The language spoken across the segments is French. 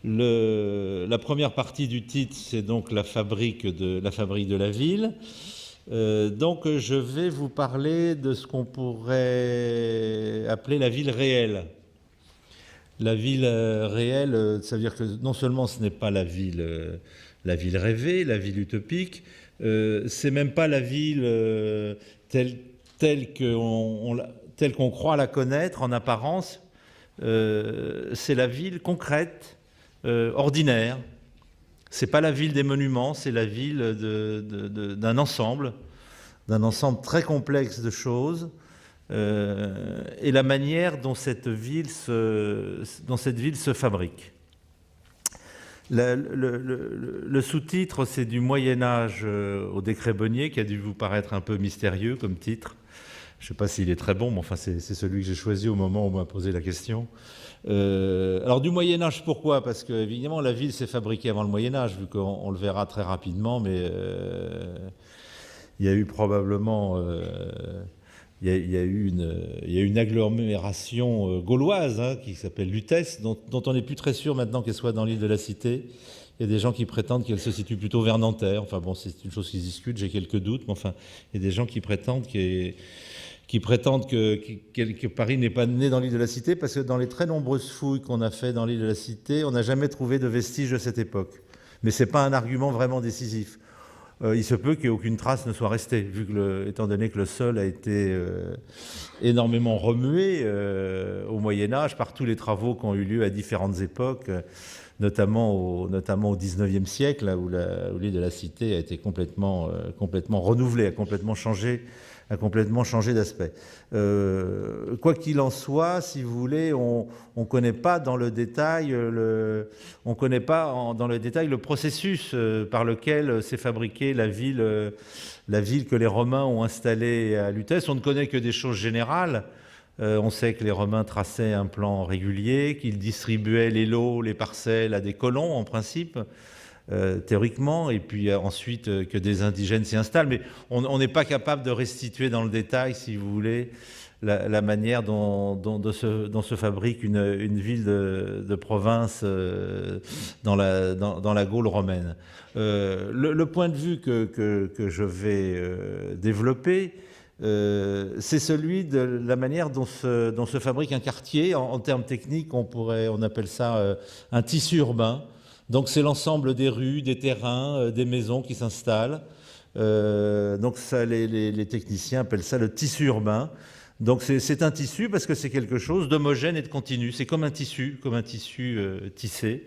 La première partie du titre, c'est donc la fabrique de la ville. Donc je vais vous parler de ce qu'on pourrait appeler la ville réelle. La ville réelle, ça veut dire que non seulement ce n'est pas la ville rêvée, la ville utopique, c'est même pas la ville telle qu'on croit la connaître en apparence. C'est la ville concrète, ordinaire. C'est pas la ville des monuments, c'est la ville d'un ensemble très complexe de choses, et la manière dont cette ville se fabrique. Le sous-titre, c'est du Moyen-Âge au décret Bonnier, qui a dû vous paraître un peu mystérieux comme titre. Je ne sais pas s'il est très bon, mais enfin c'est celui que j'ai choisi au moment où on m'a posé la question. Alors du Moyen-Âge, pourquoi? Parce que évidemment la ville s'est fabriquée avant le Moyen-Âge, vu qu'on le verra très rapidement, mais il y a eu probablement il y a eu une agglomération gauloise qui s'appelle Lutèce, dont on n'est plus très sûr maintenant qu'elle soit dans l'île de la Cité. Il y a des gens qui prétendent qu'elle se situe plutôt vers Nanterre. Enfin bon, c'est une chose qui se discute, j'ai quelques doutes, mais enfin, il y a des gens qui prétendent que Paris n'est pas né dans l'île de la Cité, parce que dans les très nombreuses fouilles qu'on a fait dans l'île de la Cité, on n'a jamais trouvé de vestiges de cette époque. Mais ce n'est pas un argument vraiment décisif. Il se peut qu'il n'y ait aucune trace ne soit restée, étant donné que le sol a été énormément remué au Moyen-Âge par tous les travaux qui ont eu lieu à différentes époques, notamment au XIXe siècle, là, où l'île de la Cité a été complètement renouvelée, a complètement changé d'aspect. Quoi qu'il en soit, si vous voulez, on connaît pas dans le détail le processus par lequel s'est fabriquée la ville que les Romains ont installée à Lutèce. On ne connaît que des choses générales. On sait que les Romains traçaient un plan régulier, qu'ils distribuaient les lots, les parcelles à des colons en principe. Théoriquement, et puis ensuite que des indigènes s'y installent. Mais on n'est pas capable de restituer dans le détail, si vous voulez, la manière dont se fabrique une ville de province dans la Gaule romaine. Le point de vue que je vais développer, c'est celui de la manière dont se fabrique un quartier. En termes techniques, on appelle ça un tissu urbain. Donc c'est l'ensemble des rues, des terrains, des maisons qui s'installent. Donc ça, les techniciens appellent ça le tissu urbain. Donc c'est un tissu parce que c'est quelque chose d'homogène et de continu. C'est comme un tissu tissé.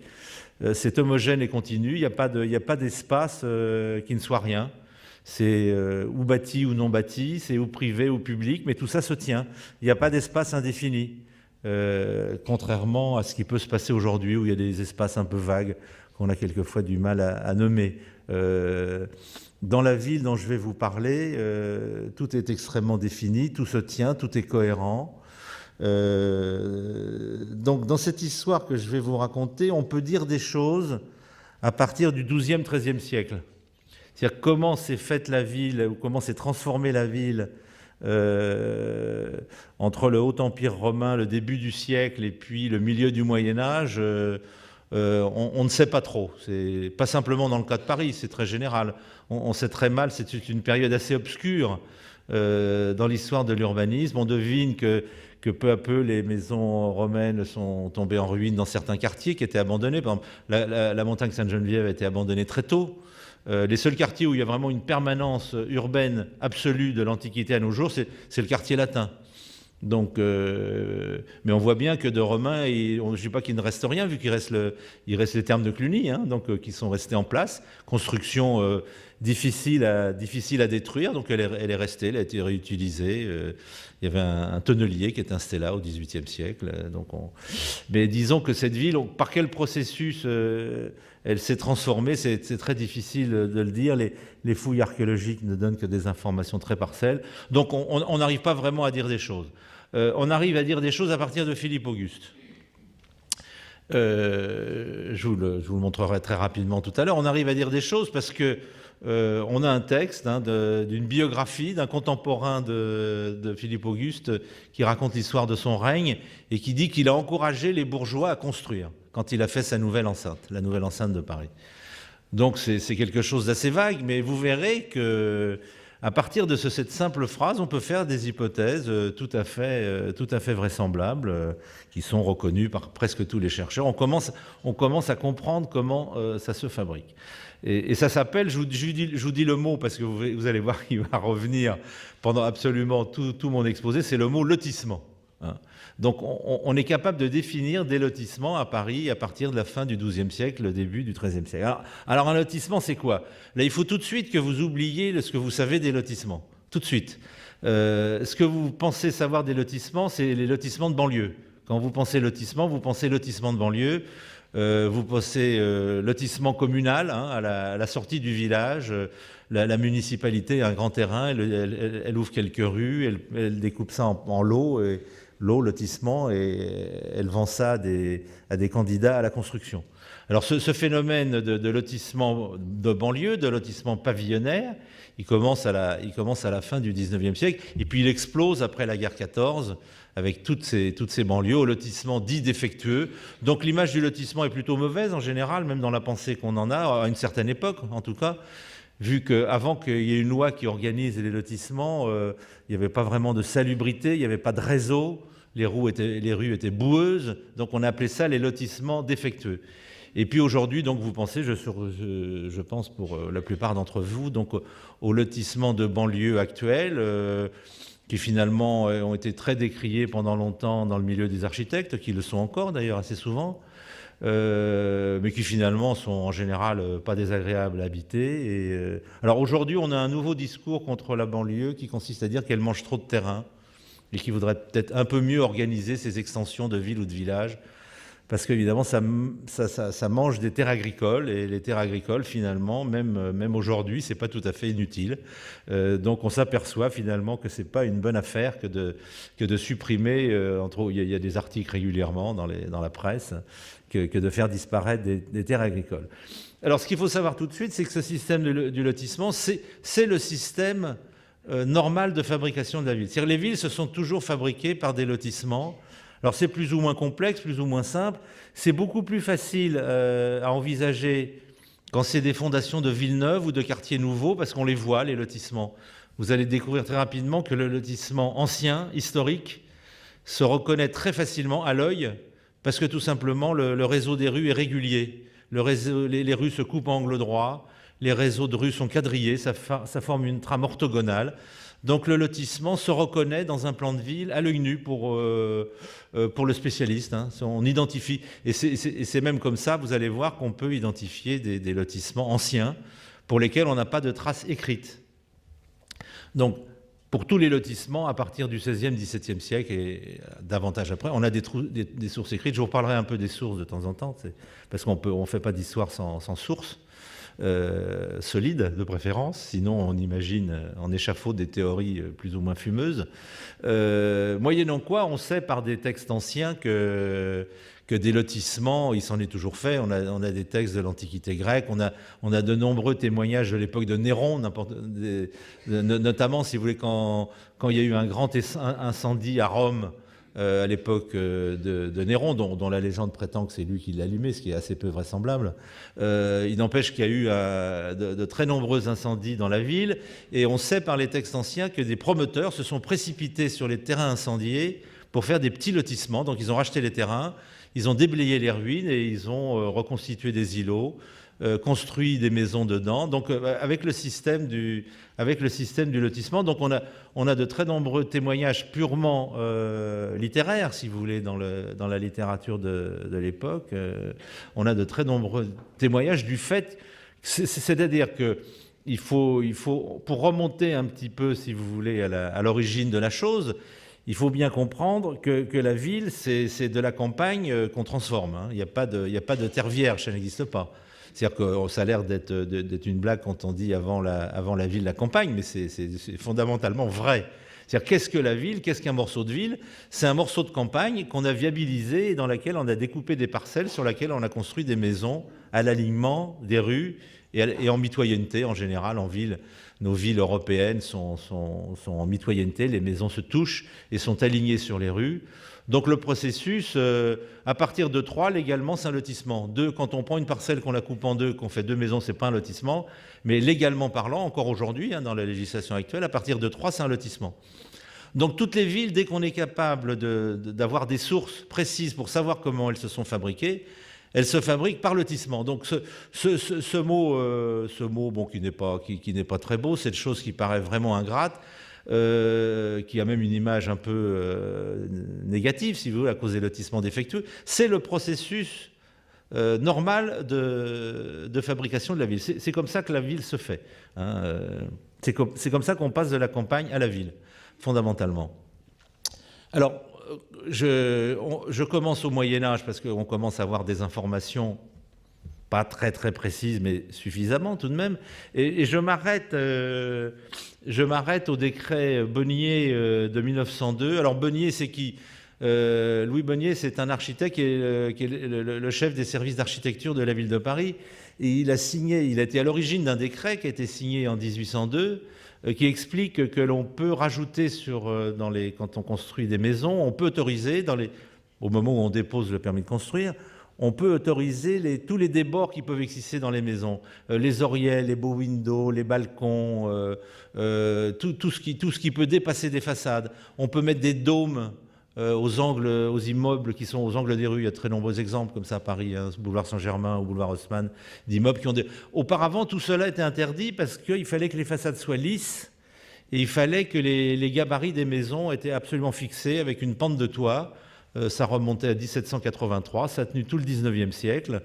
C'est homogène et continu. Il n'y a pas d'espace qui ne soit rien. C'est ou bâti ou non bâti, c'est ou privé ou public, mais tout ça se tient. Il n'y a pas d'espace indéfini. Contrairement à ce qui peut se passer aujourd'hui, où il y a des espaces un peu vagues qu'on a quelquefois du mal à nommer. Dans la ville dont je vais vous parler, tout est extrêmement défini, tout se tient, tout est cohérent. Donc dans cette histoire que je vais vous raconter, on peut dire des choses à partir du XIIe, XIIIe siècle. C'est-à-dire comment s'est faite la ville, ou comment s'est transformée la ville entre le Haut Empire romain, le début du siècle et puis le milieu du Moyen-Âge, on ne sait pas trop. C'est pas simplement dans le cas de Paris, c'est très général. On sait très mal, c'est une période assez obscure dans l'histoire de l'urbanisme. On devine que peu à peu les maisons romaines sont tombées en ruine dans certains quartiers qui étaient abandonnés. Par exemple, la montagne Sainte-Geneviève a été abandonnée très tôt. Les seuls quartiers où il y a vraiment une permanence urbaine absolue de l'Antiquité à nos jours, c'est le quartier latin. Donc, mais on voit bien que de Romains, je ne dis pas qu'il ne reste rien, vu qu'il reste les thermes de Cluny, donc, qui sont restés en place. Construction difficile à détruire, donc elle est restée, elle a été réutilisée. Il y avait un tonnelier qui est installé là au XVIIIe siècle. Mais disons que cette ville, par quel processus elle s'est transformée, c'est très difficile de le dire. Les fouilles archéologiques ne donnent que des informations très partielles. Donc on n'arrive pas vraiment à dire des choses. On arrive à dire des choses à partir de Philippe Auguste. Je vous le montrerai très rapidement tout à l'heure. On arrive à dire des choses parce que on a un texte d'une biographie d'un contemporain de Philippe Auguste qui raconte l'histoire de son règne et qui dit qu'il a encouragé les bourgeois à construire quand il a fait sa nouvelle enceinte, la nouvelle enceinte de Paris. Donc c'est quelque chose d'assez vague, mais vous verrez que à partir de cette simple phrase, on peut faire des hypothèses tout à fait vraisemblables, qui sont reconnues par presque tous les chercheurs. On commence à comprendre comment ça se fabrique. Et ça s'appelle, je vous dis le mot, parce que vous allez voir qu'il va revenir pendant absolument tout mon exposé, c'est le mot lotissement. Hein. Donc on est capable de définir des lotissements à Paris à partir de la fin du XIIe siècle, le début du XIIIe siècle. Alors un lotissement, c'est quoi? Là, il faut tout de suite que vous oubliez ce que vous savez des lotissements. Tout de suite. Ce que vous pensez savoir des lotissements, c'est les lotissements de banlieue. Quand vous pensez lotissement, vous pensez lotissement de banlieue. Vous pensez lotissement communal, hein, à la sortie du village. La municipalité a un grand terrain, elle ouvre quelques rues, elle découpe ça en lots, lotissement, et elle vend ça à des candidats à la construction. Alors ce phénomène de lotissement de banlieue, de lotissement pavillonnaire, il commence à la fin du XIXe siècle, et puis il explose après la guerre 14, avec toutes ces banlieues, au lotissement dit défectueux. Donc l'image du lotissement est plutôt mauvaise en général, même dans la pensée qu'on en a, à une certaine époque en tout cas, vu qu'avant qu'il y ait une loi qui organise les lotissements, il n'y avait pas vraiment de salubrité, il n'y avait pas de réseau, les rues étaient boueuses, donc on appelait ça les lotissements défectueux. Et puis aujourd'hui, donc vous pensez, je pense pour la plupart d'entre vous, donc aux lotissements de banlieue actuels, qui finalement ont été très décriés pendant longtemps dans le milieu des architectes, qui le sont encore d'ailleurs assez souvent, mais qui finalement sont en général pas désagréables à habiter. Alors aujourd'hui, on a un nouveau discours contre la banlieue qui consiste à dire qu'elle mange trop de terrain et qu'il faudrait peut-être un peu mieux organiser ces extensions de villes ou de villages, parce qu'évidemment, ça mange des terres agricoles, et les terres agricoles, finalement, même aujourd'hui, c'est pas tout à fait inutile. Donc on s'aperçoit finalement que c'est pas une bonne affaire que de supprimer, il y a des articles régulièrement dans la presse, que de faire disparaître des terres agricoles. Alors ce qu'il faut savoir tout de suite, c'est que ce système du lotissement, c'est le système normal de fabrication de la ville. C'est-à-dire les villes se sont toujours fabriquées par des lotissements. Alors c'est plus ou moins complexe, plus ou moins simple. C'est beaucoup plus facile à envisager quand c'est des fondations de villes neuves ou de quartiers nouveaux, parce qu'on les voit, les lotissements. Vous allez découvrir très rapidement que le lotissement ancien, historique, se reconnaît très facilement à l'œil, parce que tout simplement le réseau des rues est régulier. Les rues se coupent en angle droit, les réseaux de rues sont quadrillés, ça forme une trame orthogonale. Donc le lotissement se reconnaît dans un plan de ville à l'œil nu pour le spécialiste. Hein. On identifie, et c'est même comme ça, vous allez voir qu'on peut identifier des lotissements anciens pour lesquels on n'a pas de traces écrites. Donc pour tous les lotissements, à partir du XVIe, XVIIe siècle et davantage après, on a des sources écrites. Je vous reparlerai un peu des sources de temps en temps, parce qu'on ne fait pas d'histoire sans source. Solide de préférence, sinon on imagine en échafaud des théories plus ou moins fumeuses. Moyennant quoi, on sait par des textes anciens que des lotissements, il s'en est toujours fait. On a des textes de l'Antiquité grecque, on a de nombreux témoignages de l'époque de Néron, notamment, si vous voulez, quand il y a eu un grand incendie à Rome, à l'époque de Néron, dont la légende prétend que c'est lui qui l'a allumé, ce qui est assez peu vraisemblable. Il n'empêche qu'il y a eu de très nombreux incendies dans la ville, et on sait par les textes anciens que des promoteurs se sont précipités sur les terrains incendiés pour faire des petits lotissements. Donc ils ont racheté les terrains, ils ont déblayé les ruines et ils ont reconstitué des îlots, construit des maisons dedans, donc avec le système du lotissement. Donc on a de très nombreux témoignages purement littéraires, si vous voulez, dans la littérature de l'époque. On a de très nombreux témoignages du fait, c'est-à-dire que il faut, pour remonter un petit peu, si vous voulez, à l'origine de la chose, il faut bien comprendre que la ville, c'est de la campagne qu'on transforme. Hein. Il n'y a pas de terre vierge, ça n'existe pas. C'est-à-dire que ça a l'air d'être une blague quand on dit avant la ville, la campagne, mais c'est fondamentalement vrai. C'est-à-dire qu'est-ce que la ville, qu'est-ce qu'un morceau de ville? C'est un morceau de campagne qu'on a viabilisé et dans laquelle on a découpé des parcelles sur lesquelles on a construit des maisons à l'alignement des rues et en mitoyenneté en général, en ville. Nos villes européennes sont en mitoyenneté, les maisons se touchent et sont alignées sur les rues. Donc le processus, à partir de 3, légalement, c'est un lotissement. 2, quand on prend une parcelle, qu'on la coupe en 2, qu'on fait 2 maisons, c'est pas un lotissement. Mais légalement parlant, encore aujourd'hui, dans la législation actuelle, à partir de 3, c'est un lotissement. Donc toutes les villes, dès qu'on est capable d'avoir des sources précises pour savoir comment elles se sont fabriquées, elles se fabriquent par lotissement. Donc ce mot bon, qui n'est pas très beau, cette chose qui paraît vraiment ingrate, qui a même une image un peu négative, si vous voulez, à cause des lotissements défectueux, c'est le processus normal de fabrication de la ville. C'est comme ça que la ville se fait. C'est comme ça qu'on passe de la campagne à la ville, fondamentalement. Alors, je commence au Moyen-Âge parce qu'on commence à avoir des informations pas très très précises, mais suffisamment tout de même. Et je m'arrête au décret Bonnier de 1902. Alors Bonnier, c'est qui ? Louis Bonnier, c'est un architecte qui est le chef des services d'architecture de la ville de Paris. Et il a été à l'origine d'un décret qui a été signé en 1802, qui explique que l'on peut rajouter quand on construit des maisons, on peut autoriser, au moment où on dépose le permis de construire, on peut autoriser tous les débords qui peuvent exister dans les maisons. Les oriels, les beaux windows, les balcons, tout ce qui peut dépasser des façades. On peut mettre des dômes aux immeubles qui sont aux angles des rues. Il y a de très nombreux exemples comme ça à Paris, boulevard Saint-Germain ou boulevard Haussmann, d'immeubles qui ont Auparavant, tout cela était interdit parce qu'il fallait que les façades soient lisses et il fallait que les gabarits des maisons étaient absolument fixés avec une pente de toit. Ça remontait à 1783, ça a tenu tout le 19e siècle.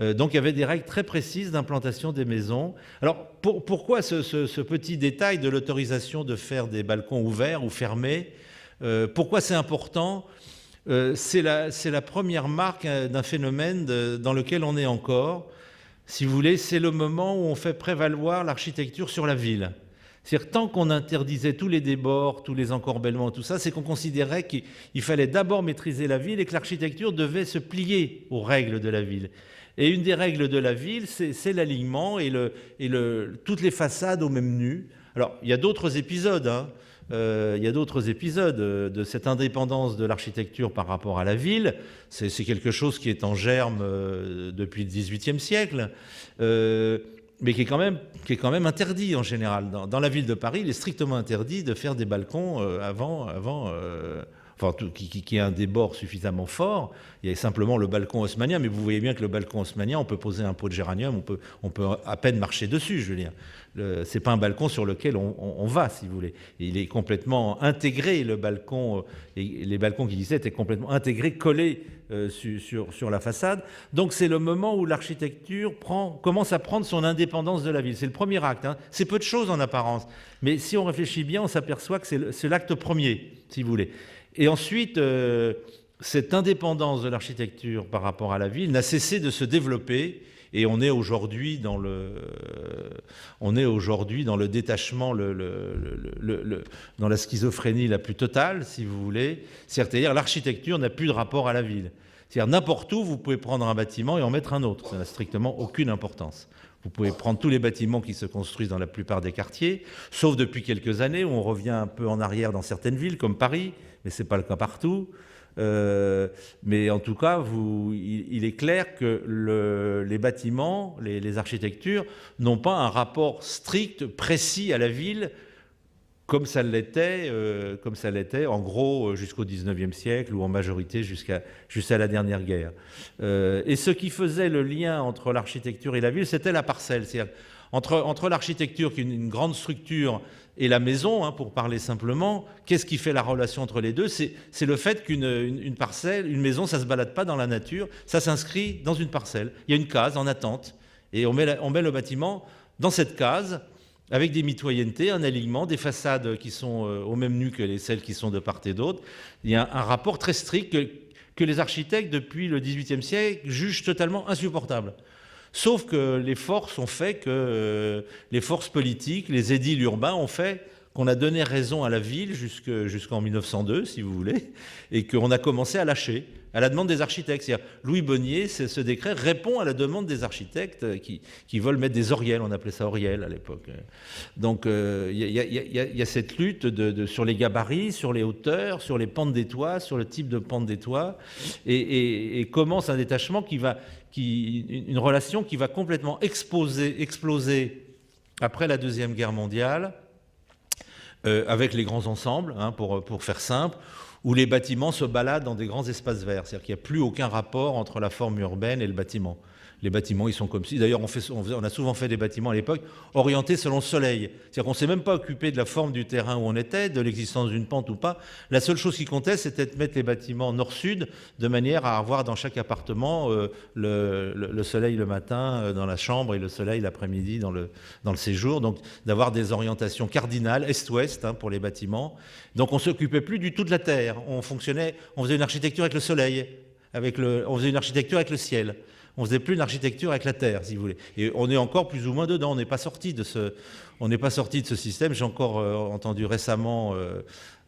Donc il y avait des règles très précises d'implantation des maisons. Alors pourquoi ce petit détail de l'autorisation de faire des balcons ouverts ou fermés ? Pourquoi c'est important ? C'est la première marque d'un phénomène dans lequel on est encore. Si vous voulez, c'est le moment où on fait prévaloir l'architecture sur la ville. C'est-à-dire, tant qu'on interdisait tous les débords, tous les encorbellements, tout ça, c'est qu'on considérait qu'il fallait d'abord maîtriser la ville et que l'architecture devait se plier aux règles de la ville. Et une des règles de la ville, c'est l'alignement et toutes les façades au même nu. Alors, il y a d'autres épisodes, il y a d'autres épisodes de cette indépendance de l'architecture par rapport à la ville. C'est quelque chose qui est en germe depuis le XVIIIe siècle, mais qui est quand même interdit en général. Dans la ville de Paris, il est strictement interdit de faire des balcons qui ait un débord suffisamment fort. Il y a simplement le balcon haussmannien, mais vous voyez bien que le balcon haussmannien, on peut poser un pot de géranium, on peut à peine marcher dessus, je veux dire. C'est pas un balcon sur lequel on va, si vous voulez. Il est complètement intégré, le balcon, et les balcons qui disaient étaient complètement intégrés, collés sur la façade. Donc c'est le moment où l'architecture commence à prendre son indépendance de la ville. C'est le premier acte. C'est peu de choses en apparence, mais si on réfléchit bien, on s'aperçoit que c'est l'acte premier, si vous voulez. Et ensuite, cette indépendance de l'architecture par rapport à la ville n'a cessé de se développer. Et on est aujourd'hui dans le détachement, dans la schizophrénie la plus totale, si vous voulez. C'est-à-dire l'architecture n'a plus de rapport à la ville. C'est-à-dire n'importe où, vous pouvez prendre un bâtiment et en mettre un autre. Ça n'a strictement aucune importance. Vous pouvez prendre tous les bâtiments qui se construisent dans la plupart des quartiers, sauf depuis quelques années où on revient un peu en arrière dans certaines villes, comme Paris, mais ce n'est pas le cas partout. Mais en tout cas, il est clair que les bâtiments, les architectures, n'ont pas un rapport strict, précis à la ville, comme ça l'était en gros jusqu'au XIXe siècle, ou en majorité jusqu'à la dernière guerre. Et ce qui faisait le lien entre l'architecture et la ville, c'était la parcelle. C'est-à-dire, entre l'architecture, qui est une grande structure, et la maison, pour parler simplement, qu'est-ce qui fait la relation entre les deux ? C'est le fait qu'une parcelle, une maison, ça ne se balade pas dans la nature, ça s'inscrit dans une parcelle. Il y a une case en attente, et on met le bâtiment dans cette case, avec des mitoyennetés, un alignement, des façades qui sont au même nu que celles qui sont de part et d'autre. Il y a un rapport très strict que les architectes, depuis le XVIIIe siècle, jugent totalement insupportable. Sauf que les forces ont fait que les forces politiques, les édiles urbains ont fait qu'on a donné raison à la ville jusqu'en 1902, si vous voulez, et qu'on a commencé à lâcher, à la demande des architectes. C'est-à-dire, Louis Bonnier, ce décret répond à la demande des architectes qui veulent mettre des oriels, on appelait ça oriel à l'époque. Donc il y a cette lutte sur les gabarits, sur les hauteurs, sur les pentes des toits, sur le type de pente des toits, et commence un détachement une relation qui va complètement exploser après la Deuxième Guerre mondiale, avec les grands ensembles, hein, pour faire simple, où les bâtiments se baladent dans des grands espaces verts. C'est-à-dire qu'il n'y a plus aucun rapport entre la forme urbaine et le bâtiment. Les bâtiments, ils sont comme si... D'ailleurs, on a souvent fait des bâtiments à l'époque orientés selon le soleil. C'est-à-dire qu'on ne s'est même pas occupé de la forme du terrain où on était, de l'existence d'une pente ou pas. La seule chose qui comptait, c'était de mettre les bâtiments nord-sud de manière à avoir dans chaque appartement le soleil le matin dans la chambre et le soleil l'après-midi dans le séjour. Donc, d'avoir des orientations cardinales, est-ouest, hein, pour les bâtiments. Donc, on ne s'occupait plus du tout de la terre. On faisait une architecture avec le soleil, on faisait une architecture avec le ciel. On ne faisait plus une architecture avec la terre, si vous voulez. Et on est encore plus ou moins dedans. On n'est pas sorti de ce système. J'ai encore entendu récemment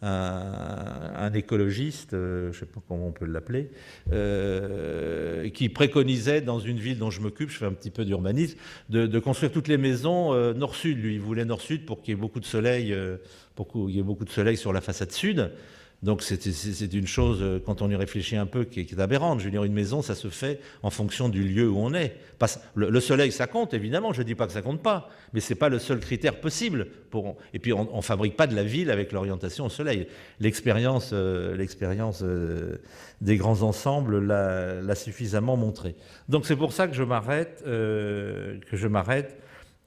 un écologiste, je ne sais pas comment on peut l'appeler, qui préconisait dans une ville dont je m'occupe, je fais un petit peu d'urbanisme, de construire toutes les maisons nord-sud. Lui, il voulait nord-sud pour qu'il y ait beaucoup de soleil, sur la façade sud. Donc c'est une chose, quand on y réfléchit un peu, qui est aberrante. Je veux dire, une maison, ça se fait en fonction du lieu où on est. Le soleil, ça compte, évidemment, je ne dis pas que ça ne compte pas, mais ce n'est pas le seul critère possible. Et puis, on ne fabrique pas de la ville avec l'orientation au soleil. L'expérience des grands ensembles l'a suffisamment montré. Donc c'est pour ça que je m'arrête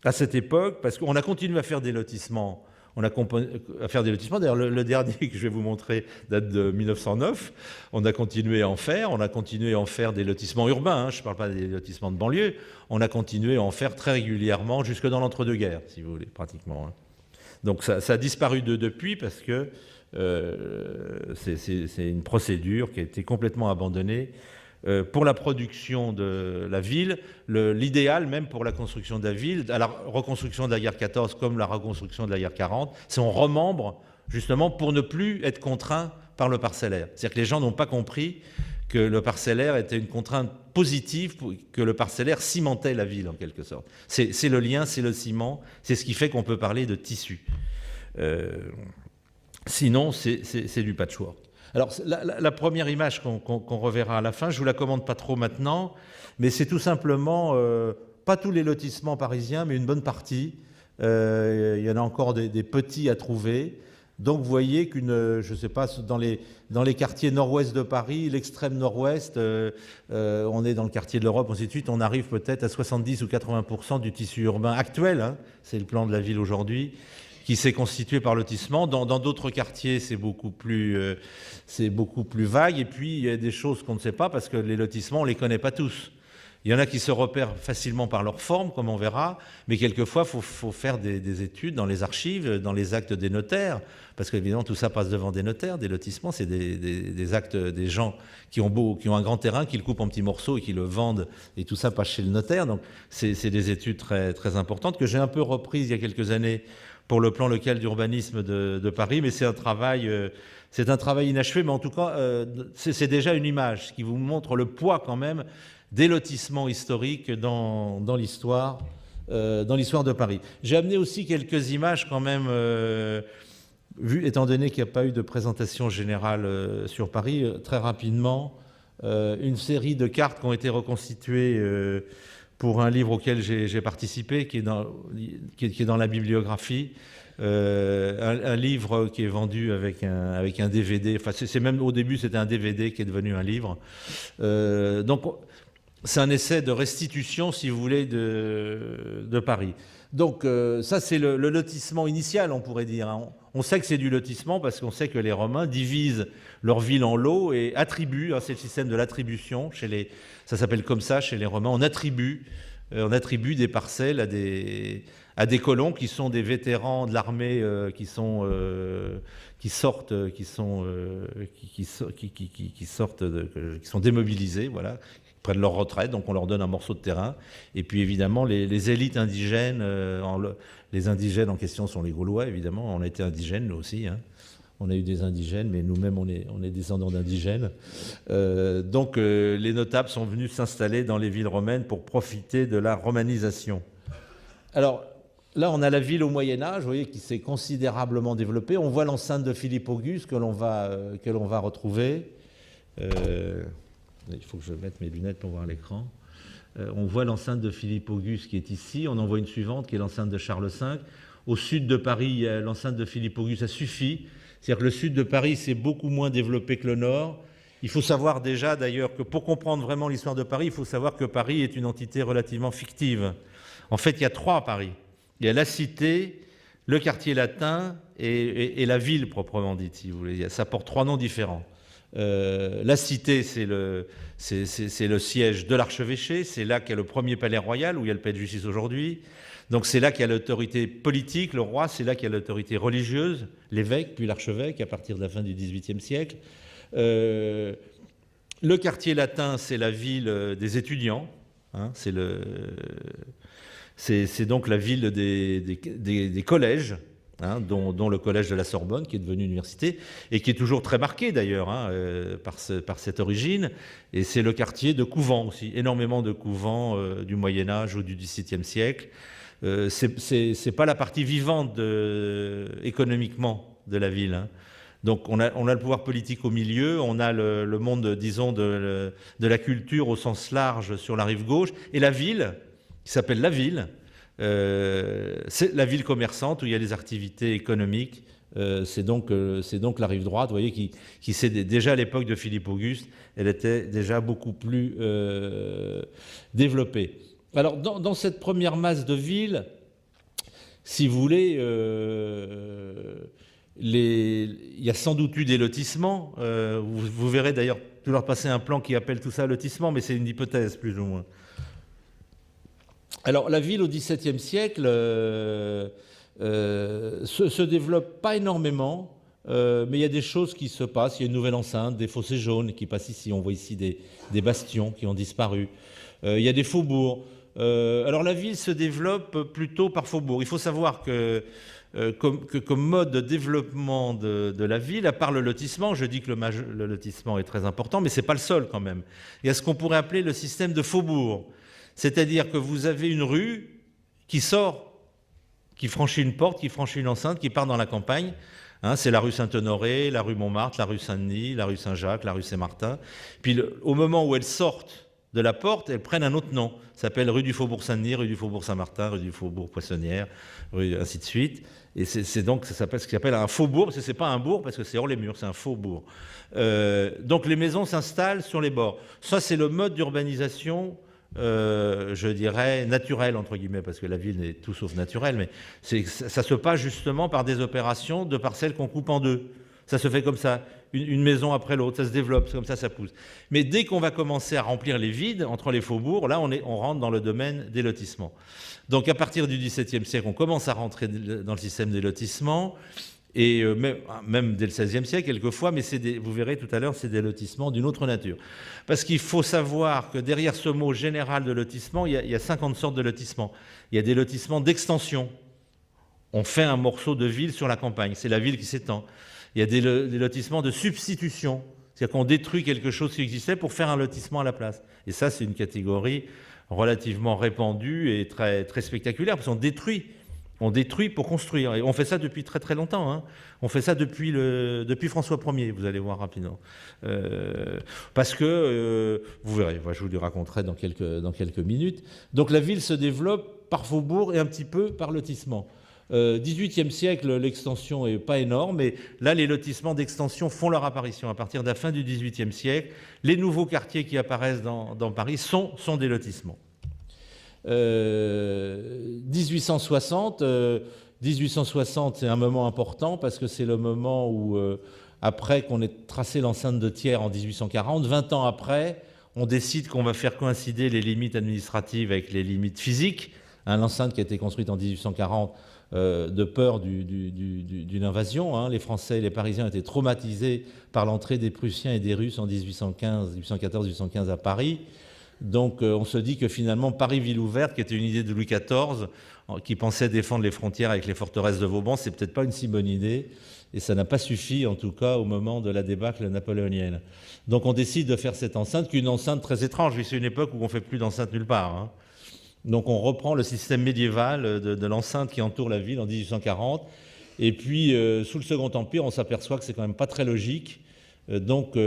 à cette époque, parce qu'on a continué à faire des lotissements. D'ailleurs, le dernier que je vais vous montrer date de 1909. On a continué à en faire. On a continué à en faire des lotissements urbains. Hein, je ne parle pas des lotissements de banlieue. On a continué à en faire très régulièrement jusque dans l'entre-deux-guerres, si vous voulez, pratiquement. Hein. Donc ça a disparu depuis parce que c'est une procédure qui a été complètement abandonnée. Pour la production de la ville, l'idéal même pour la construction de la ville, à la reconstruction de la guerre 14 comme la reconstruction de la guerre 40, c'est on remembre justement pour ne plus être contraint par le parcellaire. C'est-à-dire que les gens n'ont pas compris que le parcellaire était une contrainte positive, que le parcellaire cimentait la ville en quelque sorte. C'est le lien, c'est le ciment, c'est ce qui fait qu'on peut parler de tissu. Sinon, c'est du patchwork. Alors, la première image qu'on reverra à la fin, je ne vous la commande pas trop maintenant, mais c'est tout simplement, pas tous les lotissements parisiens, mais une bonne partie. Il y en a encore des petits à trouver. Donc, vous voyez je ne sais pas, dans les quartiers nord-ouest de Paris, l'extrême nord-ouest, on est dans le quartier de l'Europe, ainsi de suite, on arrive peut-être à 70 ou 80% du tissu urbain actuel, hein, c'est le plan de la ville aujourd'hui, qui s'est constitué par lotissement. Dans d'autres quartiers, c'est beaucoup plus vague. Et puis, il y a des choses qu'on ne sait pas parce que les lotissements, on ne les connaît pas tous. Il y en a qui se repèrent facilement par leur forme, comme on verra, mais quelquefois, il faut faire des études dans les archives, dans les actes des notaires, parce qu'évidemment, tout ça passe devant des notaires. Des lotissements, c'est des actes des gens qui ont un grand terrain, qui le coupent en petits morceaux et qui le vendent, et tout ça passe chez le notaire. Donc, c'est des études très, très importantes que j'ai un peu reprises il y a quelques années pour le plan local d'urbanisme de Paris, mais c'est un travail inachevé, mais en tout cas, c'est déjà une image qui vous montre le poids quand même des lotissements historiques dans l'histoire de Paris. J'ai amené aussi quelques images quand même, étant donné qu'il n'y a pas eu de présentation générale sur Paris, très rapidement, une série de cartes qui ont été reconstituées pour un livre auquel j'ai participé, qui est dans la bibliographie, un livre qui est vendu avec un DVD. Enfin, c'est même au début, c'était un DVD qui est devenu un livre. Donc, c'est un essai de restitution, si vous voulez, de Paris. Donc, ça, c'est le lotissement initial, on pourrait dire. Hein. On sait que c'est du lotissement parce qu'on sait que les Romains divisent leur ville en lots et attribuent, hein, c'est le système de l'attribution, ça s'appelle comme ça chez les Romains, on attribue des parcelles à des colons qui sont des vétérans de l'armée qui sont démobilisés, voilà, prennent leur retraite, donc on leur donne un morceau de terrain. Et puis évidemment, les élites indigènes, les indigènes en question sont les Gaulois, évidemment. On a été indigènes, nous aussi. Hein. On a eu des indigènes, mais nous-mêmes, on est descendants d'indigènes. Donc les notables sont venus s'installer dans les villes romaines pour profiter de la romanisation. Alors là, on a la ville au Moyen-Âge, vous voyez, qui s'est considérablement développée. On voit l'enceinte de Philippe Auguste que l'on va retrouver. Il faut que je mette mes lunettes pour voir l'écran. On voit l'enceinte de Philippe Auguste qui est ici. On en voit une suivante qui est l'enceinte de Charles V. Au sud de Paris, l'enceinte de Philippe Auguste, ça suffit. C'est-à-dire que le sud de Paris s'est beaucoup moins développé que le nord. Il faut savoir déjà d'ailleurs que pour comprendre vraiment l'histoire de Paris, il faut savoir que Paris est une entité relativement fictive. En fait, il y a 3 Paris. Il y a la cité, le quartier latin et la ville proprement dite, si vous voulez. Ça porte 3 noms différents. La cité, c'est le siège de l'archevêché. C'est là qu'il y a le premier palais royal, où il y a le palais de justice aujourd'hui. Donc c'est là qu'il y a l'autorité politique, le roi, c'est là qu'il y a l'autorité religieuse, l'évêque, puis l'archevêque, à partir de la fin du XVIIIe siècle. Le quartier latin, c'est la ville des étudiants. Hein, c'est donc la ville des collèges, hein, dont le collège de la Sorbonne, qui est devenu université, et qui est toujours très marqué d'ailleurs hein, par cette origine. Et c'est le quartier de couvents aussi, énormément de couvents du Moyen-Âge ou du XVIIe siècle. C'est pas la partie vivante économiquement de la ville. Hein. Donc on a le pouvoir politique au milieu, on a le monde, disons, de la culture au sens large sur la rive gauche, et la ville, qui s'appelle la ville, c'est la ville commerçante où il y a les activités économiques. C'est donc la rive droite, vous voyez, qui s'est déjà à l'époque de Philippe Auguste, elle était déjà beaucoup plus développée. Alors, dans cette première masse de villes, si vous voulez, il y a sans doute eu des lotissements. Vous verrez d'ailleurs toujours passer un plan qui appelle tout ça lotissement, mais c'est une hypothèse plus ou moins. Alors, la ville au XVIIe siècle se développe pas énormément, mais il y a des choses qui se passent. Il y a une nouvelle enceinte, des fossés jaunes qui passent ici. On voit ici des bastions qui ont disparu. Il y a des faubourgs. Alors la ville se développe plutôt par faubourg. Il faut savoir que comme mode de développement de la ville, à part le lotissement, je dis que le lotissement est très important, mais ce n'est pas le seul quand même. Il y a ce qu'on pourrait appeler le système de faubourg. C'est-à-dire que vous avez une rue qui sort, qui franchit une porte, qui franchit une enceinte, qui part dans la campagne. Hein, c'est la rue Saint-Honoré, la rue Montmartre, la rue Saint-Denis, la rue Saint-Jacques, la rue Saint-Martin. Puis au moment où elles sortent de la porte, elles prennent un autre nom. Ça s'appelle rue du Faubourg Saint-Denis, rue du Faubourg Saint-Martin, rue du Faubourg Poissonnière, ainsi de suite. Et c'est donc, ça s'appelle ce qu'on appelle un faubourg, parce que c'est pas un bourg, parce que c'est hors les murs, c'est un faubourg. Donc les maisons s'installent sur les bords. Ça, c'est le mode d'urbanisation, je dirais, naturel, entre guillemets, parce que la ville est tout sauf naturelle, mais ça se passe justement par des opérations de parcelles qu'on coupe en deux. Ça se fait comme ça, une maison après l'autre, ça se développe, comme ça pousse. Mais dès qu'on va commencer à remplir les vides entre les faubourgs, là, on rentre dans le domaine des lotissements. Donc à partir du XVIIe siècle, on commence à rentrer dans le système des lotissements, et même dès le XVIe siècle, quelquefois, mais vous verrez tout à l'heure, c'est des lotissements d'une autre nature. Parce qu'il faut savoir que derrière ce mot général de lotissement, il y a 50 sortes de lotissements. Il y a des lotissements d'extension. On fait un morceau de ville sur la campagne, c'est la ville qui s'étend. Il y a des lotissements de substitution, c'est-à-dire qu'on détruit quelque chose qui existait pour faire un lotissement à la place. Et ça, c'est une catégorie relativement répandue et très, très spectaculaire, parce qu'on détruit pour construire. Et on fait ça depuis très très longtemps. Hein. On fait ça depuis François Ier, vous allez voir rapidement. Parce que, vous verrez, je vous le raconterai dans quelques minutes. Donc la ville se développe par faubourg et un petit peu par lotissement. 18e siècle, l'extension n'est pas énorme, mais là, les lotissements d'extension font leur apparition. À partir de la fin du 18e siècle, les nouveaux quartiers qui apparaissent dans Paris sont des lotissements. 1860, c'est un moment important parce que c'est le moment où, après qu'on ait tracé l'enceinte de Thiers en 1840, 20 ans après, on décide qu'on va faire coïncider les limites administratives avec les limites physiques. Hein, l'enceinte qui a été construite en 1840 de peur d'une invasion. Hein. Les Français et les Parisiens étaient traumatisés par l'entrée des Prussiens et des Russes en 1814-1815 à Paris. Donc on se dit que finalement Paris ville ouverte, qui était une idée de Louis XIV, qui pensait défendre les frontières avec les forteresses de Vauban, c'est peut-être pas une si bonne idée, et ça n'a pas suffi en tout cas au moment de la débâcle napoléonienne. Donc on décide de faire cette enceinte, qui est une enceinte très étrange, c'est une époque où on ne fait plus d'enceinte nulle part, hein. Donc on reprend le système médiéval de l'enceinte qui entoure la ville en 1840, et puis sous le Second Empire, on s'aperçoit que c'est quand même pas très logique. Donc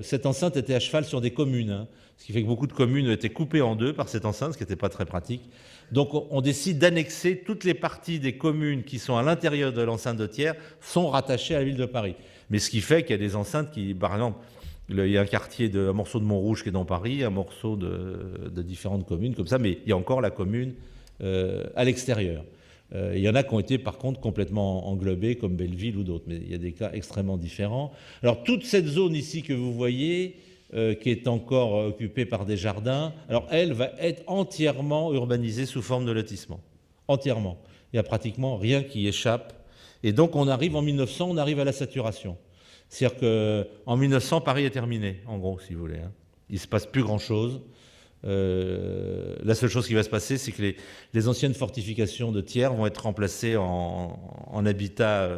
cette enceinte était à cheval sur des communes, hein, ce qui fait que beaucoup de communes étaient coupées en deux par cette enceinte, ce qui n'était pas très pratique. Donc on décide d'annexer toutes les parties des communes qui sont à l'intérieur de l'enceinte de Thiers, sont rattachées à la ville de Paris. Mais ce qui fait qu'il y a des enceintes qui, par exemple, il y a un morceau de Montrouge qui est dans Paris, un morceau de différentes communes comme ça, mais il y a encore la commune à l'extérieur. Il y en a qui ont été par contre complètement englobés, comme Belleville ou d'autres, mais il y a des cas extrêmement différents. Alors toute cette zone ici que vous voyez, qui est encore occupée par des jardins, alors elle va être entièrement urbanisée sous forme de lotissement. Entièrement. Il n'y a pratiquement rien qui échappe. Et donc on arrive en 1900, on arrive à la saturation. C'est-à-dire qu'en 1900, Paris est terminé, en gros, si vous voulez, hein. Il ne se passe plus grand-chose. La seule chose qui va se passer, c'est que les anciennes fortifications de Thiers vont être remplacées en habitat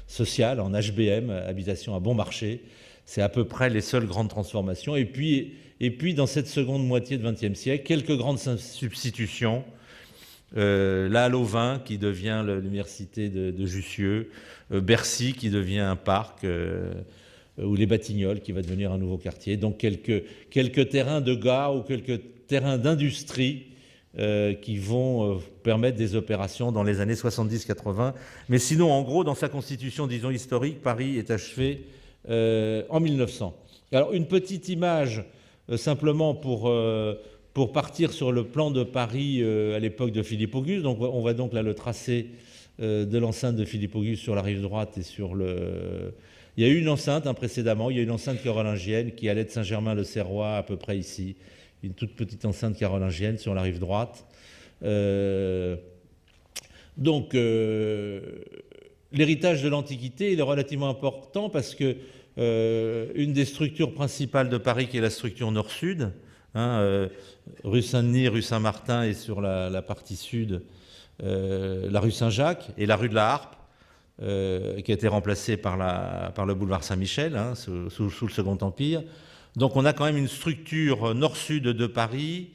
social, en HBM, habitation à bon marché. C'est à peu près les seules grandes transformations. Et puis dans cette seconde moitié du XXe siècle, quelques grandes substitutions. La Halle-aux-Vins, qui devient l'université de Jussieu, Bercy, qui devient un parc, ou les Batignolles, qui va devenir un nouveau quartier. Donc quelques terrains de gare ou quelques terrains d'industrie qui vont permettre des opérations dans les années 70-80. Mais sinon, en gros, dans sa constitution, disons, historique, Paris est achevé en 1900. Alors, une petite image, simplement pour partir sur le plan de Paris à l'époque de Philippe Auguste. Donc, on voit donc là le tracé de l'enceinte de Philippe Auguste sur la rive droite et sur le... Il y a eu une enceinte précédemment, il y a une enceinte carolingienne qui allait de Saint-Germain-le-Serrois à peu près ici, une toute petite enceinte carolingienne sur la rive droite. Donc, l'héritage de l'Antiquité il est relativement important parce que une des structures principales de Paris, qui est la structure nord-sud, hein, rue Saint-Denis, rue Saint-Martin et sur la partie sud, la rue Saint-Jacques et la rue de la Harpe, qui a été remplacée par le boulevard Saint-Michel, hein, sous le Second Empire. Donc on a quand même une structure nord-sud de Paris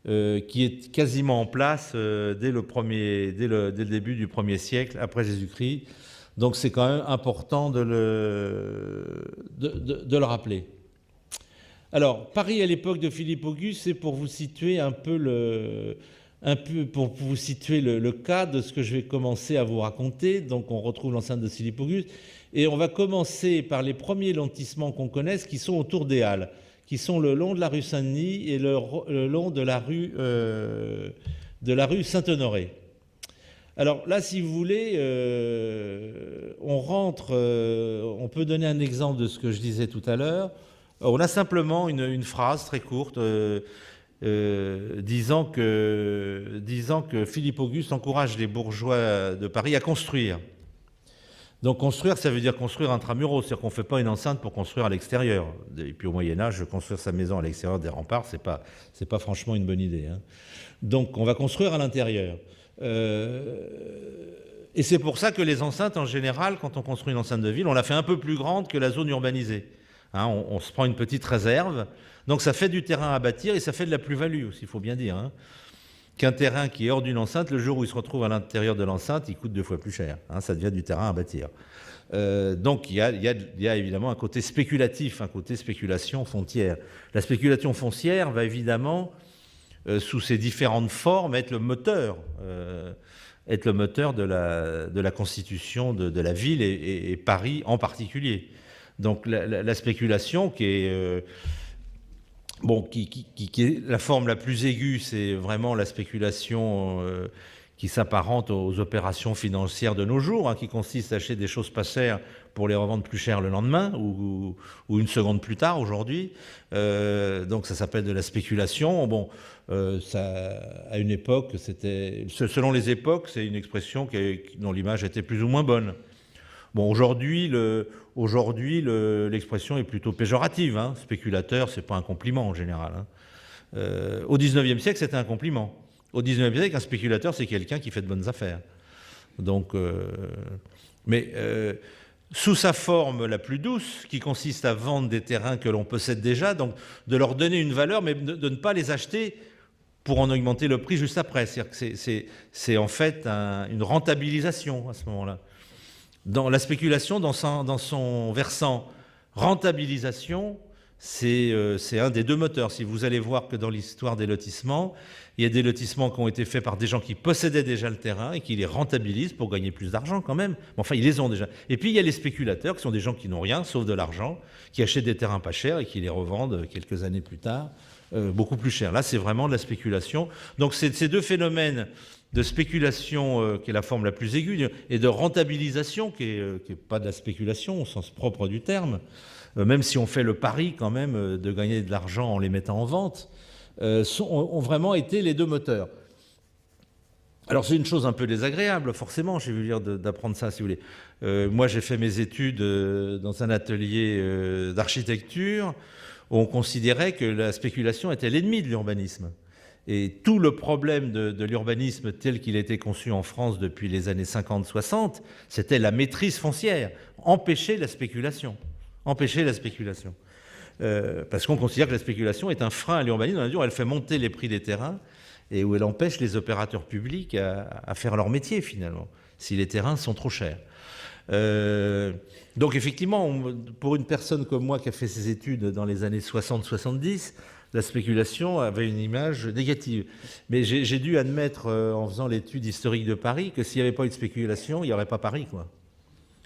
qui est quasiment en place dès le début du 1er siècle après Jésus-Christ. Donc c'est quand même important de le rappeler. Alors, Paris à l'époque de Philippe Auguste, c'est pour vous situer pour vous situer le cas de ce que je vais commencer à vous raconter. Donc on retrouve l'enceinte de Philippe Auguste. Et on va commencer par les premiers lotissements qu'on connaisse qui sont autour des Halles, qui sont le long de la rue Saint-Denis et le long de la rue Saint-Honoré. Alors là, si vous voulez, on peut donner un exemple de ce que je disais tout à l'heure. On a simplement une phrase très courte disant que Philippe Auguste encourage les bourgeois de Paris à construire. Donc construire, ça veut dire construire intramuros, c'est-à-dire qu'on ne fait pas une enceinte pour construire à l'extérieur. Et puis au Moyen-Âge, construire sa maison à l'extérieur des remparts, c'est pas franchement une bonne idée, hein. Donc on va construire à l'intérieur. Et c'est pour ça que les enceintes, en général, quand on construit une enceinte de ville, on la fait un peu plus grande que la zone urbanisée. Hein, on se prend une petite réserve, donc ça fait du terrain à bâtir et ça fait de la plus-value aussi, il faut bien dire, hein. Qu'un terrain qui est hors d'une enceinte, le jour où il se retrouve à l'intérieur de l'enceinte, il coûte 2 fois plus cher, hein, ça devient du terrain à bâtir. Donc il y a évidemment un côté spéculatif, un côté spéculation foncière. La spéculation foncière va évidemment, sous ses différentes formes, être le moteur de la constitution de la ville et Paris en particulier. Donc la spéculation qui est la forme la plus aiguë, c'est vraiment la spéculation qui s'apparente aux opérations financières de nos jours, hein, qui consiste à acheter des choses pas chères pour les revendre plus cher le lendemain ou une seconde plus tard aujourd'hui. Donc ça s'appelle de la spéculation. Bon, à une époque, selon les époques, c'est une expression dont l'image était plus ou moins bonne. Bon, aujourd'hui, l'expression est plutôt péjorative, hein. Spéculateur, c'est pas un compliment en général, hein. Au XIXe siècle, c'était un compliment. Au XIXe siècle, un spéculateur, c'est quelqu'un qui fait de bonnes affaires. Donc, sous sa forme la plus douce, qui consiste à vendre des terrains que l'on possède déjà, donc de leur donner une valeur, mais de ne pas les acheter pour en augmenter le prix juste après. C'est-à-dire que c'est en fait une rentabilisation à ce moment-là. Dans la spéculation, dans son versant rentabilisation, c'est un des deux moteurs. Si vous allez voir que dans l'histoire des lotissements, il y a des lotissements qui ont été faits par des gens qui possédaient déjà le terrain et qui les rentabilisent pour gagner plus d'argent quand même. Mais enfin, ils les ont déjà. Et puis, il y a les spéculateurs, qui sont des gens qui n'ont rien, sauf de l'argent, qui achètent des terrains pas chers et qui les revendent quelques années plus tard beaucoup plus cher. Là, c'est vraiment de la spéculation. Donc, c'est ces deux phénomènes de spéculation qui est la forme la plus aiguë et de rentabilisation qui est pas de la spéculation au sens propre du terme, même si on fait le pari quand même de gagner de l'argent en les mettant en vente, ont vraiment été les deux moteurs. Alors c'est une chose un peu désagréable, forcément, j'ai vu dire d'apprendre ça, si vous voulez. Moi, j'ai fait mes études dans un atelier d'architecture où on considérait que la spéculation était l'ennemi de l'urbanisme. Et tout le problème de l'urbanisme tel qu'il a été conçu en France depuis les années 50-60, c'était la maîtrise foncière, empêcher la spéculation. Empêcher la spéculation. Parce qu'on considère que la spéculation est un frein à l'urbanisme, dans la mesure où elle fait monter les prix des terrains et où elle empêche les opérateurs publics à faire leur métier, finalement, si les terrains sont trop chers. Donc effectivement, pour une personne comme moi qui a fait ses études dans les années 60-70, la spéculation avait une image négative. Mais j'ai dû admettre, en faisant l'étude historique de Paris, que s'il n'y avait pas eu de spéculation, il n'y aurait pas Paris, quoi.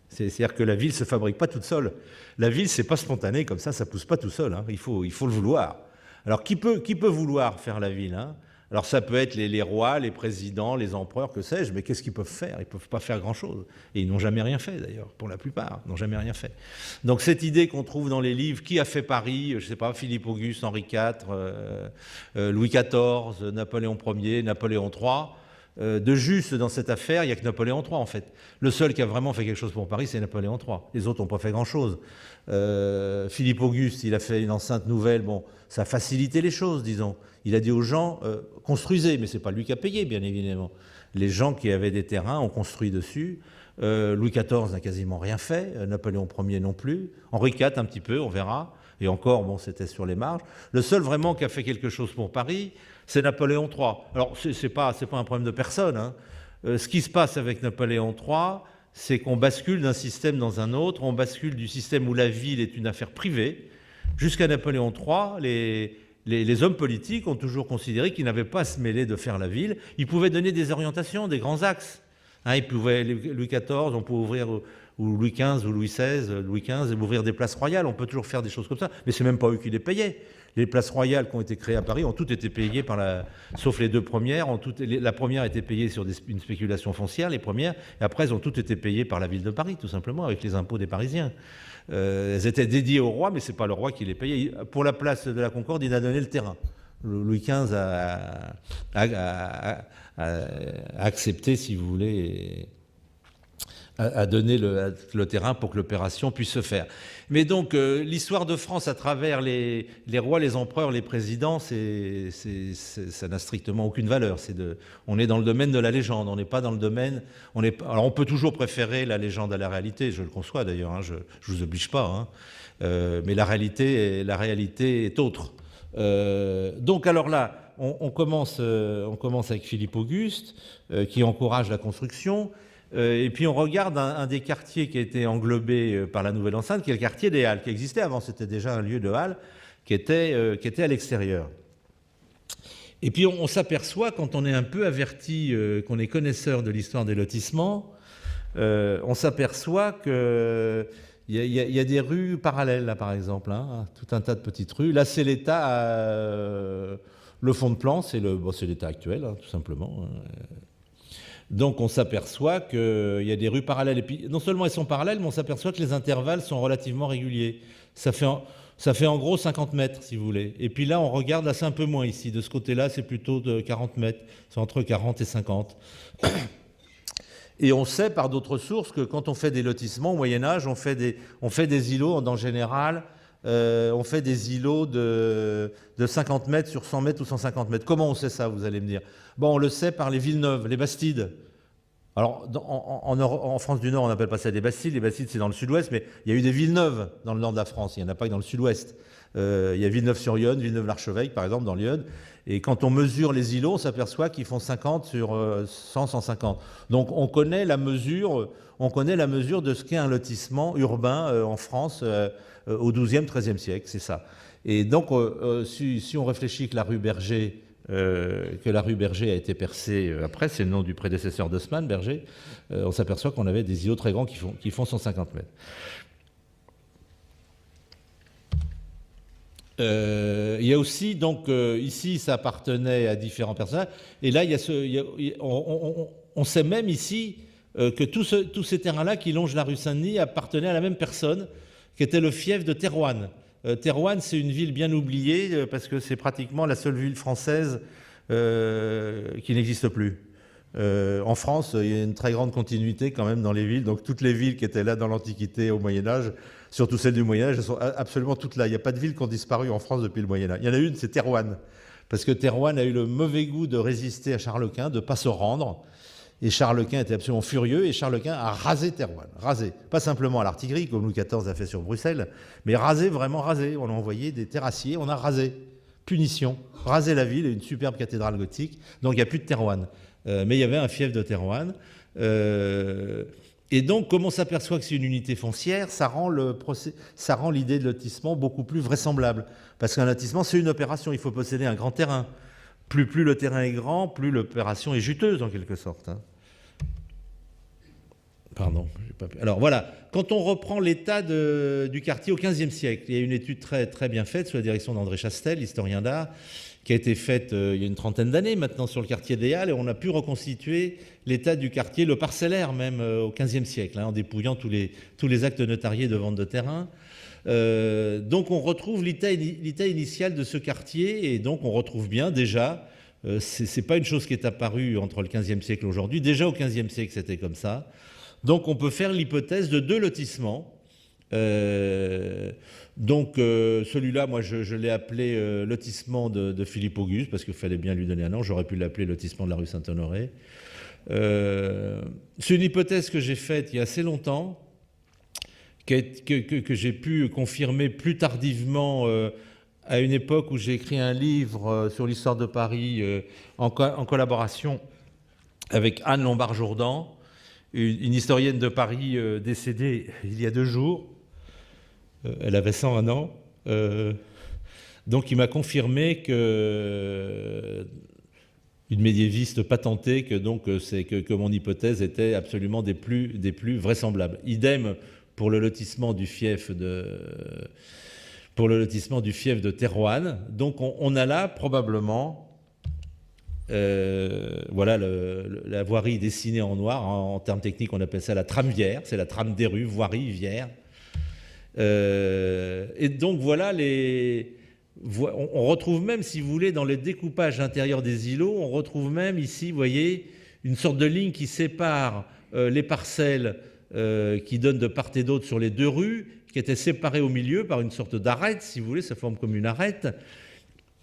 C'est-à-dire que la ville ne se fabrique pas toute seule. La ville, c'est pas spontané, comme ça ne pousse pas tout seul. Hein. Il faut le vouloir. Alors, qui peut vouloir faire la ville, hein? Alors, ça peut être les rois, les présidents, les empereurs, que sais-je, mais qu'est-ce qu'ils peuvent faire? Ils ne peuvent pas faire grand-chose. Et ils n'ont jamais rien fait, d'ailleurs, pour la plupart. Ils n'ont jamais rien fait. Donc, cette idée qu'on trouve dans les livres, qui a fait Paris? Je ne sais pas, Philippe Auguste, Henri IV, Louis XIV, Napoléon Ier, Napoléon III. De juste dans cette affaire, il n'y a que Napoléon III, en fait. Le seul qui a vraiment fait quelque chose pour Paris, c'est Napoléon III. Les autres n'ont pas fait grand-chose. Philippe Auguste, il a fait une enceinte nouvelle. Bon, ça a facilité les choses, disons. Il a dit aux gens, construisez, mais ce n'est pas lui qui a payé, bien évidemment. Les gens qui avaient des terrains ont construit dessus. Louis XIV n'a quasiment rien fait, Napoléon Ier non plus. Henri IV, un petit peu, on verra. Et encore, bon, c'était sur les marges. Le seul vraiment qui a fait quelque chose pour Paris, c'est Napoléon III. Alors, c'est pas un problème de personne, hein. Ce qui se passe avec Napoléon III, c'est qu'on bascule d'un système dans un autre, on bascule du système où la ville est une affaire privée. Jusqu'à Napoléon III, les hommes politiques ont toujours considéré qu'ils n'avaient pas à se mêler de faire la ville. Ils pouvaient donner des orientations, des grands axes. Hein, Louis XIV, on peut ouvrir, ou Louis XV, ou Louis XVI, Louis XV, ouvrir des places royales. On peut toujours faire des choses comme ça, mais c'est même pas eux qui les payaient. Les places royales qui ont été créées à Paris ont toutes été payées sauf les deux premières. La première a été payée sur une spéculation foncière, les premières, et après elles ont toutes été payées par la ville de Paris, tout simplement, avec les impôts des Parisiens. Elles étaient dédiées au roi, mais c'est pas le roi qui les payait. Pour la place de la Concorde, il a donné le terrain. Louis XV a accepté, si vous voulez, à donner le terrain pour que l'opération puisse se faire. Mais donc, l'histoire de France à travers les rois, les empereurs, les présidents, ça n'a strictement aucune valeur. On est dans le domaine de la légende, on n'est pas dans le domaine... Alors, on peut toujours préférer la légende à la réalité, je le conçois d'ailleurs, hein, je ne vous oblige pas, hein, mais la réalité est autre. Donc, alors là, on commence avec Philippe Auguste, qui encourage la construction. Et puis on regarde un des quartiers qui a été englobé par la nouvelle enceinte, qui est le quartier des Halles, qui existait avant, c'était déjà un lieu de Halles, qui était à l'extérieur. Et puis on s'aperçoit, quand on est un peu averti, qu'on est connaisseur de l'histoire des lotissements, on s'aperçoit qu'il y a des rues parallèles, là par exemple, hein, tout un tas de petites rues. Là c'est l'état, le fond de plan, c'est l'état actuel, hein, tout simplement. Donc on s'aperçoit qu'il y a des rues parallèles. Et puis non seulement elles sont parallèles, mais on s'aperçoit que les intervalles sont relativement réguliers. Ça fait en gros 50 mètres, si vous voulez. Et puis là, on regarde, là c'est un peu moins ici. De ce côté-là, c'est plutôt de 40 mètres. C'est entre 40 et 50. Et on sait par d'autres sources que quand on fait des lotissements au Moyen-Âge, on fait des îlots en général on fait des îlots de 50 mètres sur 100 mètres ou 150 mètres. Comment on sait ça, vous allez me dire? Bon, on le sait par les villes neuves, les bastides. Alors, en France du Nord, on n'appelle pas ça des bastides. Les bastides, c'est dans le sud-ouest, mais il y a eu des villes neuves dans le nord de la France. Il n'y en a pas que dans le sud-ouest. Il y a Villeneuve-sur-Yonne, Villeneuve-l'Archevêque, par exemple, dans l'Yonne. Et quand on mesure les îlots, on s'aperçoit qu'ils font 50 sur 100, 150. Donc, on connaît la mesure de ce qu'est un lotissement urbain en France au XIIe, XIIIe siècle, c'est ça. Et donc, si on réfléchit que la rue Berger a été percée après, c'est le nom du prédécesseur d'Haussmann, Berger, on s'aperçoit qu'on avait des îlots très grands qui font 150 mètres. Il y a aussi, donc, ici, ça appartenait à différents personnages, et là, on sait même ici que tous ces terrains-là qui longent la rue Saint-Denis appartenaient à la même personne, qui était le fief de Thérouanne. Thérouanne, c'est une ville bien oubliée, parce que c'est pratiquement la seule ville française qui n'existe plus. En France, il y a une très grande continuité quand même dans les villes, donc toutes les villes qui étaient là dans l'Antiquité, au Moyen-Âge, surtout celles du Moyen-Âge, elles sont absolument toutes là. Il n'y a pas de villes qui ont disparu en France depuis le Moyen-Âge. Il y en a une, c'est Thérouanne, parce que Thérouanne a eu le mauvais goût de résister à Charles Quint, de ne pas se rendre. Et Charles Quint était absolument furieux, et Charles Quint a rasé Thérouanne. Rasé. Pas simplement à l'artillerie, comme Louis XIV a fait sur Bruxelles, mais rasé, vraiment rasé. On a envoyé des terrassiers, on a rasé. Punition. Rasé la ville et une superbe cathédrale gothique. Donc il n'y a plus de Thérouanne. Mais il y avait un fief de Thérouanne. Et donc, comme on s'aperçoit que c'est une unité foncière, ça rend l'idée de lotissement beaucoup plus vraisemblable. Parce qu'un lotissement, c'est une opération. Il faut posséder un grand terrain. Plus le terrain est grand, plus l'opération est juteuse, en quelque sorte. Pardon, j'ai pas pu. Alors voilà, quand on reprend l'état du quartier au XVe siècle, il y a une étude très, très bien faite sous la direction d'André Chastel, historien d'art, qui a été faite il y a une trentaine d'années maintenant sur le quartier des Halles, et on a pu reconstituer l'état du quartier, le parcellaire même, au XVe siècle, en dépouillant tous les actes notariés de vente de terrain. Donc on retrouve l'état initial de ce quartier, et donc on retrouve bien déjà, c'est pas une chose qui est apparue entre le XVe siècle et aujourd'hui, déjà au XVe siècle c'était comme ça. Donc on peut faire l'hypothèse de deux lotissements. Celui-là, moi je l'ai appelé lotissement de Philippe Auguste, parce qu'il fallait bien lui donner un nom, j'aurais pu l'appeler lotissement de la rue Saint-Honoré. C'est une hypothèse que j'ai faite il y a assez longtemps, que j'ai pu confirmer plus tardivement à une époque où j'ai écrit un livre sur l'histoire de Paris en collaboration avec Anne Lombard-Jourdan, une historienne de Paris décédée il y a 2 jours. Elle avait 101 ans. Donc il m'a confirmé que une médiéviste patentait que mon hypothèse était absolument des plus vraisemblables. Idem pour le lotissement du fief de Thérouanne. Donc on a là probablement voilà la voirie dessinée en noir. En termes techniques, on appelle ça la trame vière. C'est la trame des rues, voirie, vière. Et donc voilà on retrouve même, si vous voulez, dans le découpage intérieur des îlots, on retrouve même ici, vous voyez, une sorte de ligne qui sépare les parcelles qui donnent de part et d'autre sur les 2 rues, qui étaient séparées au milieu par une sorte d'arête, si vous voulez, ça forme comme une arête.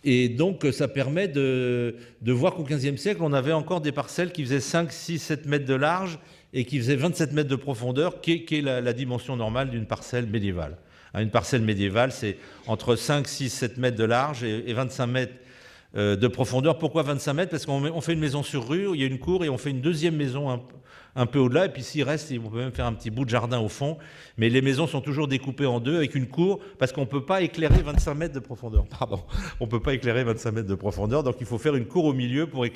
Et donc ça permet de voir qu'au XVe siècle, on avait encore des parcelles qui faisaient 5, 6, 7 mètres de large et qui faisaient 27 mètres de profondeur, qui est la dimension normale d'une parcelle médiévale. Une parcelle médiévale, c'est entre 5, 6, 7 mètres de large et 25 mètres de profondeur. Pourquoi 25 mètres? Parce qu'on fait une maison sur rue, il y a une cour, et on fait une deuxième maison un peu au-delà, et puis s'il reste, on peut même faire un petit bout de jardin au fond, mais les maisons sont toujours découpées en 2 avec une cour, parce qu'on ne peut pas éclairer 25 mètres de profondeur. Pardon, on ne peut pas éclairer 25 mètres de profondeur, donc il faut faire une cour au milieu pour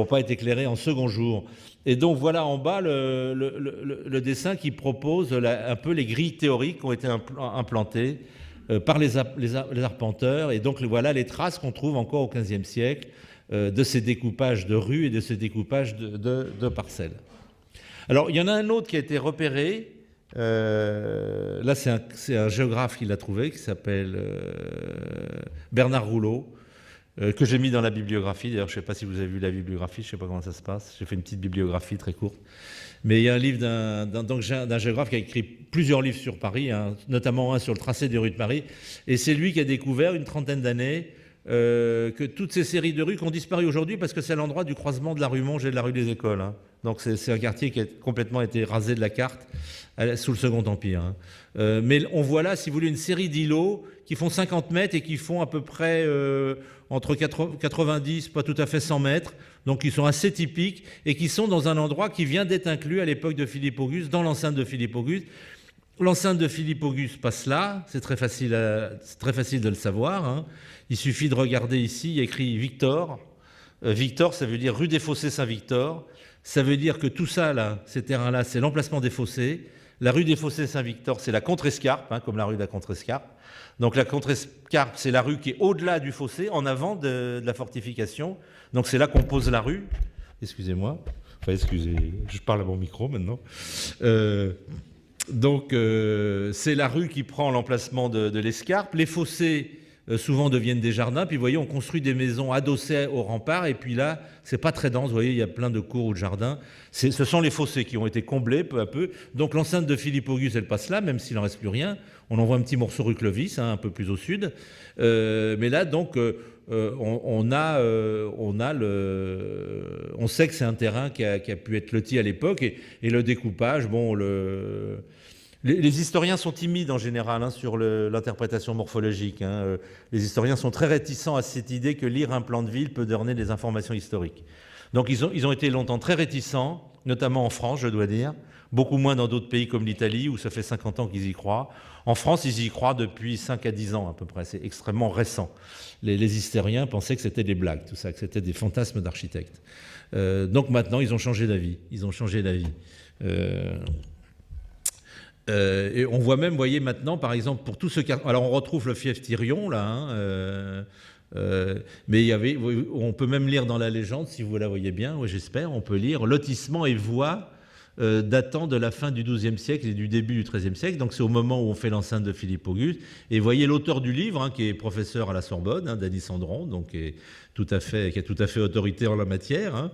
pas être éclairé en second jour. Et donc voilà en bas le dessin qui propose un peu les grilles théoriques qui ont été implantées par les arpenteurs, et donc voilà les traces qu'on trouve encore au XVe siècle de ces découpages de rues et de ces découpages de parcelles. Alors il y en a un autre qui a été repéré, là c'est un géographe qui l'a trouvé, qui s'appelle Bernard Rouleau, que j'ai mis dans la bibliographie. D'ailleurs, je ne sais pas si vous avez vu la bibliographie, je ne sais pas comment ça se passe. J'ai fait une petite bibliographie très courte. Mais il y a un livre d'un géographe qui a écrit plusieurs livres sur Paris, hein, notamment un sur le tracé des rues de Paris. Et c'est lui qui a découvert, une trentaine d'années, que toutes ces séries de rues qui ont disparu aujourd'hui parce que c'est à l'endroit du croisement de la rue Monge et de la rue des Écoles. Hein. Donc c'est un quartier qui a complètement été rasé de la carte sous le Second Empire. Hein. Mais on voit là, si vous voulez, une série d'îlots qui font 50 mètres et qui font à peu près entre 90, pas tout à fait 100 mètres, donc qui sont assez typiques et qui sont dans un endroit qui vient d'être inclus à l'époque de Philippe Auguste, dans l'enceinte de Philippe Auguste. L'enceinte de Philippe Auguste passe là, c'est très facile de le savoir. Hein. Il suffit de regarder ici, il y a écrit Victor. Victor, ça veut dire rue des Fossés Saint-Victor. Ça veut dire que tout ça, là, ces terrains-là, c'est l'emplacement des fossés. La rue des Fossés Saint-Victor, c'est la Contrescarpe, hein, comme la rue de la Contrescarpe. Donc la Contrescarpe, c'est la rue qui est au-delà du fossé, en avant de la fortification. Donc c'est là qu'on pose la rue. Excusez-moi. Enfin, excusez, je parle à mon micro maintenant. Donc c'est la rue qui prend l'emplacement de l'escarpe. Les fossés souvent deviennent des jardins. Puis vous voyez, on construit des maisons adossées au rempart. Et puis là, c'est pas très dense. Vous voyez, il y a plein de cours ou de jardins. Ce sont les fossés qui ont été comblés peu à peu. Donc l'enceinte de Philippe Auguste, elle passe là, même s'il n'en reste plus rien. On en voit un petit morceau rue Clovis, hein, un peu plus au sud. Mais là, donc, on sait que c'est un terrain qui a pu être loti à l'époque. Et le découpage, bon, les historiens sont timides en général hein, sur l'interprétation morphologique. Hein. Les historiens sont très réticents à cette idée que lire un plan de ville peut donner des informations historiques. Donc ils ont été longtemps très réticents, notamment en France, je dois dire, beaucoup moins dans d'autres pays comme l'Italie, où ça fait 50 ans qu'ils y croient. En France, ils y croient depuis 5 à 10 ans à peu près, c'est extrêmement récent. Les historiens pensaient que c'était des blagues, tout ça, que c'était des fantasmes d'architectes. Donc maintenant, ils ont changé d'avis. Et on voit même, vous voyez maintenant, par exemple, pour tout ce cas... Alors on retrouve le fief Thirion, là, hein, mais on peut même lire dans la légende, si vous la voyez bien, oui, j'espère, on peut lire lotissement et voies datant de la fin du XIIe siècle et du début du XIIIe siècle. Donc c'est au moment où on fait l'enceinte de Philippe Auguste. Et vous voyez l'auteur du livre, hein, qui est professeur à la Sorbonne, hein, Dany Sandron, donc qui a tout à fait autorité en la matière, hein,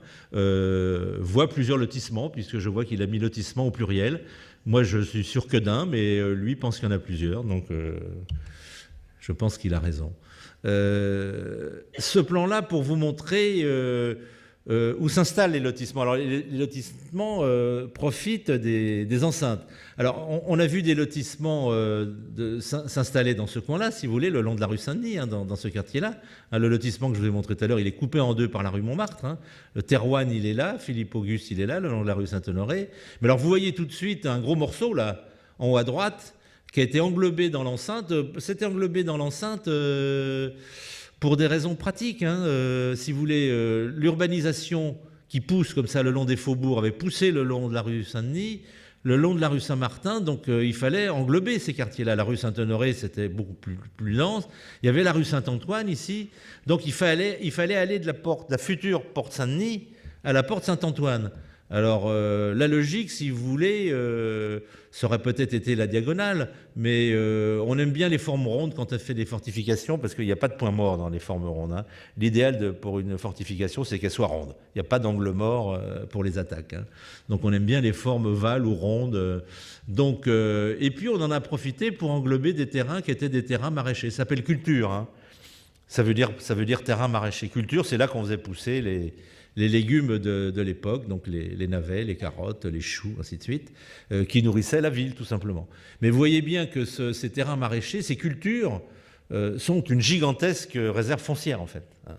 voit plusieurs lotissements, puisque je vois qu'il a mis lotissement au pluriel. Moi, je suis sûr que d'un, mais lui pense qu'il y en a plusieurs, donc je pense qu'il a raison. Ce plan-là, pour vous montrer où s'installent les lotissements. Alors, les lotissements profitent des enceintes. Alors, on a vu des lotissements s'installer dans ce coin-là, si vous voulez, le long de la rue Saint-Denis, hein, dans ce quartier-là. Hein, le lotissement que je vous ai montré tout à l'heure, il est coupé en deux par la rue Montmartre. Hein. Le Thérouanne, il est là. Philippe Auguste, il est là, le long de la rue Saint-Honoré. Mais alors, vous voyez tout de suite un gros morceau, là, en haut à droite, qui a été englobé dans l'enceinte. C'était englobé dans l'enceinte... pour des raisons pratiques, hein, si vous voulez, l'urbanisation qui pousse comme ça le long des faubourgs avait poussé le long de la rue Saint-Denis, le long de la rue Saint-Martin, donc il fallait englober ces quartiers-là. La rue Saint-Honoré, c'était beaucoup plus dense. Il y avait la rue Saint-Antoine ici, donc il fallait aller de la future porte Saint-Denis à la porte Saint-Antoine. Alors, la logique, si vous voulez, ça aurait peut-être été la diagonale, mais on aime bien les formes rondes quand on fait des fortifications, parce qu'il n'y a pas de point mort dans les formes rondes. Hein. L'idéal pour une fortification, c'est qu'elle soit ronde. Il n'y a pas d'angle mort pour les attaques. Hein. Donc, on aime bien les formes ovales ou rondes. Donc, et puis, on en a profité pour englober des terrains qui étaient des terrains maraîchers. Ça s'appelle culture. Hein. Ça veut dire terrain maraîcher. Culture, c'est là qu'on faisait pousser les légumes de l'époque, donc les navets, les carottes, les choux, ainsi de suite, qui nourrissaient la ville, tout simplement. Mais vous voyez bien que ces terrains maraîchers, ces cultures, sont une gigantesque réserve foncière, en fait, hein,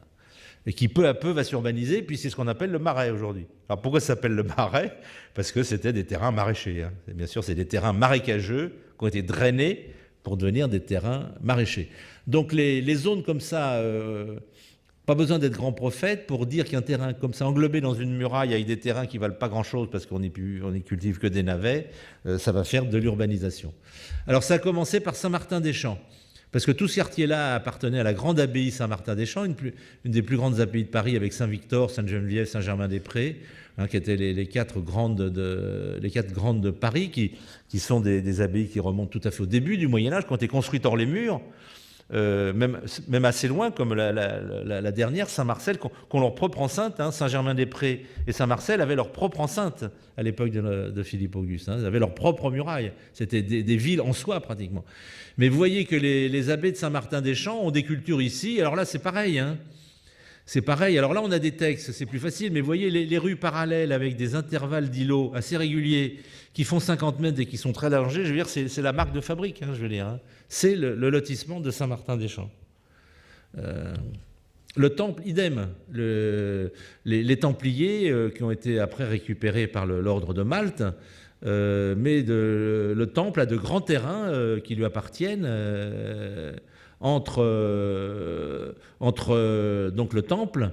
et qui, peu à peu, va s'urbaniser, puis c'est ce qu'on appelle le marais, aujourd'hui. Alors, pourquoi ça s'appelle le marais? Parce que c'était des terrains maraîchers. Hein. Et bien sûr, c'est des terrains marécageux qui ont été drainés pour devenir des terrains maraîchers. Donc, les zones comme ça... pas besoin d'être grand prophète pour dire qu'un terrain comme ça, englobé dans une muraille avec des terrains qui ne valent pas grand-chose parce qu'on n'y cultive que des navets, ça va faire de l'urbanisation. Alors ça a commencé par Saint-Martin-des-Champs, parce que tout ce quartier-là appartenait à la grande abbaye Saint-Martin-des-Champs, une des plus grandes abbayes de Paris avec Saint-Victor, Sainte-Geneviève, Saint-Germain-des-Prés, hein, qui étaient les quatre grandes de Paris, qui sont des abbayes qui remontent tout à fait au début du Moyen-Âge, qui ont été construites hors les murs. même assez loin, comme la dernière, Saint-Marcel, qui ont leur propre enceinte. Hein. Saint-Germain-des-Prés et Saint-Marcel avaient leur propre enceinte à l'époque de Philippe Auguste. Hein. Ils avaient leur propre muraille. C'était des villes en soi, pratiquement. Mais vous voyez que les abbés de Saint-Martin-des-Champs ont des cultures ici. Alors là, c'est pareil. Hein. C'est pareil. Alors là, on a des textes, c'est plus facile. Mais vous voyez les rues parallèles avec des intervalles d'îlots assez réguliers qui font 50 mètres et qui sont très allongés. Je veux dire, c'est la marque de fabrique, hein, je veux dire. Hein. C'est le lotissement de Saint-Martin-des-Champs. Le temple, idem. Les Templiers, qui ont été après récupérés par l'ordre de Malte, mais le temple a de grands terrains qui lui appartiennent entre donc le temple,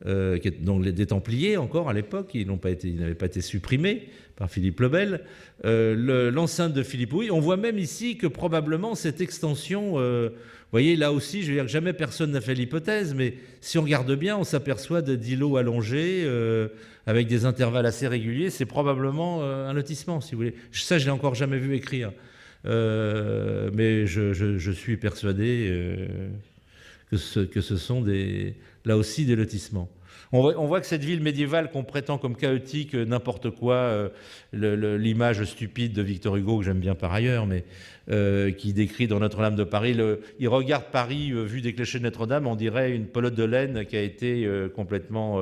qui est donc des Templiers encore à l'époque, ils n'avaient pas été supprimés par Philippe le Bel, l'enceinte de Philippe Louis. On voit même ici que probablement cette extension, vous voyez là aussi, je veux dire que jamais personne n'a fait l'hypothèse, mais si on regarde bien, on s'aperçoit d'îlots allongés avec des intervalles assez réguliers. C'est probablement un lotissement, si vous voulez. Ça, je l'ai encore jamais vu écrire. Mais je suis persuadé que ce sont là aussi des lotissements. On voit que cette ville médiévale qu'on prétend comme chaotique, n'importe quoi, l'image stupide de Victor Hugo, que j'aime bien par ailleurs, mais qui décrit dans Notre-Dame de Paris, il regarde Paris vu des clochers de Notre-Dame, on dirait une pelote de laine qui a été complètement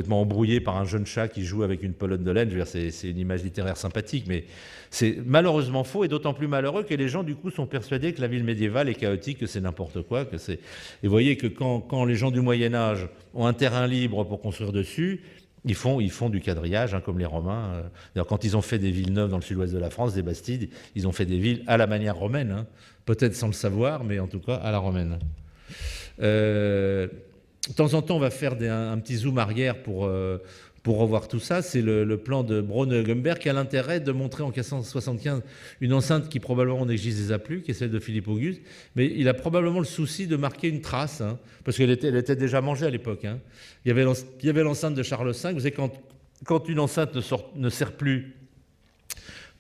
embrouillée par un jeune chat qui joue avec une pelote de laine. Je veux dire, c'est une image littéraire sympathique, mais c'est malheureusement faux, et d'autant plus malheureux que les gens du coup sont persuadés que la ville médiévale est chaotique, que c'est n'importe quoi, Et vous voyez que quand les gens du Moyen-Âge ont un terrain libre pour construire dessus, ils font du quadrillage, hein, comme les Romains. D'ailleurs, quand ils ont fait des villes neuves dans le sud-ouest de la France, des bastides, ils ont fait des villes à la manière romaine, hein, peut-être sans le savoir, mais en tout cas à la romaine. De temps en temps, on va faire un petit zoom arrière pour revoir tout ça. C'est le plan de Braun-Heugenberg qui a l'intérêt de montrer en 475 une enceinte qui probablement n'existait plus, qui est celle de Philippe Auguste, mais il a probablement le souci de marquer une trace, hein, parce qu'elle était déjà mangée à l'époque. Hein. Il y avait l'enceinte de Charles V. Vous savez, quand une enceinte ne sert plus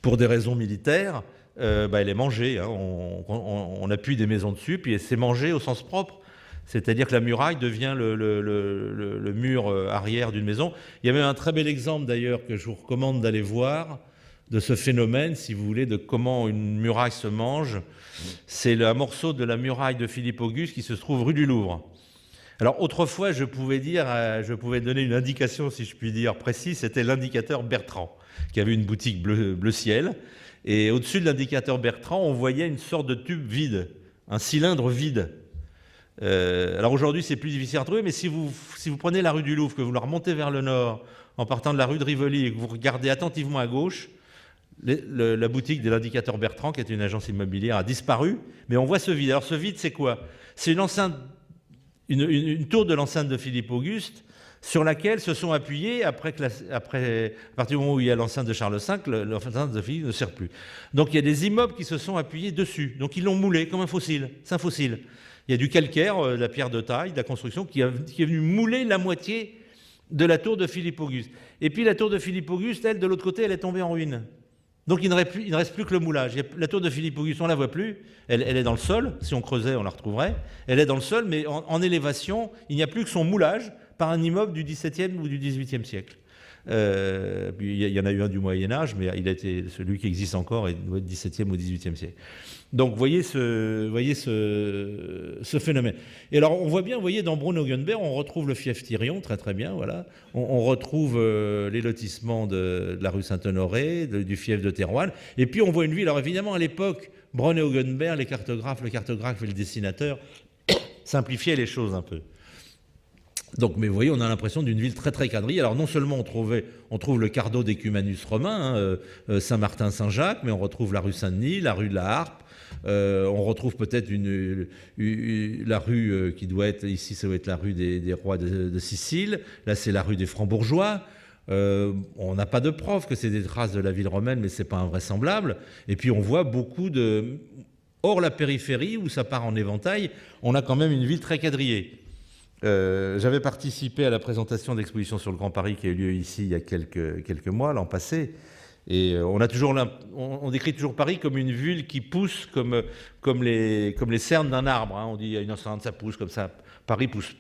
pour des raisons militaires, elle est mangée. Hein. On appuie des maisons dessus, puis c'est mangé au sens propre. C'est-à-dire que la muraille devient le mur arrière d'une maison. Il y avait un très bel exemple d'ailleurs que je vous recommande d'aller voir de ce phénomène, si vous voulez, de comment une muraille se mange. C'est un morceau de la muraille de Philippe Auguste qui se trouve rue du Louvre. Alors autrefois, je pouvais donner une indication, si je puis dire, précise, c'était l'indicateur Bertrand, qui avait une boutique bleu ciel. Et au-dessus de l'indicateur Bertrand, on voyait une sorte de tube vide, un cylindre vide. Alors aujourd'hui, c'est plus difficile à trouver, mais si vous prenez la rue du Louvre, que vous la remontez vers le nord, en partant de la rue de Rivoli, et que vous regardez attentivement à gauche, la boutique de l'indicateur Bertrand, qui est une agence immobilière, a disparu, mais on voit ce vide. Alors ce vide, c'est quoi? C'est une enceinte, une tour de l'enceinte de Philippe Auguste, sur laquelle se sont appuyés, à partir du moment où il y a l'enceinte de Charles V, l'enceinte de Philippe ne sert plus. Donc il y a des immeubles qui se sont appuyés dessus. Donc ils l'ont moulé comme un fossile. C'est un fossile. Il y a du calcaire, de la pierre de taille, de la construction, qui est venu mouler la moitié de la tour de Philippe Auguste. Et puis la tour de Philippe Auguste, elle, de l'autre côté, elle est tombée en ruine. Donc il ne reste plus que le moulage. La tour de Philippe Auguste, on ne la voit plus. Elle est dans le sol. Si on creusait, on la retrouverait. Elle est dans le sol, mais en élévation, il n'y a plus que son moulage par un immeuble du XVIIe ou du XVIIIe siècle. Puis il y en a eu un du Moyen-Âge, mais il a été celui qui existe encore, et doit être XVIIe ou XVIIIe siècle. Donc, voyez ce phénomène. Et alors, on voit bien, vous voyez, dans Braun-Heugenberg, on retrouve le fief Thirion, très très bien, voilà. On retrouve les lotissements de la rue Saint-Honoré, du fief de Thérouanne. Et puis, on voit une ville. Alors, évidemment, à l'époque, Braun-Heugenberg, le cartographe et le dessinateur simplifiaient les choses un peu. Donc, mais vous voyez, on a l'impression d'une ville très très quadrillée. Alors non seulement on trouve le Cardo d'Ecumanus romain, hein, Saint-Martin-Saint-Jacques, mais on retrouve la rue Saint-Denis, la rue de la Harpe. On retrouve peut-être la rue qui doit être ici, ça doit être la rue des rois de Sicile. Là, c'est la rue des Francs-Bourgeois. On n'a pas de preuve que c'est des traces de la ville romaine, mais c'est pas invraisemblable. Et puis on voit beaucoup de hors la périphérie où ça part en éventail, on a quand même une ville très quadrillée. J'avais participé à la présentation d'exposition sur le Grand Paris qui a eu lieu ici il y a quelques mois, l'an passé, Et on décrit toujours Paris comme une ville qui pousse comme les cernes d'un arbre. Hein. On dit, il y a une enceinte, ça pousse comme ça. Paris pousse,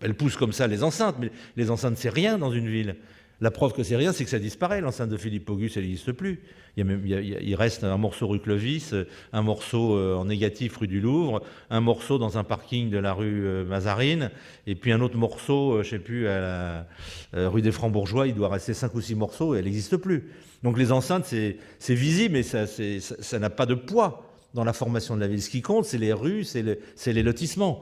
elle pousse comme ça les enceintes, mais les enceintes, c'est rien dans une ville. La preuve que c'est rien, c'est que ça disparaît. L'enceinte de Philippe Auguste, elle n'existe plus. Il reste un morceau rue Clovis, un morceau en négatif rue du Louvre, un morceau dans un parking de la rue Mazarine, et puis un autre morceau, je ne sais plus, à la rue des Francs-Bourgeois. Il doit rester 5 ou 6 morceaux et elle n'existe plus. Donc les enceintes, c'est visible, mais ça n'a pas de poids dans la formation de la ville. Ce qui compte, c'est les rues, c'est les lotissements.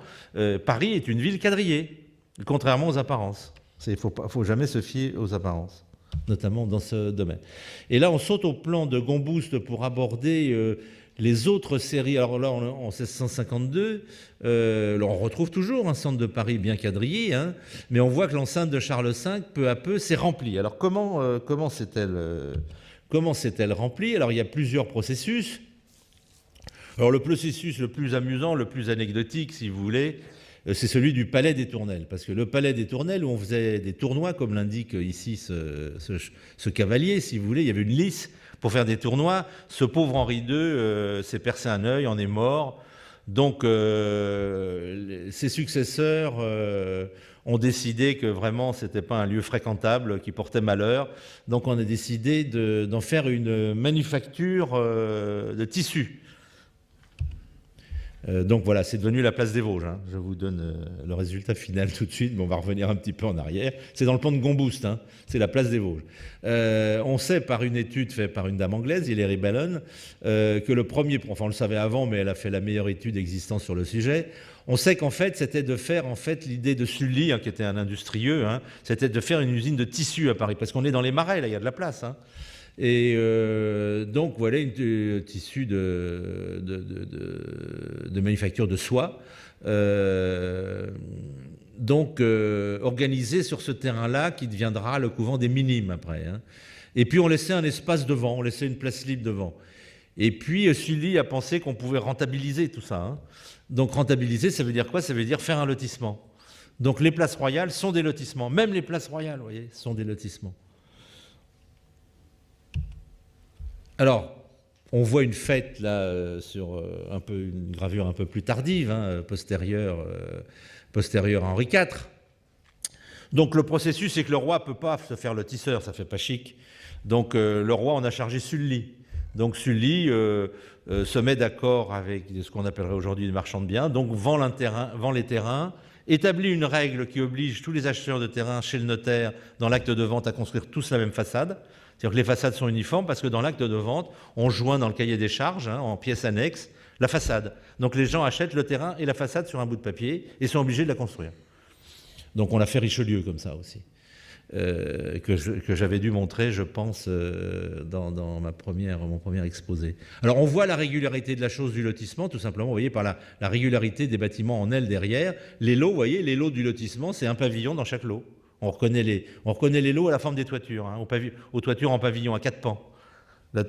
Paris est une ville quadrillée, contrairement aux apparences. Il ne faut jamais se fier aux apparences, notamment dans ce domaine. Et là, on saute au plan de Gomboust pour aborder les autres séries. Alors là, en 1652, on retrouve toujours un centre de Paris bien quadrillé, hein, mais on voit que l'enceinte de Charles V, peu à peu, s'est remplie. Alors comment s'est-elle remplie? Alors il y a plusieurs processus. Alors le processus le plus amusant, le plus anecdotique, si vous voulez, c'est celui du Palais des Tournelles. Parce que le Palais des Tournelles, où on faisait des tournois, comme l'indique ici ce cavalier, si vous voulez, il y avait une lice pour faire des tournois. Ce pauvre Henri II s'est percé un œil, en est mort. Donc ses successeurs ont décidé que vraiment ce n'était pas un lieu fréquentable qui portait malheur. Donc on a décidé d'en faire une manufacture de tissus. Donc voilà, c'est devenu la place des Vosges. Hein. Je vous donne le résultat final tout de suite, mais on va revenir un petit peu en arrière. C'est dans le plan de Gomboust, hein. C'est la place des Vosges. On sait par une étude faite par une dame anglaise, Hilary Bellon, que le premier, enfin on le savait avant, mais elle a fait la meilleure étude existante sur le sujet. On sait qu'en fait, c'était de faire, l'idée de Sully, hein, qui était un industrieux, hein, c'était de faire une usine de tissus à Paris, parce qu'on est dans les marais, là, il y a de la place, hein. Et donc voilà un tissu de manufacture de soie, organisé sur ce terrain-là qui deviendra le couvent des Minimes après. Hein. Et puis on laissait un espace devant, on laissait une place libre devant. Et puis Sully a pensé qu'on pouvait rentabiliser tout ça. Hein. Donc rentabiliser, ça veut dire quoi? Ça veut dire faire un lotissement. Donc les places royales sont des lotissements. Même les places royales, vous voyez, sont des lotissements. Alors, on voit une fête là sur une gravure un peu plus tardive, hein, postérieure à Henri IV. Donc le processus, c'est que le roi ne peut pas se faire lotisseur, ça ne fait pas chic. Donc le roi en a chargé Sully. Donc Sully se met d'accord avec ce qu'on appellerait aujourd'hui des marchands de biens, donc vend les terrains, établit une règle qui oblige tous les acheteurs de terrain chez le notaire dans l'acte de vente à construire tous la même façade. C'est-à-dire que les façades sont uniformes parce que dans l'acte de vente, on joint dans le cahier des charges, hein, en pièce annexe, la façade. Donc les gens achètent le terrain et la façade sur un bout de papier et sont obligés de la construire. Donc on a fait Richelieu comme ça aussi, que j'avais dû montrer, je pense, dans mon premier exposé. Alors on voit la régularité de la chose du lotissement, tout simplement, vous voyez, par la régularité des bâtiments en aile derrière. Les lots, vous voyez, les lots du lotissement, c'est un pavillon dans chaque lot. On reconnaît les lots à la forme des toitures, hein, aux toitures en pavillon à 4 pans. La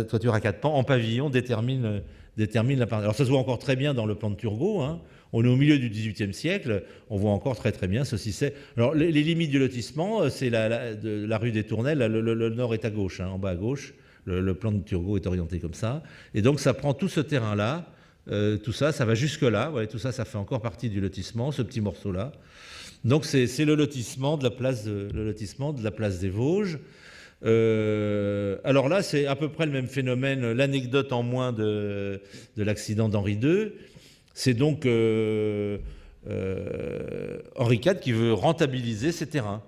toiture à 4 pans en pavillon détermine la part. Alors ça se voit encore très bien dans le plan de Turgot. Hein. On est au milieu du XVIIIe siècle, on voit encore très très bien ceci. Alors les limites du lotissement, c'est la rue des Tournelles, le nord est à gauche, hein, en bas à gauche. Le plan de Turgot est orienté comme ça. Et donc ça prend tout ce terrain-là, tout ça va jusque-là. Voyez, tout ça fait encore partie du lotissement, ce petit morceau-là. Donc c'est le lotissement de la place des Vosges. Alors là, c'est à peu près le même phénomène. L'anecdote en moins de l'accident d'Henri II, c'est donc Henri IV qui veut rentabiliser ses terrains.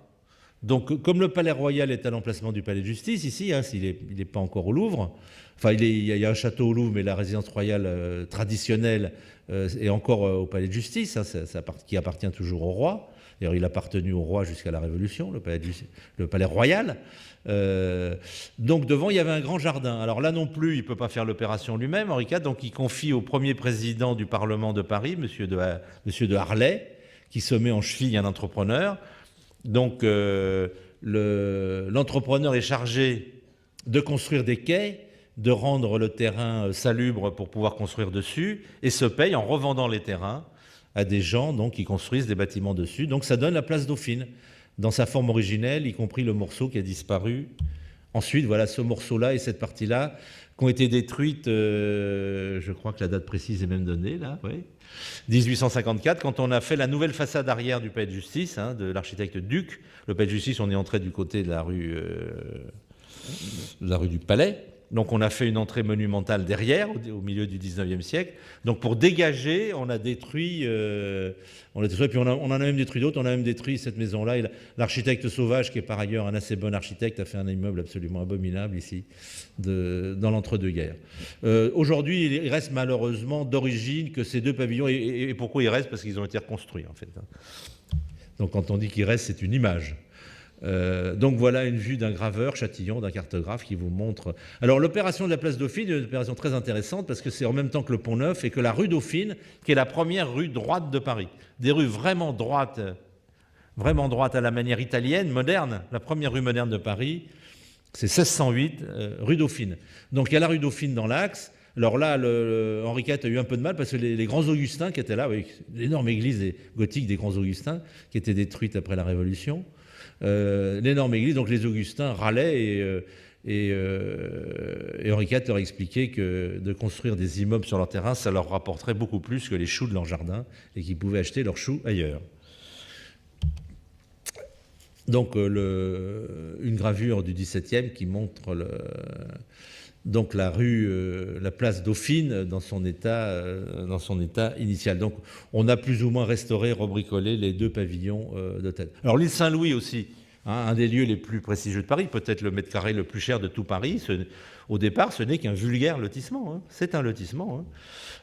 Donc, comme le palais royal est à l'emplacement du palais de justice, ici, hein, il n'est pas encore au Louvre, enfin, il y a un château au Louvre, mais la résidence royale traditionnelle est encore au palais de justice, hein, qui appartient toujours au roi. D'ailleurs, il a appartenu au roi jusqu'à la Révolution, le palais royal. Donc, devant, il y avait un grand jardin. Alors là non plus, il ne peut pas faire l'opération lui-même, Henri IV, donc il confie au premier président du Parlement de Paris, monsieur de Harlay, qui se met en cheville un entrepreneur. Donc, l'entrepreneur est chargé de construire des quais, de rendre le terrain salubre pour pouvoir construire dessus, et se paye en revendant les terrains à des gens donc, qui construisent des bâtiments dessus. Donc ça donne la place Dauphine, dans sa forme originelle, y compris le morceau qui a disparu Ensuite, voilà ce morceau-là et cette partie-là qui ont été détruites, je crois que la date précise est même donnée, là, oui. 1854, quand on a fait la nouvelle façade arrière du palais de justice, hein, de l'architecte Duc. Le palais de justice, on est entré du côté de la rue du Palais. Donc on a fait une entrée monumentale derrière, au milieu du 19e siècle. Donc pour dégager, on a détruit, puis on en a même détruit d'autres. On a même détruit cette maison-là. Et l'architecte Sauvage, qui est par ailleurs un assez bon architecte, a fait un immeuble absolument abominable ici, dans l'entre-deux-guerres. Aujourd'hui, il reste malheureusement d'origine que ces deux pavillons. Et pourquoi ils restent? Parce qu'ils ont été reconstruits, en fait. Donc quand on dit qu'ils restent, c'est une image. Donc voilà une vue d'un graveur, Châtillon, d'un cartographe qui vous montre... Alors l'opération de la place Dauphine est une opération très intéressante parce que c'est en même temps que le Pont-Neuf et que la rue Dauphine, qui est la première rue droite de Paris. Des rues vraiment droites à la manière italienne, moderne. La première rue moderne de Paris, c'est 1608, rue Dauphine. Donc il y a la rue Dauphine dans l'axe. Alors là, Henri IV a eu un peu de mal parce que les grands Augustins qui étaient là, avec l'énorme église gothique des grands Augustins, qui était détruite après la Révolution, l'énorme église, donc les Augustins râlaient et Henri IV leur expliquait que de construire des immeubles sur leur terrain, ça leur rapporterait beaucoup plus que les choux de leur jardin et qu'ils pouvaient acheter leurs choux ailleurs. Donc une gravure du XVIIe qui montre donc la place Dauphine dans son état initial. Donc on a plus ou moins restauré, rebricolé les deux pavillons d'hôtel. Alors l'île Saint-Louis aussi, hein, un des lieux les plus prestigieux de Paris, peut-être le mètre carré le plus cher de tout Paris. Au départ, ce n'est qu'un vulgaire lotissement. Hein. C'est un lotissement.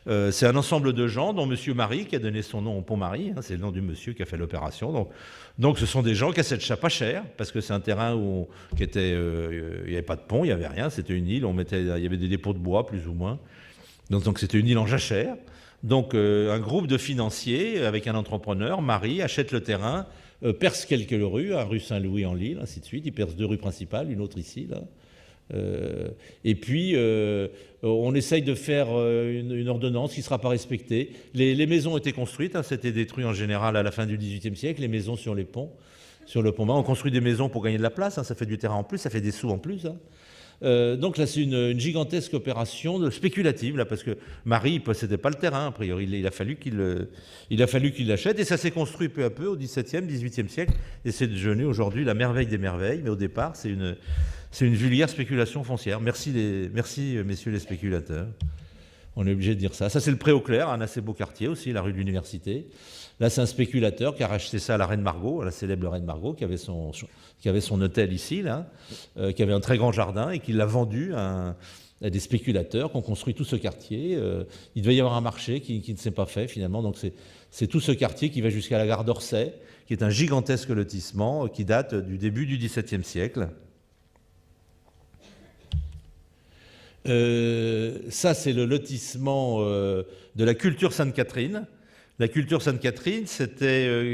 Hein. C'est un ensemble de gens, dont M. Marie, qui a donné son nom au Pont Marie. Hein, c'est le nom du monsieur qui a fait l'opération. Donc ce sont des gens qui achètent pas cher, parce que c'est un terrain où il n'y avait pas de pont, il n'y avait rien, c'était une île, il y avait des dépôts de bois, plus ou moins. Donc c'était une île en jachère. Donc un groupe de financiers, avec un entrepreneur, Marie, achète le terrain, perce quelques rues, à rue Saint-Louis en Lille, ainsi de suite. Il perce 2 rues principales, une autre ici, là. Et puis on essaye de faire une ordonnance qui ne sera pas respectée. Les maisons ont été construites, hein, c'était détruit en général à la fin du XVIIIe siècle, les maisons sur les ponts, sur le pont-mât. On construit des maisons pour gagner de la place, hein, ça fait du terrain en plus, ça fait des sous en plus. Hein. Donc là, c'est une gigantesque opération spéculative, là, parce que Marie ne possédait pas le terrain, a priori. Il a fallu qu'il l'achète, et ça s'est construit peu à peu au XVIIe, XVIIIe siècle, et c'est devenu aujourd'hui la merveille des merveilles, mais au départ, c'est une vulgaire spéculation foncière. Merci, messieurs les spéculateurs. On est obligé de dire ça. Ça, c'est le Pré-aux-Clercs, un assez beau quartier aussi, la rue de l'Université. Là, c'est un spéculateur qui a racheté ça à la Reine Margot, à la célèbre Reine Margot, qui avait son hôtel ici, là, qui avait un très grand jardin et qui l'a vendu à des spéculateurs qui ont construit tout ce quartier. Il devait y avoir un marché qui ne s'est pas fait, finalement. Donc, c'est tout ce quartier qui va jusqu'à la gare d'Orsay, qui est un gigantesque lotissement qui date du début du XVIIe siècle. Ça, c'est le lotissement de la culture Sainte-Catherine. La culture Sainte-Catherine,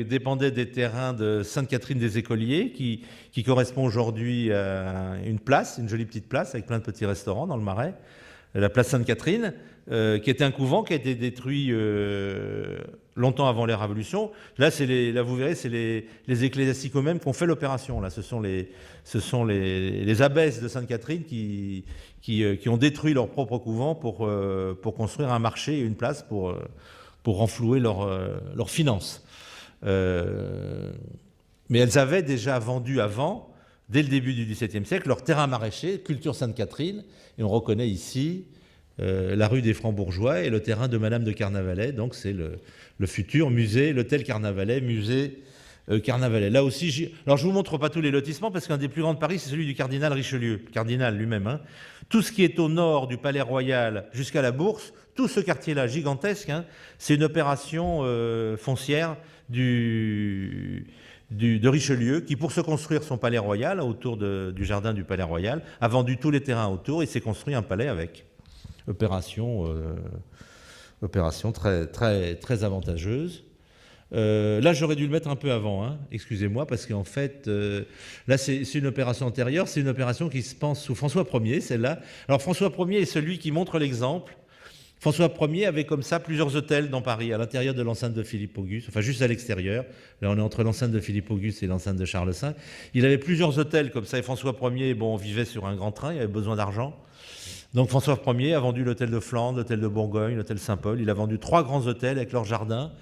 dépendait des terrains de Sainte-Catherine des Écoliers, qui correspond aujourd'hui à une place, une jolie petite place avec plein de petits restaurants dans le Marais, la place Sainte-Catherine, qui était un couvent qui a été détruit longtemps avant les révolutions. Là, vous verrez, c'est les ecclésiastiques eux-mêmes qui ont fait l'opération. Là, ce sont les abbesses de Sainte-Catherine qui ont détruit leur propre couvent pour construire un marché et une place pour renflouer leurs finances. Mais elles avaient déjà vendu avant, dès le début du XVIIe siècle, leur terrain maraîcher, culture Sainte-Catherine, et on reconnaît ici la rue des Francs-Bourgeois et le terrain de Madame de Carnavalet, donc c'est le futur musée, l'hôtel Carnavalet, musée Carnavalet. Là aussi, alors je ne vous montre pas tous les lotissements, parce qu'un des plus grands de Paris, c'est celui du cardinal Richelieu, le cardinal lui-même. Hein. Tout ce qui est au nord du Palais Royal jusqu'à la Bourse, tout ce quartier-là gigantesque, hein, c'est une opération foncière de Richelieu, qui, pour se construire son palais royal autour du jardin du Palais Royal, a vendu tous les terrains autour et s'est construit un palais avec. Opération très, très, très avantageuse. Là, j'aurais dû le mettre un peu avant, hein, excusez-moi, parce qu'en fait, là, c'est une opération antérieure, c'est une opération qui se pense sous François Ier, celle-là. Alors, François Ier est celui qui montre l'exemple. François Ier avait comme ça plusieurs hôtels dans Paris, à l'intérieur de l'enceinte de Philippe Auguste, enfin juste à l'extérieur. Là, on est entre l'enceinte de Philippe Auguste et l'enceinte de Charles V. Il avait plusieurs hôtels comme ça. Et François Ier, bon, vivait sur un grand train, il avait besoin d'argent. Donc François Ier a vendu l'hôtel de Flandre, l'hôtel de Bourgogne, l'hôtel Saint-Paul. Il a vendu 3 grands hôtels avec leurs jardins.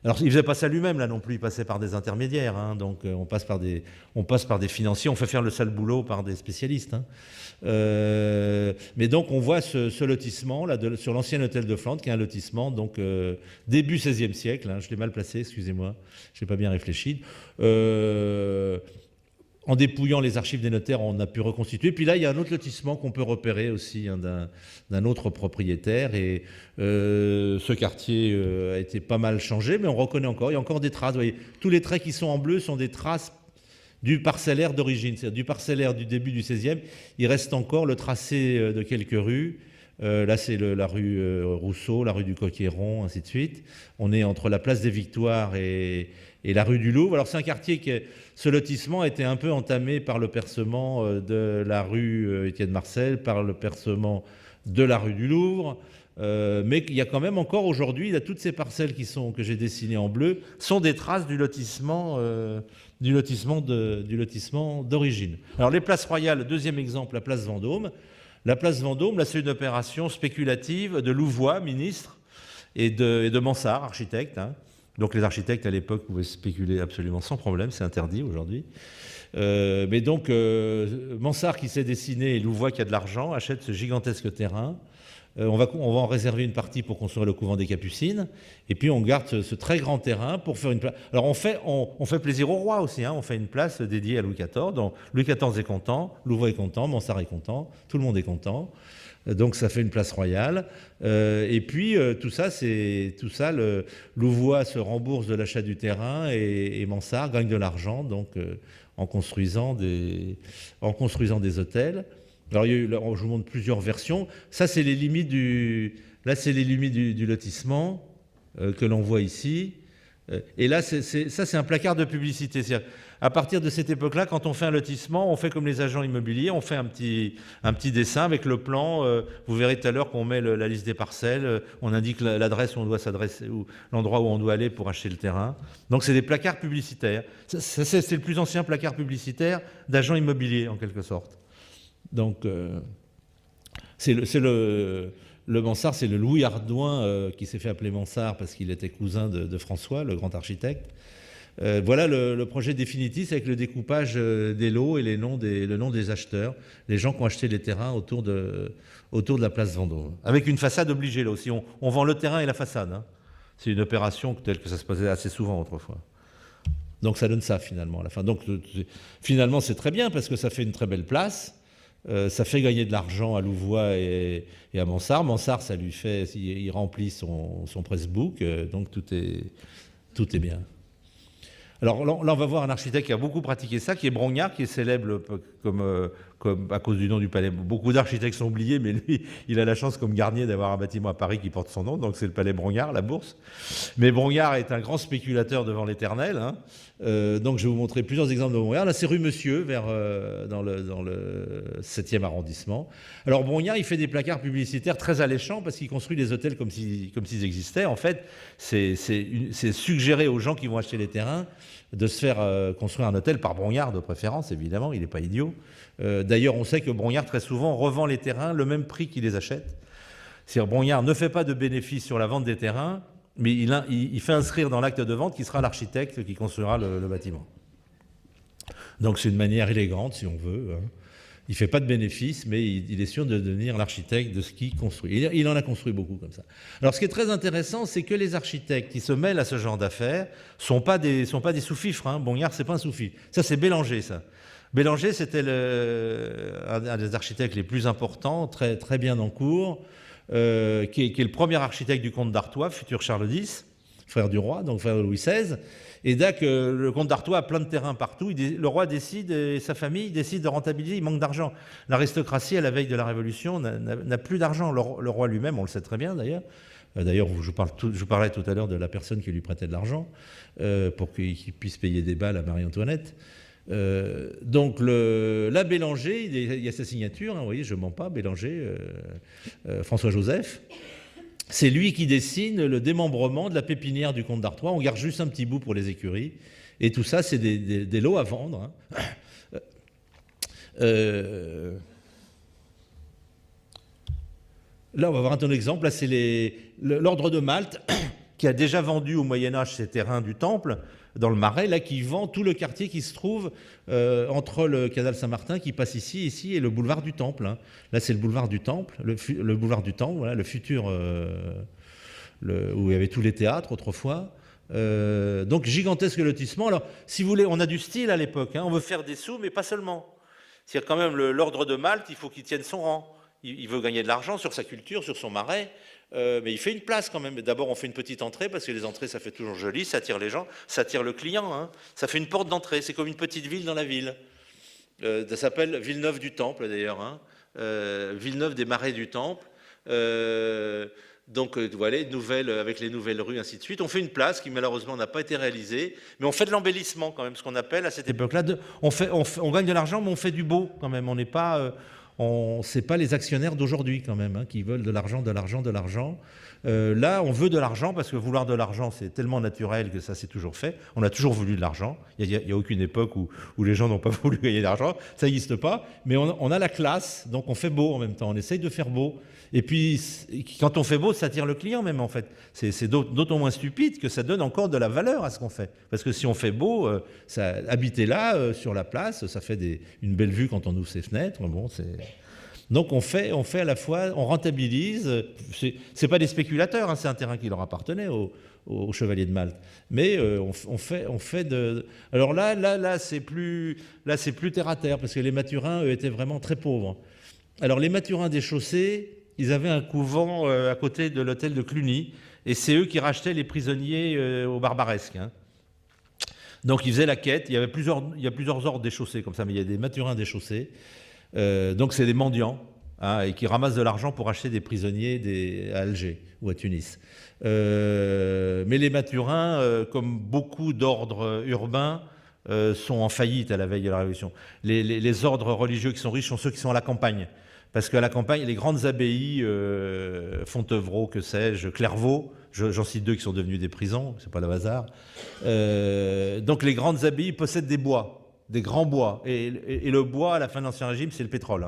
Alors, il ne faisait pas ça lui-même, là non plus, il passait par des intermédiaires. Hein, donc, on passe par des financiers, on fait faire le sale boulot par des spécialistes. Hein. Mais donc, on voit ce lotissement là, sur l'ancien hôtel de Flandre, qui est un lotissement donc, début XVIe siècle. Hein, je l'ai mal placé, excusez-moi, je n'ai pas bien réfléchi. En dépouillant les archives des notaires, on a pu reconstituer. Puis là, il y a un autre lotissement qu'on peut repérer aussi hein, d'un autre propriétaire. Et ce quartier a été pas mal changé, mais on reconnaît encore. Il y a encore des traces. Vous voyez, tous les traits qui sont en bleu sont des traces du parcellaire d'origine, c'est-à-dire du parcellaire du début du XVIe. Il reste encore le tracé de quelques rues. Là, c'est la rue Rousseau, la rue du Coquet-Rond, ainsi de suite. On est entre la place des Victoires et la rue du Louvre. Alors, c'est un quartier ce lotissement a été un peu entamé par le percement de la rue Étienne Marcel, par le percement de la rue du Louvre. Mais il y a quand même encore aujourd'hui, toutes ces parcelles que j'ai dessinées en bleu sont des traces du lotissement d'origine. Alors, les places royales, deuxième exemple, la place Vendôme. La place Vendôme, là, c'est une opération spéculative de Louvois, ministre, et de Mansart, architecte. Hein. Donc les architectes à l'époque pouvaient spéculer absolument sans problème, c'est interdit aujourd'hui. Mais donc Mansart qui s'est dessiné et Louvois qui a de l'argent achète ce gigantesque terrain. On va en réserver une partie pour construire le couvent des Capucines, et puis on garde ce très grand terrain pour faire une place. Alors on fait plaisir au roi aussi, hein. On fait une place dédiée à Louis XIV. Donc Louis XIV est content, Louvois est content, Mansart est content, tout le monde est content. Donc ça fait une place royale. Et puis tout ça, Louvois se rembourse de l'achat du terrain et Mansart gagne de l'argent donc en construisant des hôtels. Alors je vous montre plusieurs versions. Ça c'est les limites du lotissement que l'on voit ici. Et là c'est un placard de publicité. C'est-à-dire, à partir de cette époque-là, quand on fait un lotissement, on fait comme les agents immobiliers, on fait un petit dessin avec le plan. Vous verrez tout à l'heure qu'on met la liste des parcelles, on indique l'adresse où on doit s'adresser, ou l'endroit où on doit aller pour acheter le terrain. Donc c'est des placards publicitaires. C'est le plus ancien placard publicitaire d'agents immobiliers, en quelque sorte. Donc le Mansart, c'est le Louis Hardouin qui s'est fait appeler Mansart parce qu'il était cousin de François, le grand architecte. Voilà le projet définitif avec le découpage des lots et le nom des acheteurs, les gens qui ont acheté les terrains autour de la place Vendôme. Avec une façade obligée là aussi. On vend le terrain et la façade. Hein. C'est une opération telle que ça se passait assez souvent autrefois. Donc ça donne ça finalement à la fin. Donc finalement c'est très bien parce que ça fait une très belle place. Ça fait gagner de l'argent à Louvois et à Mansart. Mansart, ça lui fait, il remplit son pressbook, donc tout est bien. Alors là, on va voir un architecte qui a beaucoup pratiqué ça, qui est Brongniart, qui est célèbre comme à cause du nom du palais. Beaucoup d'architectes sont oubliés, mais lui, il a la chance comme Garnier d'avoir un bâtiment à Paris qui porte son nom, donc c'est le palais Brongniart, la Bourse. Mais Brongniart est un grand spéculateur devant l'éternel. Hein. Donc je vais vous montrer plusieurs exemples de Brongniart. Là, c'est rue Monsieur, dans le 7e arrondissement. Alors Brongniart, il fait des placards publicitaires très alléchants parce qu'il construit des hôtels comme s'ils existaient. En fait, c'est suggérer aux gens qui vont acheter les terrains de se faire construire un hôtel par Brongniart de préférence, évidemment, il n'est pas idiot. D'ailleurs, on sait que Brongniart, très souvent, revend les terrains le même prix qu'il les achète. C'est-à-dire Brongniart ne fait pas de bénéfice sur la vente des terrains, mais il fait inscrire dans l'acte de vente qui sera l'architecte qui construira le bâtiment. Donc c'est une manière élégante, si on veut. Hein. Il ne fait pas de bénéfice, mais il est sûr de devenir l'architecte de ce qu'il construit. Il en a construit beaucoup comme ça. Alors ce qui est très intéressant, c'est que les architectes qui se mêlent à ce genre d'affaires ne sont pas des sous-fifres. Hein. Brongniart, ce n'est pas un sous-fifre. Ça, c'est Bélanger, ça. Bélanger, c'était un des architectes les plus importants, très, très bien en cours, qui est le premier architecte du comte d'Artois, futur Charles X, frère du roi, donc frère de Louis XVI. Et dès que le comte d'Artois a plein de terrains partout, le roi décide, et sa famille décide de rentabiliser, il manque d'argent. L'aristocratie, à la veille de la Révolution, n'a plus d'argent. Le roi lui-même, on le sait très bien d'ailleurs. D'ailleurs, je parlais tout à l'heure de la personne qui lui prêtait de l'argent pour qu'il puisse payer des balles à Marie-Antoinette. Donc là, Bélanger, il y a sa signature, hein, vous voyez, je ne mens pas, Bélanger, François-Joseph. c'est lui qui dessine le démembrement de la pépinière du comte d'Artois. On garde juste un petit bout pour les écuries. Et tout ça, c'est des lots à vendre. Là, on va voir un autre exemple. Là, c'est l'ordre de Malte qui a déjà vendu au Moyen-Âge ses terrains du Temple, dans le Marais, là, qui vend tout le quartier qui se trouve entre le canal Saint-Martin, qui passe ici, et le boulevard du Temple. Là, c'est le boulevard du Temple, le boulevard du Temple, voilà, le futur, où il y avait tous les théâtres autrefois. Donc, gigantesque lotissement. Alors, si vous voulez, on a du style à l'époque. On veut faire des sous, mais pas seulement. C'est quand même l'ordre de Malte, il faut qu'il tienne son rang. Il veut gagner de l'argent sur sa culture, sur son marais, mais il fait une place quand même. D'abord, on fait une petite entrée, parce que les entrées, ça fait toujours joli, ça attire les gens, ça attire le client. Ça fait une porte d'entrée, c'est comme une petite ville dans la ville. Ça s'appelle Villeneuve du Temple, d'ailleurs. Villeneuve des Marais du Temple. Donc, voilà, avec les nouvelles rues, ainsi de suite. On fait une place qui, malheureusement, n'a pas été réalisée, mais on fait de l'embellissement, quand même, ce qu'on appelle, à cette époque-là, on gagne de l'argent, mais on fait du beau, quand même. On n'est pas... c'est pas les actionnaires d'aujourd'hui quand même qui veulent de l'argent, de l'argent, de l'argent. Là, on veut de l'argent parce que vouloir de l'argent, c'est tellement naturel que ça s'est toujours fait. On a toujours voulu de l'argent. Il n'y a aucune époque où les gens n'ont pas voulu gagner de l'argent. Ça n'existe pas. Mais on a la classe, donc on fait beau en même temps. On essaye de faire beau. Et puis, quand on fait beau, ça attire le client même, en fait. C'est d'autant moins stupide que ça donne encore de la valeur à ce qu'on fait. Parce que si on fait beau, habiter là, sur la place, ça fait une belle vue quand on ouvre ses fenêtres. Bon, donc on fait à la fois, on rentabilise. C'est pas des spéculateurs, c'est un terrain qui leur appartenait aux chevaliers de Malte. Mais on fait de. Alors là c'est plus terre à terre parce que les Mathurins eux, étaient vraiment très pauvres. Alors les Mathurins des Chaussées, ils avaient un couvent à côté de l'hôtel de Cluny, et c'est eux qui rachetaient les prisonniers au Barbaresque. Donc ils faisaient la quête. Il y a plusieurs ordres des Chaussées comme ça, mais il y a des Mathurins des Chaussées. Donc c'est des mendiants et qui ramassent de l'argent pour acheter des prisonniers à Alger ou à Tunis. Mais les Mathurins, comme beaucoup d'ordres urbains, sont en faillite à la veille de la Révolution. Les ordres religieux qui sont riches sont ceux qui sont à la campagne. Parce qu'à la campagne, les grandes abbayes, Fontevraud, que sais-je, Clairvaux, j'en cite deux qui sont devenus des prisons, c'est pas le hasard. Donc les grandes abbayes possèdent des bois. Des grands bois. Et le bois, à la fin de l'Ancien Régime, c'est le pétrole.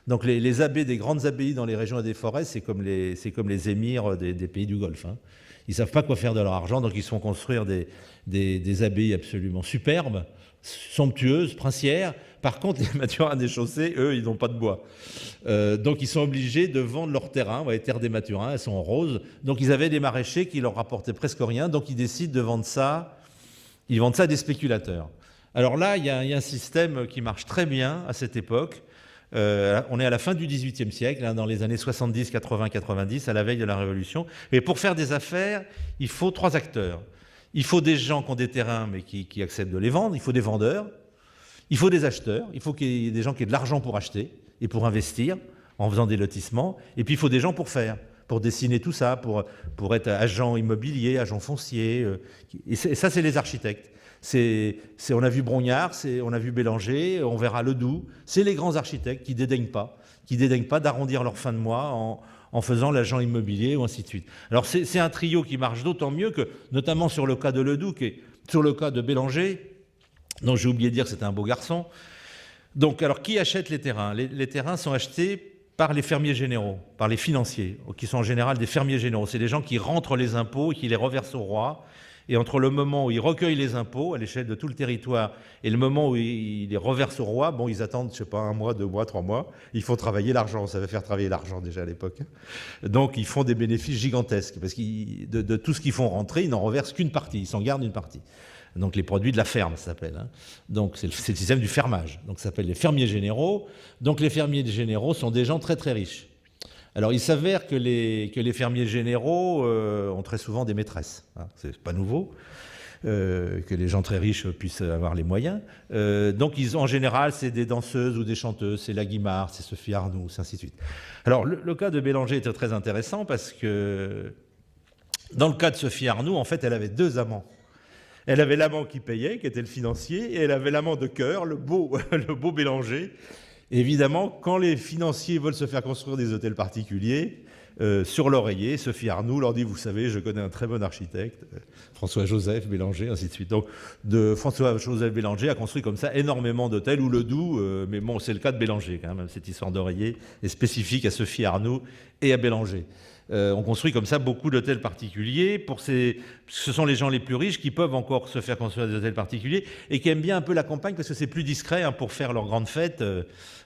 Donc les abbés des grandes abbayes dans les régions et des forêts, c'est comme les émirs des pays du Golfe. Ils ne savent pas quoi faire de leur argent, donc ils se font construire des abbayes absolument superbes, somptueuses, princières. Par contre, les Mathurins des Chaussées, eux, ils n'ont pas de bois. Donc ils sont obligés de vendre leur terrain. Les terres des Mathurins, elles sont en rose. Donc ils avaient des maraîchers qui leur rapportaient presque rien. Donc ils décident de vendre ça. Ils vendent ça à des spéculateurs. Alors là, il y a un système qui marche très bien à cette époque. On est à la fin du XVIIIe siècle, dans les années 70, 80, 90, à la veille de la Révolution. Et pour faire des affaires, il faut 3 acteurs. Il faut des gens qui ont des terrains, mais qui acceptent de les vendre. Il faut des vendeurs. Il faut des acheteurs. Il faut qu'il y ait des gens qui aient de l'argent pour acheter et pour investir en faisant des lotissements. Et puis, il faut des gens pour faire, pour dessiner tout ça, pour être agent immobilier, agent foncier. Et ça, c'est les architectes. On a vu Brognard, on a vu Bélanger, on verra Ledoux. C'est les grands architectes qui dédaignent pas d'arrondir leur fin de mois en faisant l'agent immobilier ou ainsi de suite. Alors c'est un trio qui marche d'autant mieux que, notamment sur le cas de Ledoux, sur le cas de Bélanger, dont j'ai oublié de dire que c'était un beau garçon. Donc, alors qui achète les terrains ? Les terrains sont achetés par les fermiers généraux, par les financiers, qui sont en général des fermiers généraux. C'est des gens qui rentrent les impôts et qui les reversent au roi. Et entre le moment où ils recueillent les impôts à l'échelle de tout le territoire et le moment où ils les reversent au roi, bon, ils attendent, je sais pas, 1 mois, 2 mois, 3 mois. Il faut travailler l'argent. Ça va faire travailler l'argent déjà à l'époque. Donc, ils font des bénéfices gigantesques parce que de tout ce qu'ils font rentrer, ils n'en reversent qu'une partie. Ils s'en gardent une partie. Donc, les produits de la ferme, ça s'appelle. Donc, c'est le système du fermage. Donc, ça s'appelle les fermiers généraux. Donc, les fermiers généraux sont des gens très, très riches. Alors, il s'avère que les fermiers généraux ont très souvent des maîtresses. C'est pas nouveau que les gens très riches puissent avoir les moyens. Donc, en général, c'est des danseuses ou des chanteuses. C'est la Guimard, c'est Sophie Arnoux, ainsi de suite. Alors, le cas de Bélanger était très intéressant parce que dans le cas de Sophie Arnoux, en fait, elle avait 2 amants. Elle avait l'amant qui payait, qui était le financier, et elle avait l'amant de cœur, le beau Bélanger. Évidemment, quand les financiers veulent se faire construire des hôtels particuliers, sur l'oreiller. Sophie Arnould leur dit, vous savez, je connais un très bon architecte, François-Joseph Bélanger, ainsi de suite. Donc, François-Joseph Bélanger a construit comme ça énormément d'hôtels, ou le Doubs, mais bon, c'est le cas de Bélanger quand même, cette histoire d'oreiller est spécifique à Sophie Arnould et à Bélanger. On construit comme ça beaucoup d'hôtels particuliers. Ce sont les gens les plus riches qui peuvent encore se faire construire des hôtels particuliers et qui aiment bien un peu la campagne parce que c'est plus discret pour faire leurs grandes fêtes.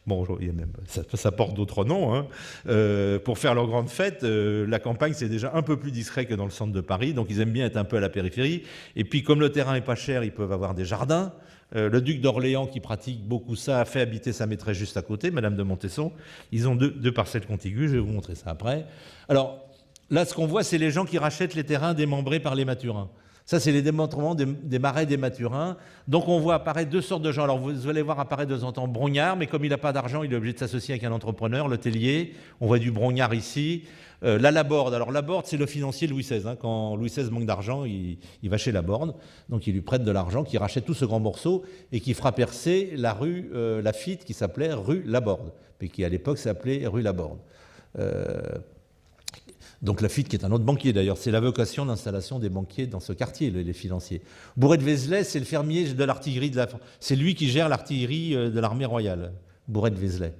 Bon, il y a même, ça porte d'autres noms. Hein. Pour faire leurs grandes fêtes, la campagne, c'est déjà un peu plus discret que dans le centre de Paris. Donc, ils aiment bien être un peu à la périphérie. Et puis, comme le terrain est pas cher, ils peuvent avoir des jardins. Le duc d'Orléans, qui pratique beaucoup ça, a fait habiter sa maîtresse juste à côté, Madame de Montesson. Ils ont deux parcelles contiguës, je vais vous montrer ça après. Alors, là, ce qu'on voit, c'est les gens qui rachètent les terrains démembrés par les Mathurins. Ça, c'est les démembrements des marais des Mathurins. Donc, on voit apparaître deux sortes de gens. Alors, vous allez voir apparaître de temps en temps Brognard, mais comme il n'a pas d'argent, il est obligé de s'associer avec un entrepreneur, le Tellier. On voit du Brognard ici. La Laborde. Alors, Laborde, c'est le financier de Louis XVI. Hein. Quand Louis XVI manque d'argent, il va chez Laborde. Donc, il lui prête de l'argent, qui rachète tout ce grand morceau et qui fera percer la rue Laffitte, qui s'appelait rue Laborde, mais qui, à l'époque, s'appelait rue Laborde. Donc Laffitte, qui est un autre banquier d'ailleurs, c'est la vocation d'installation des banquiers dans ce quartier, les financiers. Bourret de Vézelay, c'est le fermier de l'artillerie c'est lui qui gère l'artillerie de l'armée royale, Bourret de Vézelay.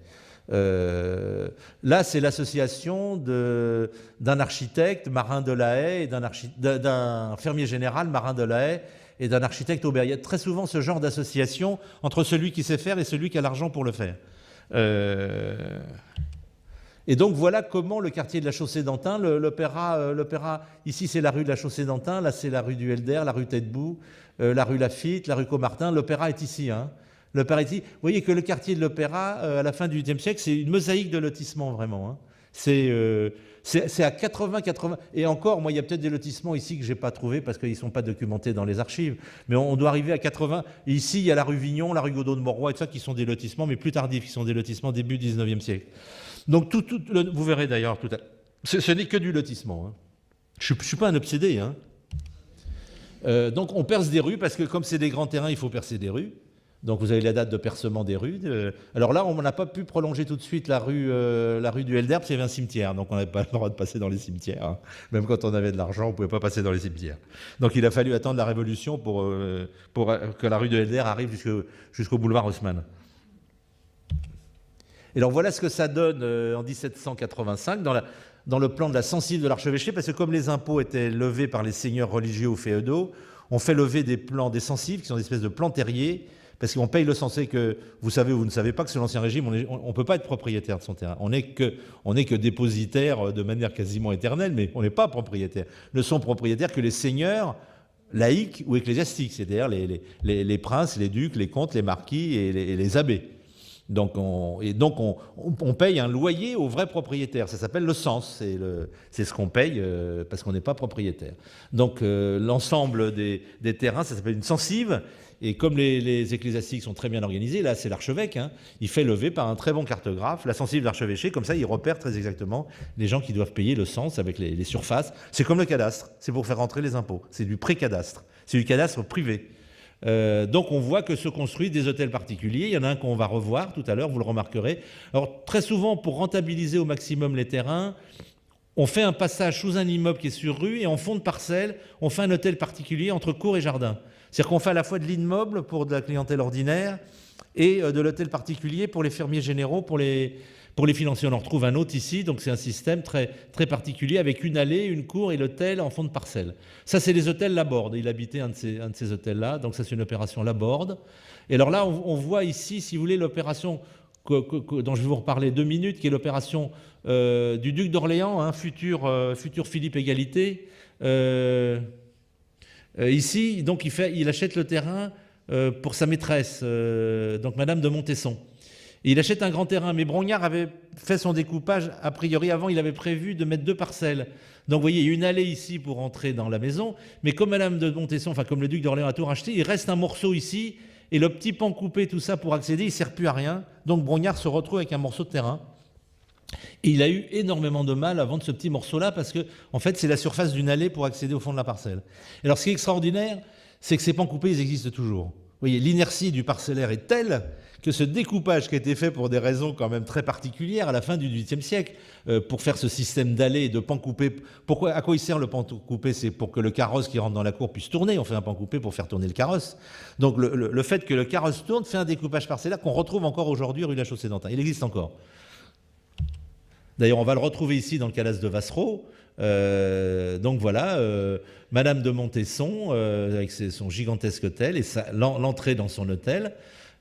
Là, c'est l'association d'un architecte, Marin de la Haye, d'un fermier général, Marin de la Haye, et d'un architecte Aubert. Il y a très souvent ce genre d'association entre celui qui sait faire et celui qui a l'argent pour le faire. Et donc voilà comment le quartier de la Chaussée-d'Antin, l'opéra, ici c'est la rue de la Chaussée-d'Antin, là c'est la rue du Helder, la rue Tête-Bout, la rue Laffitte, la rue Caumartin, l'opéra est ici. Hein. L'opéra est ici. Vous voyez que le quartier de l'opéra, à la fin du XVIIIe siècle, c'est une mosaïque de lotissements vraiment. Hein. C'est à 80. Et encore, moi, il y a peut-être des lotissements ici que je n'ai pas trouvés parce qu'ils ne sont pas documentés dans les archives. Mais on doit arriver à 80. Et ici, il y a la rue Vignon, la rue Godot de Morroy et tout ça qui sont des lotissements, mais plus tardifs, qui sont des lotissements début du XIXe siècle. Donc, vous verrez d'ailleurs tout à l'heure. Ce n'est que du lotissement. Hein. Je ne suis pas un obsédé. Hein. Donc, on perce des rues parce que comme c'est des grands terrains, il faut percer des rues. Donc, vous avez la date de percement des rues. Alors là, on n'a pas pu prolonger tout de suite la rue du Helder parce qu'il y avait un cimetière. Donc, on n'avait pas le droit de passer dans les cimetières. Hein. Même quand on avait de l'argent, on ne pouvait pas passer dans les cimetières. Donc, il a fallu attendre la Révolution pour que la rue du Helder arrive jusqu'au boulevard Haussmann. Et alors voilà ce que ça donne en 1785 dans le plan de la censive de l'archevêché, parce que comme les impôts étaient levés par les seigneurs religieux ou féodaux, on fait lever des censives qui sont des espèces de plans terriers, parce qu'on paye le censé que, vous savez ou vous ne savez pas que sous l'Ancien Régime, on ne peut pas être propriétaire de son terrain. On n'est que dépositaire de manière quasiment éternelle, mais on n'est pas propriétaire. Ne sont propriétaires que les seigneurs laïcs ou ecclésiastiques, c'est-à-dire les princes, les ducs, les comtes, les marquis et les abbés. Donc on paye un loyer au vrai propriétaire. Ça s'appelle le cens. C'est ce qu'on paye parce qu'on n'est pas propriétaire. Donc l'ensemble des terrains, ça s'appelle une censive. Et comme les ecclésiastiques sont très bien organisés, là c'est l'archevêque, hein, il fait lever par un très bon cartographe la censive d'archevêché. Comme ça, il repère très exactement les gens qui doivent payer le cens avec les surfaces. C'est comme le cadastre. C'est pour faire rentrer les impôts. C'est du pré-cadastre. C'est du cadastre privé. Donc on voit que se construisent des hôtels particuliers. Il y en a un qu'on va revoir tout à l'heure, vous le remarquerez. Alors très souvent, pour rentabiliser au maximum les terrains, on fait un passage sous un immeuble qui est sur rue et en fond de parcelle, on fait un hôtel particulier entre cour et jardin. C'est-à-dire qu'on fait à la fois de l'immeuble pour de la clientèle ordinaire et de l'hôtel particulier pour les fermiers généraux, pour les financiers. On en retrouve un autre ici, donc c'est un système très, très particulier avec une allée, une cour et l'hôtel en fond de parcelle. Ça, c'est les hôtels Laborde. Il habitait un de ces hôtels-là, donc ça, c'est une opération Laborde. Et alors là, on voit ici, si vous voulez, l'opération dont je vais vous reparler 2 minutes, qui est l'opération du duc d'Orléans, hein, futur Philippe Égalité. Ici, donc, il achète le terrain pour sa maîtresse, donc Madame de Montesson. Et il achète un grand terrain, mais Brognard avait fait son découpage, a priori avant il avait prévu de mettre 2 parcelles. Donc vous voyez, il y a une allée ici pour entrer dans la maison, mais comme Madame de Montesson, enfin comme le duc d'Orléans a tout racheté, il reste un morceau ici, et le petit pan coupé, tout ça pour accéder, il ne sert plus à rien. Donc Brognard se retrouve avec un morceau de terrain. Et il a eu énormément de mal à vendre ce petit morceau-là, parce que en fait c'est la surface d'une allée pour accéder au fond de la parcelle. Et alors ce qui est extraordinaire, c'est que ces pans coupés, ils existent toujours. voyez, l'inertie du parcellaire est telle que ce découpage qui a été fait pour des raisons quand même très particulières à la fin du XVIIIe siècle, pour faire ce système d'allées et de pans coupés. À quoi il sert le pan coupé? C'est pour que le carrosse qui rentre dans la cour puisse tourner. On fait un pan coupé pour faire tourner le carrosse. Donc le fait que le carrosse tourne fait un découpage parcellaire qu'on retrouve encore aujourd'hui rue de la Chaussée-d'Antin. Il existe encore. D'ailleurs, on va le retrouver ici dans le calasse de Vassereau. Donc voilà, Madame de Montesson avec son gigantesque hôtel et l'entrée dans son hôtel.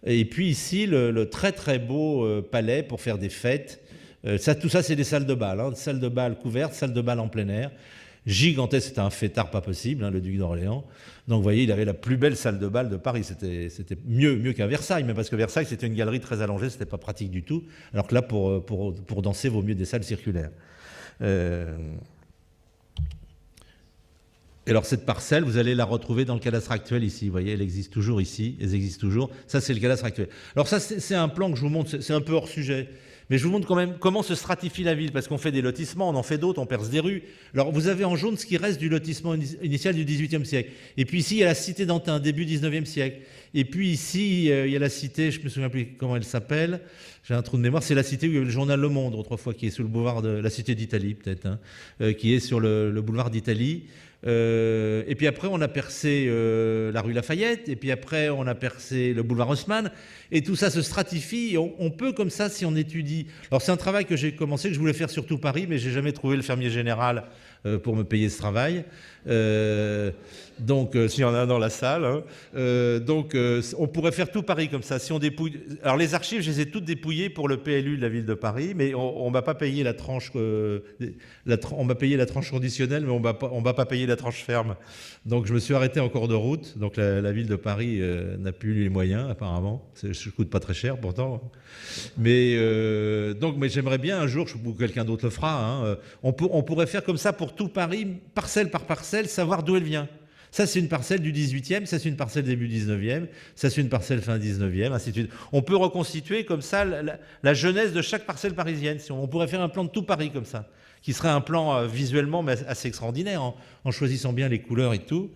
Et puis ici, le très très beau palais pour faire des fêtes. Tout ça, c'est des salles de bal. Hein, salles de bal couvertes, salles de bal en plein air. Gigantesque, c'était un fêtard pas possible, hein, le duc d'Orléans. Donc vous voyez, il avait la plus belle salle de bal de Paris. C'était mieux qu'à Versailles, mais parce que Versailles, c'était une galerie très allongée, c'était pas pratique du tout. Alors que là, pour danser, vaut mieux des salles circulaires. Et alors cette parcelle, vous allez la retrouver dans le cadastre actuel ici. Vous voyez, elle existe toujours ici, elles existent toujours. Ça, c'est le cadastre actuel. Alors ça, c'est un plan que je vous montre, c'est un peu hors sujet. Mais je vous montre quand même comment se stratifie la ville, parce qu'on fait des lotissements, on en fait d'autres, on perce des rues. Alors vous avez en jaune ce qui reste du lotissement initial du XVIIIe siècle. Et puis ici, il y a la cité d'Antin, début XIXe siècle. Et puis ici, il y a la cité, je ne me souviens plus comment elle s'appelle, j'ai un trou de mémoire, c'est la cité où il y avait le journal Le Monde autrefois, qui est sous le boulevard de la cité d'Italie peut-être, hein, qui est sur le boulevard d'Italie. Et puis après, on a percé la rue Lafayette, et puis après, on a percé le boulevard Haussmann, et tout ça se stratifie, et on peut comme ça, si on étudie... Alors c'est un travail que j'ai commencé, que je voulais faire sur tout Paris, mais j'ai jamais trouvé le fermier général pour me payer ce travail. Donc, s'il y en a un dans la salle, hein. On pourrait faire tout Paris comme ça. Si on dépouille... Alors les archives, je les ai toutes dépouillées pour le PLU de la ville de Paris, mais on m'a pas payé la tranche, on m'a payé la tranche conditionnelle, mais on m'a pas payé la tranche ferme. Donc je me suis arrêté en cours de route. Donc la ville de Paris n'a plus les moyens apparemment. Ça ne coûte pas très cher pourtant. Mais j'aimerais bien un jour, ou quelqu'un d'autre le fera, hein, on pourrait faire comme ça pour tout Paris, parcelle par parcelle, savoir d'où elle vient. Ça, c'est une parcelle du 18e, ça, c'est une parcelle début 19e, ça, c'est une parcelle fin 19e, ainsi de suite. On peut reconstituer comme ça la genèse de chaque parcelle parisienne. On pourrait faire un plan de tout Paris comme ça, qui serait un plan visuellement mais assez extraordinaire, en choisissant bien les couleurs et tout.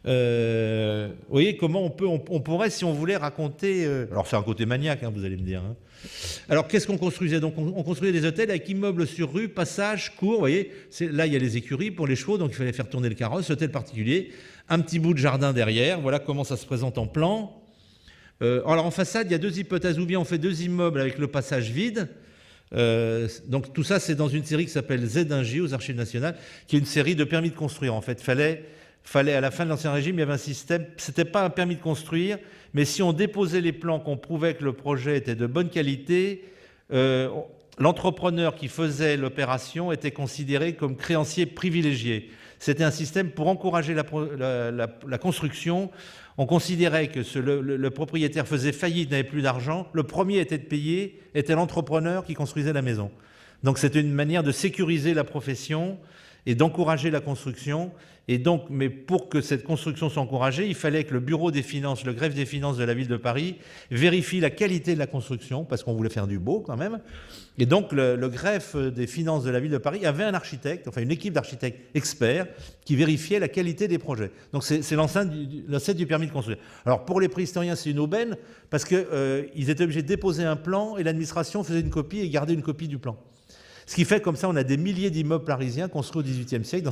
Vous voyez comment on pourrait, si on voulait, raconter... alors, c'est un côté maniaque, hein, vous allez me dire. Hein. Alors, qu'est-ce qu'on construisait? Donc, on construisait des hôtels avec immeubles sur rue, passage, cours. Vous voyez, là, il y a les écuries pour les chevaux, donc il fallait faire tourner le carrosse, hôtel particulier, un petit bout de jardin derrière. Voilà comment ça se présente en plan. Alors, en façade, il y a deux hypothèses. Ou bien on fait deux immeubles avec le passage vide. Donc, tout ça, c'est dans une série qui s'appelle Z1J aux Archives nationales, qui est une série de permis de construire. En fait, fallait à la fin de l'Ancien Régime, il y avait un système, c'était pas un permis de construire, mais si on déposait les plans, qu'on prouvait que le projet était de bonne qualité, l'entrepreneur qui faisait l'opération était considéré comme créancier privilégié. C'était un système pour encourager la construction. On considérait que le propriétaire faisait faillite, n'avait plus d'argent. Le premier était de payer, était l'entrepreneur qui construisait la maison. Donc c'était une manière de sécuriser la profession et d'encourager la construction. Et donc, mais pour que cette construction soit encouragée, il fallait que le bureau des finances, le greffe des finances de la ville de Paris, vérifie la qualité de la construction, parce qu'on voulait faire du beau quand même. Et donc, le greffe des finances de la ville de Paris avait un architecte, enfin une équipe d'architectes experts, qui vérifiait la qualité des projets. Donc, c'est l'ancêtre du permis de construire. Alors, pour les préhistoriens, c'est une aubaine, parce qu'ils étaient obligés de déposer un plan, et l'administration faisait une copie et gardait une copie du plan. Ce qui fait comme ça, on a des milliers d'immeubles parisiens construits au XVIIIe siècle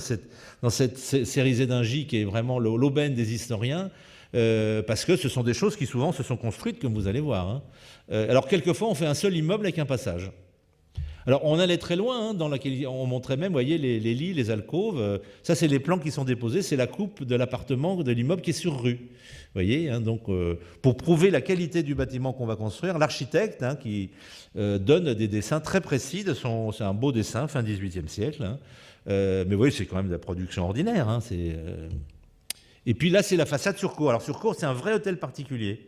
dans cette série Z1J qui est vraiment l'aubaine des historiens, parce que ce sont des choses qui souvent se sont construites, comme vous allez voir. Hein. Alors quelquefois, on fait un seul immeuble avec un passage. Alors on allait très loin, hein, on montrait même, vous voyez, les lits, les alcôves. Ça, c'est les plans qui sont déposés, c'est la coupe de l'appartement, de l'immeuble qui est sur rue. Vous voyez, hein, donc pour prouver la qualité du bâtiment qu'on va construire, l'architecte qui donne des dessins très précis c'est un beau dessin, fin 18e siècle. Hein, mais vous voyez, c'est quand même de la production ordinaire. Hein, Et puis là, c'est la façade sur cour. Alors sur cour, c'est un vrai hôtel particulier.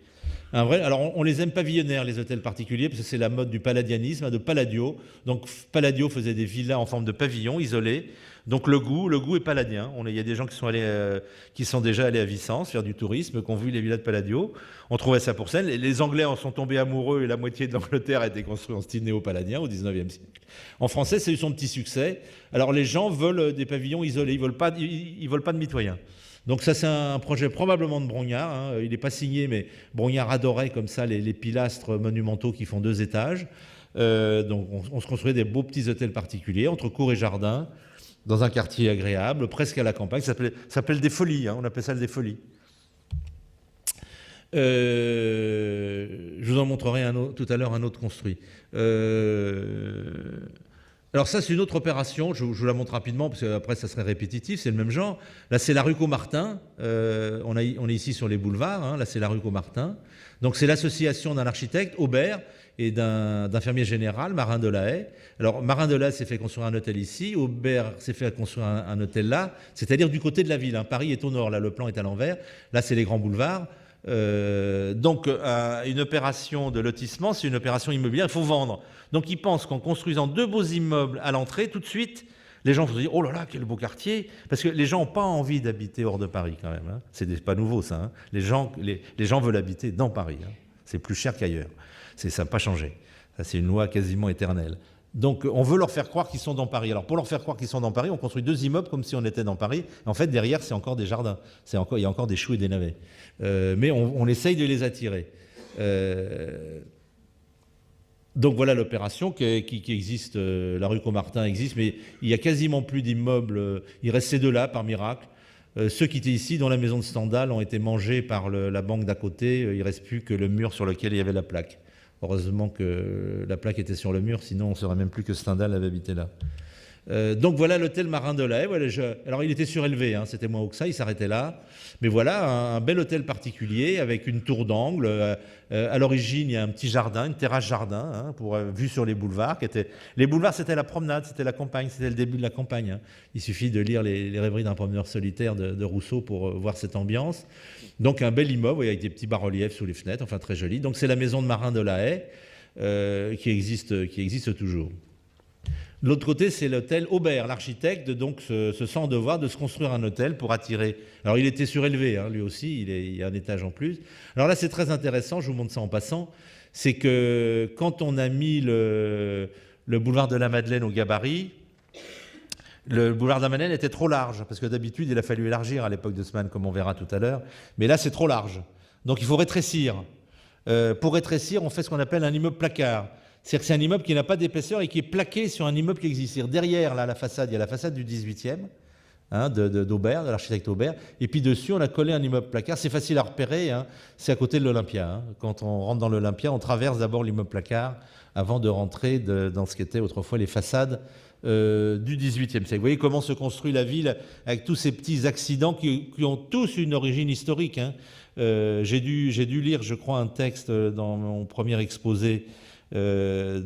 Alors on les aime pavillonnaires, les hôtels particuliers, parce que c'est la mode du palladianisme, hein, de Palladio. Donc Palladio faisait des villas en forme de pavillon, isolés. Donc le goût est palladien. Il y a des gens qui sont déjà allés à Vicence faire du tourisme, qui ont vu les villas de Palladio. On trouvait ça pour ça. Les Anglais en sont tombés amoureux et la moitié de l'Angleterre a été construite en style néo-palladien au 19e siècle. En français, c'est eu son petit succès. Alors les gens veulent des pavillons isolés, ils veulent pas de mitoyens. Donc ça, c'est un projet probablement de Brongniart, hein. Il n'est pas signé, mais Brongniart adorait comme ça les pilastres monumentaux qui font 2 étages. Donc on se construisait des beaux petits hôtels particuliers entre cour et jardin, dans un quartier agréable, presque à la campagne. Ça s'appelle des Folies, hein. On appelle ça des Folies. Je vous en montrerai tout à l'heure un autre construit. Alors ça, c'est une autre opération, je vous la montre rapidement, parce qu'après, ça serait répétitif, c'est le même genre. Là, c'est la rue Caumartin, on est ici sur les boulevards, hein. Là, c'est la rue Caumartin. Donc, c'est l'association d'un architecte, Aubert, et d'un fermier général, Marin de la Haye. Alors, Marin de la Haye s'est fait construire un hôtel ici, Aubert s'est fait construire un hôtel là, c'est-à-dire du côté de la ville, hein. Paris est au nord, là, le plan est à l'envers, là, c'est les grands boulevards. Donc, une opération de lotissement, c'est une opération immobilière, il faut vendre. Donc, ils pensent qu'en construisant 2 beaux immeubles à l'entrée, tout de suite, les gens vont se dire « Oh là là, quel beau quartier !» Parce que les gens n'ont pas envie d'habiter hors de Paris, quand même, hein. C'est pas nouveau, ça, hein. Les gens veulent habiter dans Paris, hein. C'est plus cher qu'ailleurs. Ça n'a pas changé. Ça, c'est une loi quasiment éternelle. Donc, on veut leur faire croire qu'ils sont dans Paris. Alors, pour leur faire croire qu'ils sont dans Paris, on construit 2 immeubles comme si on était dans Paris. En fait, derrière, c'est encore des jardins. Il y a encore des choux et des navets. Mais on essaye de les attirer. Donc, voilà l'opération qui existe. La rue Caumartin existe, mais il n'y a quasiment plus d'immeubles. Il reste ces 2-là, par miracle. Ceux qui étaient ici, dont la maison de Stendhal, ont été mangés par la banque d'à côté. Il ne reste plus que le mur sur lequel il y avait la plaque. Heureusement que la plaque était sur le mur, sinon on ne saurait même plus que Stendhal avait habité là. Donc voilà l'hôtel Marin de la Haye. Voilà, alors il était surélevé, hein, c'était moins haut que ça, il s'arrêtait là. Mais voilà, un bel hôtel particulier avec une tour d'angle. À l'origine, il y a un petit jardin, une terrasse jardin, hein, vue sur les boulevards. Les boulevards, c'était la promenade, c'était la campagne, c'était le début de la campagne, hein. Il suffit de lire les rêveries d'un promeneur solitaire de Rousseau pour voir cette ambiance. Donc un bel immeuble avec des petits bas-reliefs sous les fenêtres, enfin très joli. Donc c'est la maison de Marin de la Haye qui existe toujours. De l'autre côté, c'est l'hôtel Aubert. L'architecte donc se sent en devoir de se construire un hôtel pour attirer. Alors il était surélevé, hein, lui aussi, il y a un étage en plus. Alors là, c'est très intéressant, je vous montre ça en passant. C'est que quand on a mis le boulevard de la Madeleine au gabarit, le boulevard de la Madeleine était trop large, parce que d'habitude, il a fallu élargir à l'époque d'Haussmann, comme on verra tout à l'heure. Mais là, c'est trop large. Donc il faut rétrécir. Pour rétrécir, on fait ce qu'on appelle un immeuble placard. C'est-à-dire que c'est un immeuble qui n'a pas d'épaisseur et qui est plaqué sur un immeuble qui existe. Derrière, là, la façade, il y a la façade du 18e, hein, d'Aubert, de l'architecte Aubert. Et puis dessus, on a collé un immeuble placard. C'est facile à repérer, hein. C'est à côté de l'Olympia, hein. Quand on rentre dans l'Olympia, on traverse d'abord l'immeuble placard avant de rentrer dans ce qu'étaient autrefois les façades du 18e siècle. Vous voyez comment se construit la ville avec tous ces petits accidents qui ont tous une origine historique, hein. J'ai dû lire, je crois, un texte dans mon premier exposé de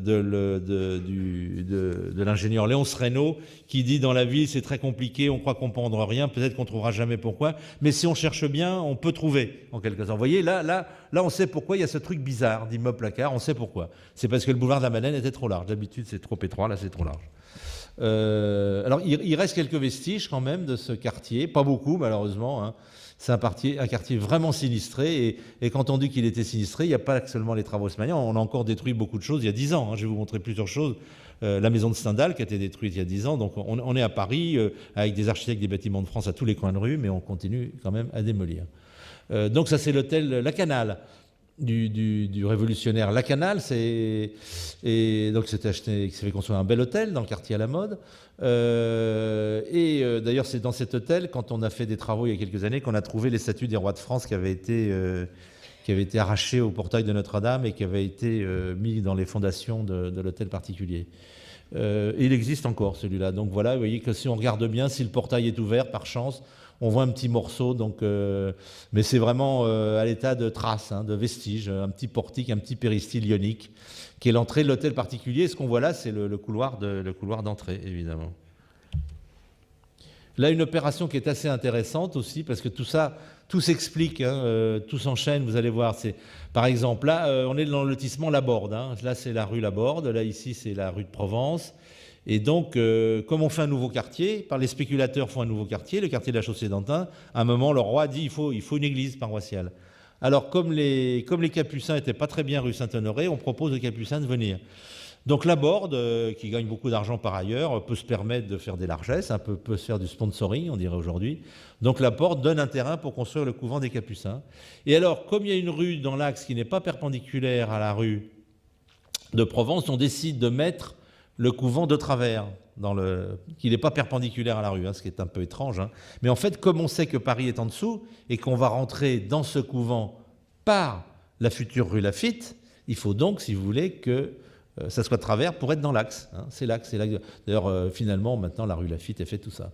l'ingénieur Léonce Reynaud qui dit dans la ville c'est très compliqué, on croit comprendre rien, peut-être qu'on ne trouvera jamais pourquoi, mais si on cherche bien, on peut trouver en quelque sorte. Vous voyez, là on sait pourquoi il y a ce truc bizarre d'immeuble placard, on sait pourquoi. C'est parce que le boulevard de la Madeleine était trop large. D'habitude c'est trop étroit, là c'est trop large. Alors il reste quelques vestiges quand même de ce quartier, pas beaucoup malheureusement, hein. C'est un quartier vraiment sinistré, et quand on dit qu'il était sinistré, il n'y a pas seulement les travaux haussmanniens, on a encore détruit beaucoup de choses il y a 10 ans, hein. Je vais vous montrer plusieurs choses. La maison de Stendhal qui a été détruite il y a 10 ans, donc on est à Paris avec des architectes des bâtiments de France à tous les coins de rue, mais on continue quand même à démolir. Donc ça c'est l'hôtel La Canale du révolutionnaire Lacanal, et donc s'est fait construire un bel hôtel dans le quartier à la mode. D'ailleurs, c'est dans cet hôtel, quand on a fait des travaux il y a quelques années, qu'on a trouvé les statues des rois de France qui avaient été arrachées au portail de Notre-Dame et qui avaient été mis dans les fondations de l'hôtel particulier. Il existe encore celui-là. Donc voilà, vous voyez que si on regarde bien, si le portail est ouvert, par chance, on voit un petit morceau, mais c'est vraiment à l'état de traces, hein, de vestiges, un petit portique, un petit péristyle ionique, qui est l'entrée de l'hôtel particulier. Ce qu'on voit là, c'est le couloir d'entrée, évidemment. Là, une opération qui est assez intéressante aussi, parce que tout s'explique, hein, tout s'enchaîne, vous allez voir. Par exemple, là, on est dans le lotissement Laborde, hein. Là, c'est la rue Laborde, là, ici, c'est la rue de Provence. Et donc, comme on fait un nouveau quartier, les spéculateurs font un nouveau quartier, le quartier de la Chaussée-d'Antin, à un moment, le roi dit il faut une église paroissiale. Alors, comme les Capucins n'étaient pas très bien rue Saint-Honoré, on propose aux Capucins de venir. Donc la Board, qui gagne beaucoup d'argent par ailleurs, peut se permettre de faire des largesses, peut se faire du sponsoring, on dirait aujourd'hui. Donc la Board donne un terrain pour construire le couvent des Capucins. Et alors, comme il y a une rue dans l'axe qui n'est pas perpendiculaire à la rue de Provence, on décide de mettre le couvent de travers, qui n'est pas perpendiculaire à la rue, ce qui est un peu étrange. Mais en fait, comme on sait que Paris est en dessous et qu'on va rentrer dans ce couvent par la future rue Laffitte, il faut donc, si vous voulez, que ça soit de travers pour être dans l'axe. C'est l'axe. D'ailleurs, finalement, maintenant, la rue Laffitte, elle fait tout ça.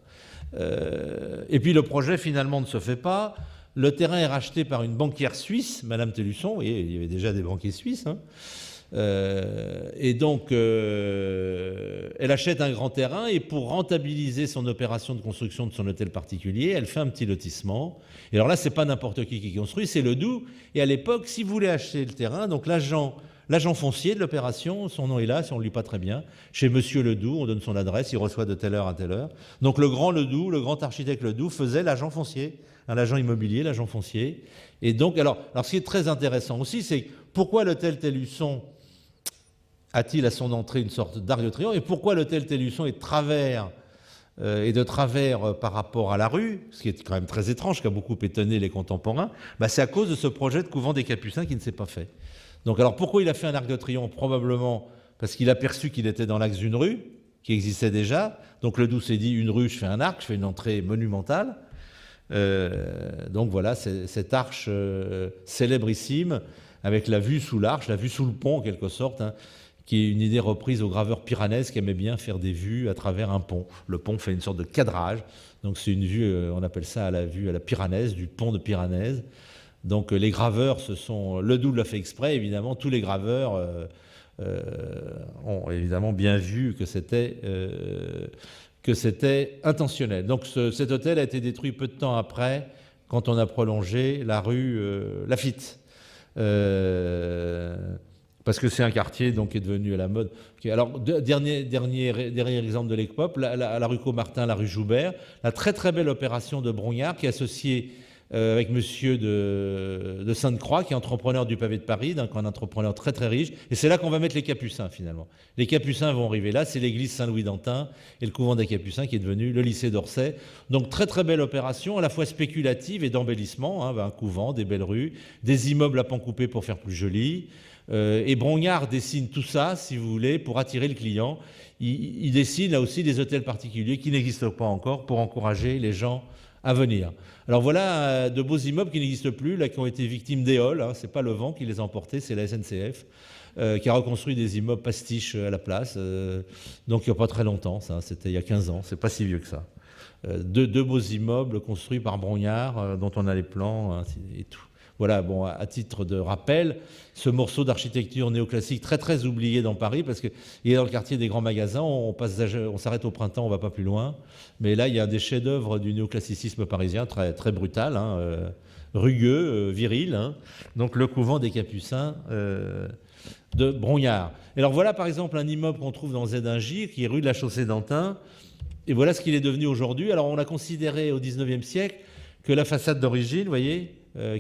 Et puis, le projet, finalement, ne se fait pas. Le terrain est racheté par une banquière suisse, Madame Tellusson. Vous voyez, il y avait déjà des banquiers suisses. Et donc, elle achète un grand terrain et pour rentabiliser son opération de construction de son hôtel particulier, elle fait un petit lotissement. Et alors là, c'est pas n'importe qui construit, c'est le Doubs. Et à l'époque, si vous voulez acheter le terrain, donc l'agent foncier de l'opération, son nom est là, si on ne le lit pas très bien, chez Monsieur Ledoux, on donne son adresse, il reçoit de telle heure à telle heure. Donc le grand Ledoux, le grand architecte Ledoux faisait l'agent foncier, l'agent immobilier, l'agent foncier. Et donc, alors ce qui est très intéressant aussi, c'est pourquoi l'hôtel Tellusson a-t-il à son entrée une sorte d'arc de triomphe et pourquoi l'hôtel Tellusson est de travers par rapport à la rue, ce qui est quand même très étrange, qui a beaucoup étonné les contemporains, c'est à cause de ce projet de couvent des Capucins qui ne s'est pas fait. Donc alors pourquoi il a fait un arc de triomphe? Probablement parce qu'il a perçu qu'il était dans l'axe d'une rue qui existait déjà. Donc Ledoux s'est dit, une rue, je fais un arc, je fais une entrée monumentale. Donc voilà, cette arche célébrissime avec la vue sous l'arche, la vue sous le pont en quelque sorte, qui est une idée reprise au graveur Piranèse qui aimait bien faire des vues à travers un pont. Le pont fait une sorte de cadrage, donc c'est une vue, on appelle ça la vue à la Piranèse, du pont de Piranèse. Donc les graveurs, Ledoux l'a fait exprès, évidemment, tous les graveurs ont évidemment bien vu que c'était intentionnel. Donc cet hôtel a été détruit peu de temps après, quand on a prolongé la rue Laffitte. Parce que c'est un quartier donc, qui est devenu à la mode. Alors, dernier exemple de l'époque, la rue Caumartin, la rue Joubert, la très très belle opération de Brongniart qui est associé avec monsieur de Sainte-Croix, qui est entrepreneur du pavé de Paris, donc un entrepreneur très très riche. Et c'est là qu'on va mettre les Capucins finalement. Les Capucins vont arriver là, c'est l'église Saint-Louis-d'Antin et le couvent des Capucins qui est devenu le lycée d'Orsay. Donc très très belle opération, à la fois spéculative et d'embellissement, un couvent, des belles rues, des immeubles à pans coupés pour faire plus joli. Et Brongniart dessine tout ça, si vous voulez, pour attirer le client. Il dessine là aussi des hôtels particuliers qui n'existent pas encore pour encourager les gens à venir. Alors voilà de beaux immeubles qui n'existent plus, là, qui ont été victimes d'éoles. Ce n'est pas le vent qui les a emportés, c'est la SNCF qui a reconstruit des immeubles pastiches à la place. Donc il n'y a pas très longtemps, ça, c'était il y a 15 ans, c'est pas si vieux que ça. Deux beaux immeubles construits par Brongniart, dont on a les plans et tout. Voilà, bon, à titre de rappel, ce morceau d'architecture néoclassique très très oublié dans Paris, parce qu'il est dans le quartier des grands magasins, on s'arrête au printemps, on ne va pas plus loin. Mais là, il y a des chefs-d'œuvre du néoclassicisme parisien très, très brutal, rugueux, viril. Donc le couvent des Capucins de Brongniart. Et alors voilà par exemple un immeuble qu'on trouve dans Zedingir, qui est rue de la Chaussée-d'Antin. Et voilà ce qu'il est devenu aujourd'hui. Alors on a considéré au XIXe siècle que la façade d'origine, vous voyez,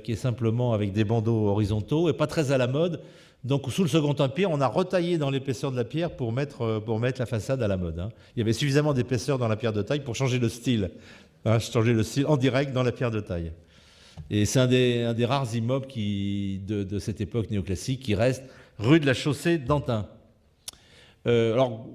qui est simplement avec des bandeaux horizontaux, et pas très à la mode. Donc, sous le Second Empire, on a retaillé dans l'épaisseur de la pierre pour mettre la façade à la mode. Il y avait suffisamment d'épaisseur dans la pierre de taille pour changer le style. Changer le style en direct dans la pierre de taille. Et c'est un des rares immeubles de cette époque néoclassique qui reste rue de la Chaussée-d'Antin. Alors,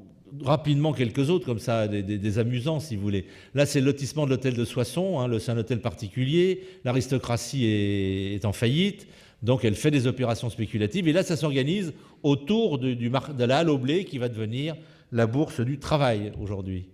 rapidement, quelques autres, comme ça, des amusants, si vous voulez. Là, c'est le lotissement de l'hôtel de Soissons, c'est un hôtel particulier. L'aristocratie est en faillite, donc elle fait des opérations spéculatives. Et là, ça s'organise autour de la Halle au Blé, qui va devenir la bourse du travail aujourd'hui.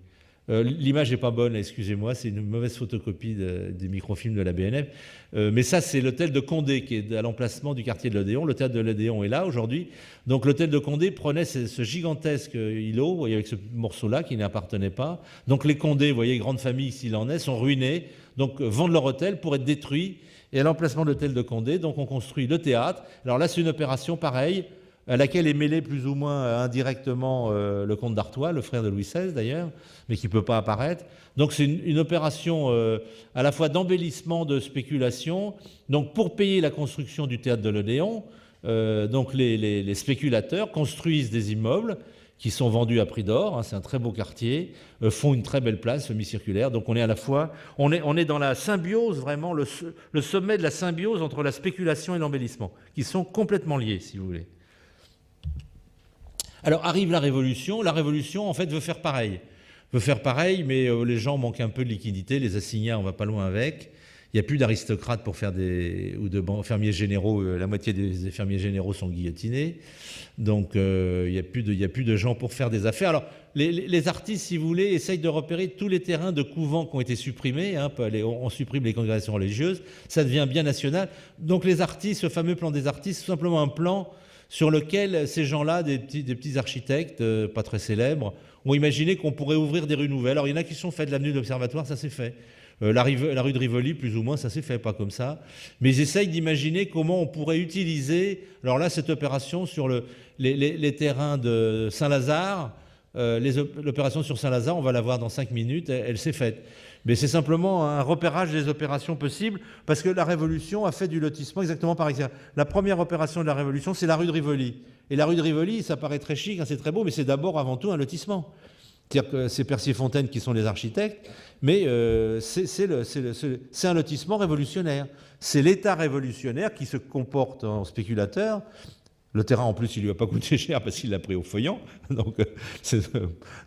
L'image n'est pas bonne, excusez-moi, c'est une mauvaise photocopie des microfilms de la BNF. Mais ça, c'est l'hôtel de Condé, qui est à l'emplacement du quartier de l'Odéon. Le théâtre de l'Odéon est là aujourd'hui. Donc l'hôtel de Condé prenait ce gigantesque îlot, vous voyez, avec ce morceau-là qui n'appartenait pas. Donc les Condé, vous voyez, grande famille s'il en est, sont ruinés, donc vendent leur hôtel pour être détruits. Et à l'emplacement de l'hôtel de Condé, donc on construit le théâtre. Alors là, c'est une opération pareille, à laquelle est mêlé plus ou moins indirectement le comte d'Artois, le frère de Louis XVI d'ailleurs, mais qui ne peut pas apparaître. Donc c'est une opération à la fois d'embellissement, de spéculation. Donc pour payer la construction du théâtre de l'Odéon, Donc les spéculateurs construisent des immeubles qui sont vendus à prix d'or, hein, c'est un très beau quartier, font une très belle place semi-circulaire. Donc on est à la fois, on est dans la symbiose, vraiment le sommet de la symbiose entre la spéculation et l'embellissement, qui sont complètement liés, si vous voulez. Alors arrive la Révolution en fait veut faire pareil. Mais les gens manquent un peu de liquidité, les assignats on va pas loin avec. Il n'y a plus d'aristocrates pour faire ou de fermiers généraux. La moitié des fermiers généraux sont guillotinés. Donc, il n'y a plus de gens pour faire des affaires. Alors, les artistes, si vous voulez, essayent de repérer tous les terrains de couvents qui ont été supprimés. Hein, on supprime les congrégations religieuses. Ça devient bien national. Donc, les artistes, ce fameux plan des artistes, c'est tout simplement un plan sur lequel ces gens-là, des petits architectes, pas très célèbres, ont imaginé qu'on pourrait ouvrir des rues nouvelles. Alors, il y en a qui se sont fait de l'avenue de l'Observatoire, ça s'est fait. La rue de Rivoli, plus ou moins, ça s'est fait, pas comme ça. Mais ils essayent d'imaginer comment on pourrait utiliser, alors là, cette opération sur les terrains de Saint-Lazare. L'opération sur Saint-Lazare, on va la voir dans 5 minutes, elle s'est faite. Mais c'est simplement un repérage des opérations possibles, parce que la Révolution a fait du lotissement exactement par exemple. La première opération de la Révolution, c'est la rue de Rivoli. Et la rue de Rivoli, ça paraît très chic, hein, c'est très beau, mais c'est d'abord, avant tout, un lotissement. C'est-à-dire que c'est Percier-Fontaine qui sont les architectes, mais c'est un lotissement révolutionnaire. C'est l'État révolutionnaire qui se comporte en spéculateur. Le terrain, en plus, il ne lui a pas coûté cher parce qu'il l'a pris au feuillant. Donc, c'est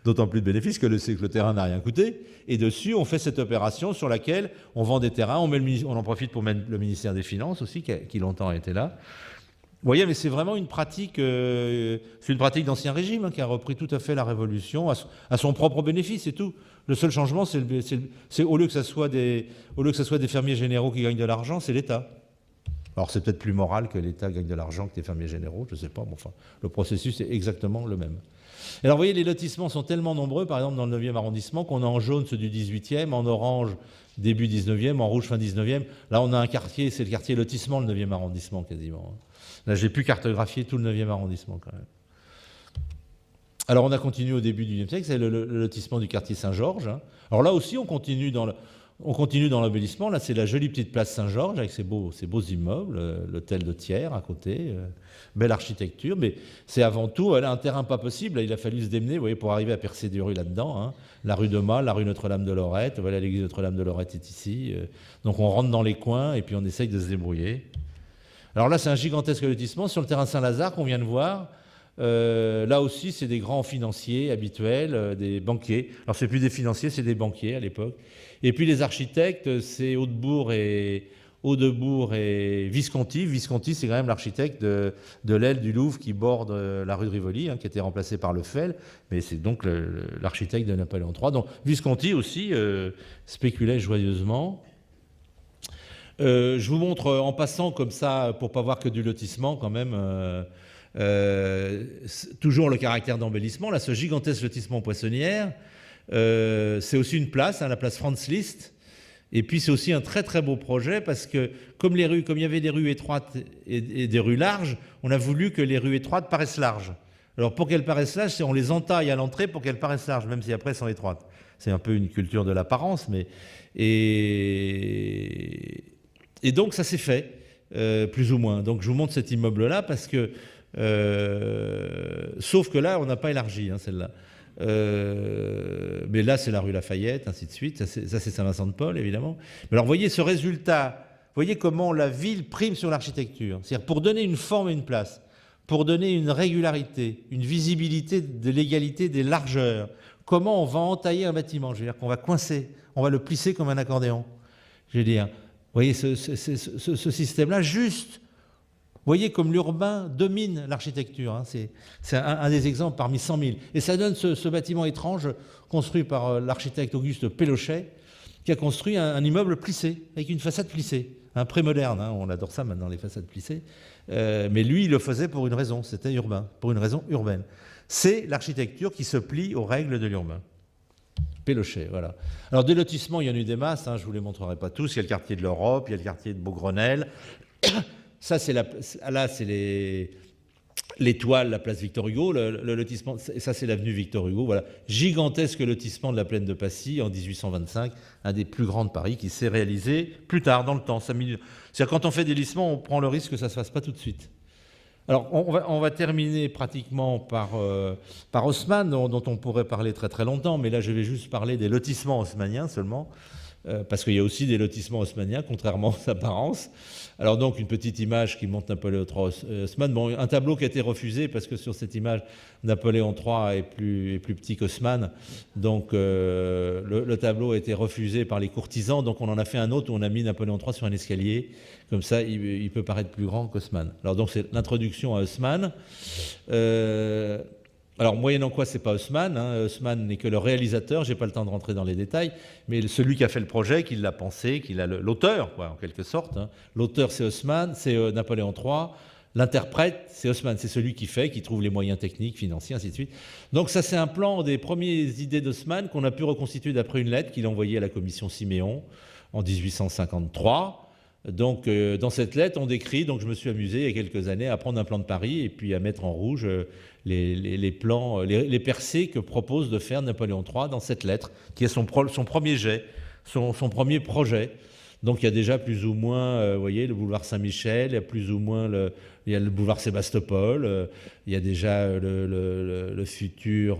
d'autant plus de bénéfice que le terrain n'a rien coûté. Et dessus, on fait cette opération sur laquelle on vend des terrains. On en profite pour mettre le ministère des Finances aussi, qui longtemps a été là. Vous voyez, mais c'est vraiment une pratique, d'Ancien Régime, hein, qui a repris tout à fait la Révolution à son propre bénéfice, c'est tout. Le seul changement, c'est au lieu que ça soit des fermiers généraux qui gagnent de l'argent, c'est l'État. Alors c'est peut-être plus moral que l'État gagne de l'argent que les fermiers généraux, je ne sais pas, mais enfin, le processus est exactement le même. Alors vous voyez, les lotissements sont tellement nombreux, par exemple dans le 9e arrondissement, qu'on a en jaune ceux du 18e, en orange début 19e, en rouge fin 19e. Là on a un quartier, c'est le quartier lotissement, le 9e arrondissement quasiment. Là j'ai pu cartographier tout le 9e arrondissement quand même. Alors on a continué au début du 19e siècle, c'est le lotissement du quartier Saint-Georges. Hein. Alors là aussi on continue dans l'embellissement. Là, c'est la jolie petite place Saint-Georges avec ses beaux immeubles, l'hôtel de Thiers à côté, belle architecture. Mais c'est avant tout un terrain pas possible. Là, il a fallu se démener, vous voyez, pour arriver à percer des rues là-dedans. Hein. La rue de Malle, la rue Notre-Dame-de-Lorette. Voilà, l'église Notre-Dame-de-Lorette est ici. Donc on rentre dans les coins et puis on essaye de se débrouiller. Alors là, c'est un gigantesque lotissement sur le terrain Saint-Lazare qu'on vient de voir. Là aussi, c'est des grands financiers habituels, des banquiers. Alors, c'est plus des financiers, c'est des banquiers à l'époque. Et puis, les architectes, c'est Haudebourg et Visconti. Visconti, c'est quand même l'architecte de l'aile du Louvre qui borde la rue de Rivoli, hein, qui a été remplacé par Lefel. Mais c'est donc l'architecte de Napoléon III. Donc, Visconti aussi spéculait joyeusement. Je vous montre en passant comme ça, pour ne pas voir que du lotissement quand même, toujours le caractère d'embellissement. Là, ce gigantesque lotissement Poissonnière, c'est aussi une place, hein, la place Franz Liszt. Et puis c'est aussi un très très beau projet parce que comme il y avait des rues étroites et des rues larges, on a voulu que les rues étroites paraissent larges. Alors pour qu'elles paraissent larges, on les entaille à l'entrée pour qu'elles paraissent larges, même si après elles sont étroites. C'est un peu une culture de l'apparence, mais et donc ça s'est fait, plus ou moins. Donc je vous montre cet immeuble-là parce que sauf que là, on n'a pas élargi, hein, celle-là. Mais là, c'est la rue Lafayette, ainsi de suite. Ça, c'est Saint-Vincent-de-Paul, évidemment. Mais alors, voyez ce résultat. Voyez comment la ville prime sur l'architecture. C'est-à-dire, pour donner une forme et une place, pour donner une régularité, une visibilité de l'égalité des largeurs, comment on va entailler un bâtiment. Je veux dire qu'on va coincer, on va le plisser comme un accordéon. Je veux dire, vous voyez ce système-là, juste. Vous voyez comme l'urbain domine l'architecture. Hein. C'est un des exemples parmi 100 000. Et ça donne ce bâtiment étrange construit par l'architecte Auguste Pélochet, qui a construit un immeuble plissé, avec une façade plissée. Un pré-moderne, hein. On adore ça maintenant, les façades plissées. Mais lui, il le faisait pour une raison, c'était urbain, pour une raison urbaine. C'est l'architecture qui se plie aux règles de l'urbain. Pélochet, voilà. Alors des lotissements, il y en a eu des masses, hein, je ne vous les montrerai pas tous. Il y a le quartier de l'Europe, il y a le quartier de Beaugrenelle. Ça, c'est l'étoile, la place Victor Hugo, le lotissement, ça c'est l'avenue Victor Hugo, voilà. Gigantesque lotissement de la plaine de Passy en 1825, un des plus grands de Paris, qui s'est réalisé plus tard dans le temps. C'est-à-dire quand on fait des lissements, on prend le risque que ça ne se fasse pas tout de suite. Alors, on va terminer pratiquement par Haussmann, dont on pourrait parler très très longtemps, mais là je vais juste parler des lotissements haussmanniens seulement, parce qu'il y a aussi des lotissements haussmanniens, contrairement aux apparences. Alors donc, une petite image qui montre Napoléon III Haussmann. Bon, un tableau qui a été refusé, parce que sur cette image, Napoléon III est plus petit qu'Haussmann. Donc, le tableau a été refusé par les courtisans, donc on en a fait un autre où on a mis Napoléon III sur un escalier. Comme ça, il peut paraître plus grand qu'Haussmann. Alors donc, c'est l'introduction à Haussmann. Alors, moyennant quoi, c'est pas Haussmann. Haussmann n'est que le réalisateur. J'ai pas le temps de rentrer dans les détails, mais celui qui a fait le projet, qui l'a pensé, qui l'a l'auteur, quoi, en quelque sorte. L'auteur, c'est Haussmann, c'est Napoléon III. L'interprète, c'est Haussmann, c'est celui qui fait, qui trouve les moyens techniques, financiers, ainsi de suite. Donc ça, c'est un plan des premières idées d'Haussmann qu'on a pu reconstituer d'après une lettre qu'il a envoyée à la commission Siméon en 1853. Donc, dans cette lettre, on décrit, donc je me suis amusé il y a quelques années à prendre un plan de Paris et puis à mettre en rouge les plans, les percées que propose de faire Napoléon III dans cette lettre, qui est son premier jet, son premier projet. Donc il y a déjà plus ou moins, vous voyez, le boulevard Saint-Michel, il y a plus ou moins il y a le boulevard Sébastopol, il y a déjà le futur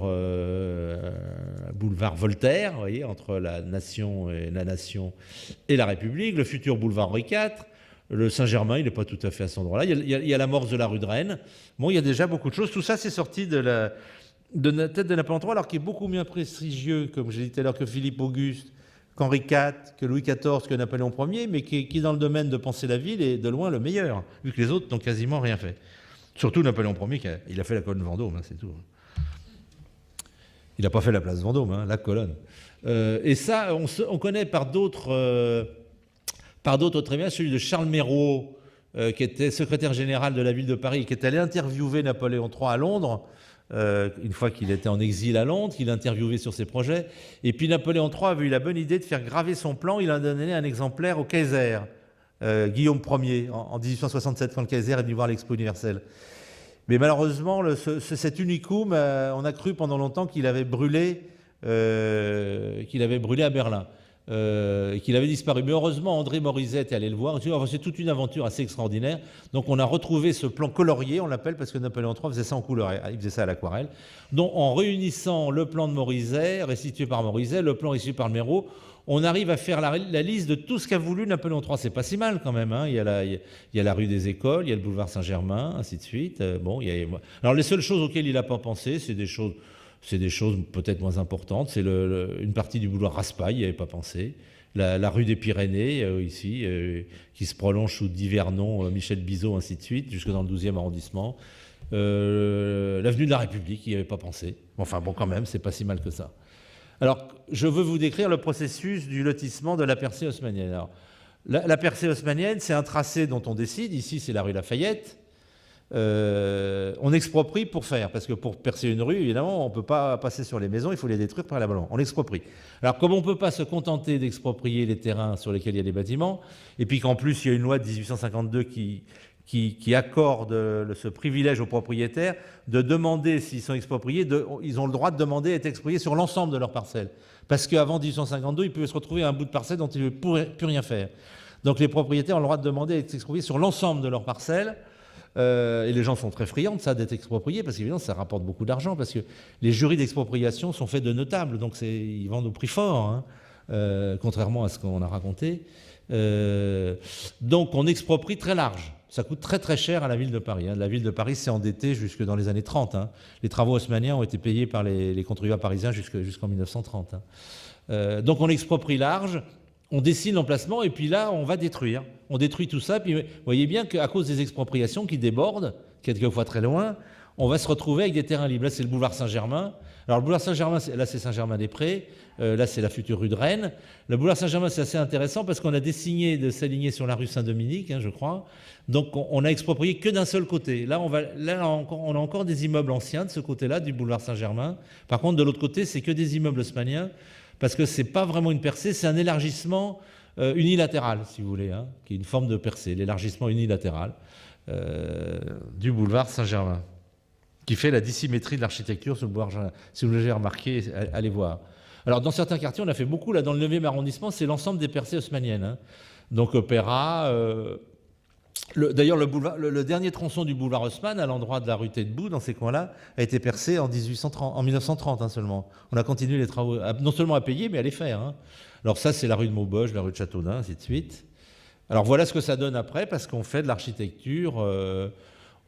boulevard Voltaire, vous voyez, entre la Nation et la République, le futur boulevard Henri IV, le Saint-Germain, il n'est pas tout à fait à cet endroit-là, il y a l'amorce de la rue de Rennes. Bon, il y a déjà beaucoup de choses. Tout ça, c'est sorti de la tête de Napoléon III, alors qu'il est beaucoup moins prestigieux, comme j'ai dit tout à l'heure, que Philippe Auguste, qu'Henri IV, que Louis XIV, que Napoléon Ier, mais qui, dans le domaine de penser la ville, est de loin le meilleur, vu que les autres n'ont quasiment rien fait. Surtout Napoléon Ier, il a fait la colonne Vendôme, c'est tout. Il n'a pas fait la place Vendôme, la colonne. Et ça, on connaît par d'autres très bien, celui de Charles Méraud, qui était secrétaire général de la ville de Paris, qui est allé interviewer Napoléon III à Londres, une fois qu'il était en exil à Londres, qu'il interviewait sur ses projets. Et puis Napoléon III avait eu la bonne idée de faire graver son plan. Il a donné un exemplaire au Kaiser, Guillaume Ier, en 1867, quand le Kaiser est venu voir l'Expo universelle. Mais malheureusement, cet unicum, on a cru pendant longtemps qu'il avait brûlé à Berlin. Qu'il avait disparu. Mais heureusement, André Morizet est allé le voir. C'est toute une aventure assez extraordinaire. Donc on a retrouvé ce plan colorié, on l'appelle, parce que Napoléon III faisait ça en couleur, il faisait ça à l'aquarelle. Donc en réunissant le plan de Morizet, restitué par Morizet, le plan restitué par Méraud, on arrive à faire la liste de tout ce qu'a voulu Napoléon III. C'est pas si mal quand même. Il y a la rue des Écoles, il y a le boulevard Saint-Germain, ainsi de suite. Alors les seules choses auxquelles il n'a pas pensé, c'est des choses peut-être moins importantes. C'est une partie du boulevard Raspail, il n'y avait pas pensé. La rue des Pyrénées, ici, qui se prolonge sous divers noms, Michel Bizot, ainsi de suite, jusque dans le 12e arrondissement. L'avenue de la République, il n'y avait pas pensé. Enfin bon, quand même, c'est pas si mal que ça. Alors, je veux vous décrire le processus du lotissement de la percée haussmannienne. Alors, la percée haussmannienne, c'est un tracé dont on décide. Ici, c'est la rue Lafayette. On exproprie pour faire, parce que pour percer une rue, évidemment, on ne peut pas passer sur les maisons, il faut les détruire préalablement. On exproprie. Alors, comme on ne peut pas se contenter d'exproprier les terrains sur lesquels il y a des bâtiments, et puis qu'en plus, il y a une loi de 1852 qui accorde ce privilège aux propriétaires de demander, s'ils sont expropriés, ils ont le droit de demander à être expropriés sur l'ensemble de leur parcelle. Parce qu'avant 1852, ils pouvaient se retrouver à un bout de parcelle dont ils ne pouvaient plus rien faire. Donc les propriétaires ont le droit de demander à être expropriés sur l'ensemble de leur parcelle. Et les gens sont très friands de ça, d'être expropriés, parce qu'évidemment, ça rapporte beaucoup d'argent, parce que les jurys d'expropriation sont faits de notables, donc ils vendent au prix fort, contrairement à ce qu'on a raconté. Donc on exproprie très large. Ça coûte très très cher à la ville de Paris. La ville de Paris s'est endettée jusque dans les années 30. Les travaux haussmanniens ont été payés par les contribuables parisiens jusqu'en 1930. Donc on exproprie large, on dessine l'emplacement et puis là on va détruire. On détruit tout ça. Puis vous voyez bien qu'à cause des expropriations qui débordent, quelquefois très loin, on va se retrouver avec des terrains libres. Là c'est le boulevard Saint-Germain. Alors le boulevard Saint-Germain, là c'est Saint-Germain-des-Prés. Là c'est la future rue de Rennes. Le boulevard Saint-Germain c'est assez intéressant parce qu'on a décidé de s'aligner sur la rue Saint-Dominique, je crois. Donc on a exproprié que d'un seul côté. Là on a encore des immeubles anciens de ce côté-là du boulevard Saint-Germain. Par contre de l'autre côté c'est que des immeubles haussmanniens parce que c'est pas vraiment une percée, c'est un élargissement unilatéral si vous voulez, qui est une forme de percée, l'élargissement unilatéral du boulevard Saint-Germain, qui fait la dissymétrie de l'architecture sur le boulevard Saint-Germain. Si vous l'avez remarqué, allez voir. Alors dans certains quartiers on a fait beaucoup, là dans le 9e arrondissement c'est l'ensemble des percées haussmanniennes. Donc Opéra, D'ailleurs, le dernier tronçon du boulevard Haussmann, à l'endroit de la rue Tête-Bout, dans ces coins-là, a été percé en 1930 seulement. On a continué les travaux, non seulement à payer, mais à les faire. Hein. Alors ça, c'est la rue de Maubeuge, la rue de Châteaudun, ainsi de suite. Alors voilà ce que ça donne après, parce qu'on fait de l'architecture.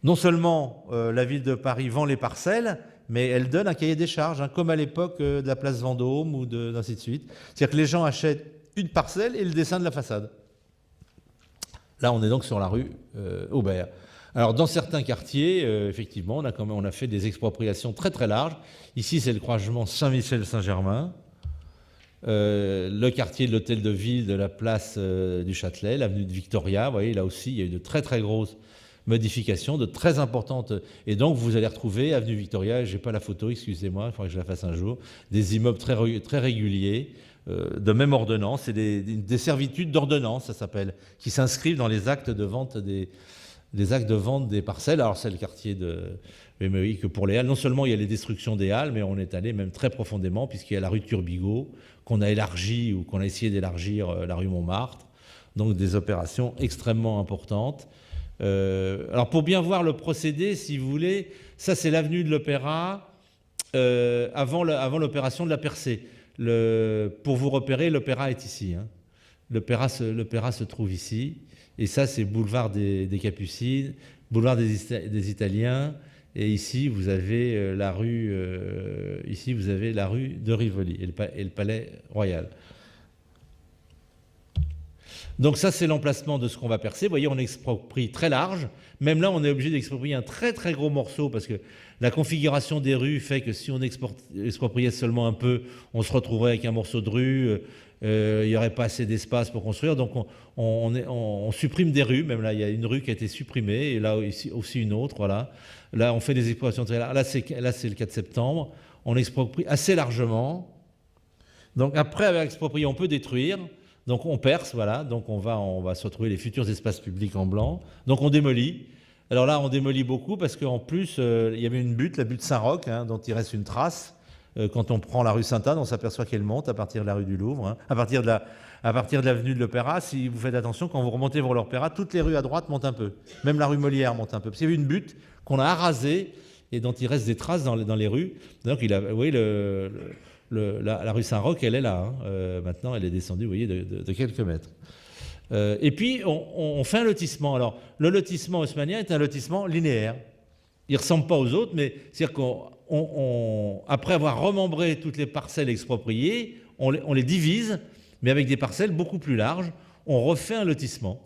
Non seulement la ville de Paris vend les parcelles, mais elle donne un cahier des charges, hein, comme à l'époque de la place Vendôme ou ainsi de suite. C'est-à-dire que les gens achètent une parcelle et le dessin de la façade. Là, on est donc sur la rue Aubert. Alors, dans certains quartiers, effectivement, on a fait des expropriations très très larges. Ici, c'est le croisement Saint-Michel-Saint-Germain, le quartier de l'hôtel de ville de la place du Châtelet, l'avenue de Victoria. Vous voyez, là aussi, il y a eu de très très grosses modifications, de très importantes. Et donc, vous allez retrouver, avenue Victoria, je n'ai pas la photo, excusez-moi, il faudrait que je la fasse un jour, des immeubles très réguliers, de même ordonnance, c'est des servitudes d'ordonnance, ça s'appelle, qui s'inscrivent dans les actes de vente des parcelles. Alors c'est le quartier de oui, que pour les halles. Non seulement il y a les destructions des halles, mais on est allé même très profondément, puisqu'il y a la rue de Turbigo, qu'on a élargie ou qu'on a essayé d'élargir la rue Montmartre. Donc des opérations extrêmement importantes. Alors pour bien voir le procédé, si vous voulez, ça c'est l'avenue de l'Opéra avant l'opération de la percée. Pour vous repérer, l'Opéra est ici. Hein. L'Opéra se trouve ici. Et ça, c'est boulevard des Capucines, boulevard des Italiens. Et ici, vous avez la rue de Rivoli et le Palais Royal. Donc ça, c'est l'emplacement de ce qu'on va percer. Vous voyez, on exproprie très large. Même là, on est obligé d'exproprier un très très gros morceau parce que la configuration des rues fait que si on expropriait seulement un peu, on se retrouverait avec un morceau de rue, il n'y aurait pas assez d'espace pour construire. Donc on supprime des rues. Même là, il y a une rue qui a été supprimée et là ici, aussi une autre. Voilà. Là, on fait des expropriations très larges. Là, c'est le 4 septembre. On exproprie assez largement. Donc après avoir exproprié, on peut détruire. Donc on perce, voilà, donc on va se retrouver les futurs espaces publics en blanc. Donc on démolit. Alors là, on démolit beaucoup parce qu'en plus, il y avait une butte, la butte Saint-Roch, hein, dont il reste une trace. Quand on prend la rue Sainte-Anne, on s'aperçoit qu'elle monte à partir de la rue du Louvre, hein, à partir de l'avenue de l'Opéra. Si vous faites attention, quand vous remontez vers l'Opéra, toutes les rues à droite montent un peu. Même la rue Molière monte un peu. Parce qu'il y avait une butte qu'on a arasée et dont il reste des traces dans les rues. Donc vous voyez, la rue Saint-Roch, elle est là. Hein. Maintenant, elle est descendue, vous voyez, de quelques mètres. Et puis, on fait un lotissement. Alors, le lotissement haussmannien est un lotissement linéaire. Il ne ressemble pas aux autres, mais c'est-à-dire qu'après avoir remembré toutes les parcelles expropriées, on les divise, mais avec des parcelles beaucoup plus larges. On refait un lotissement.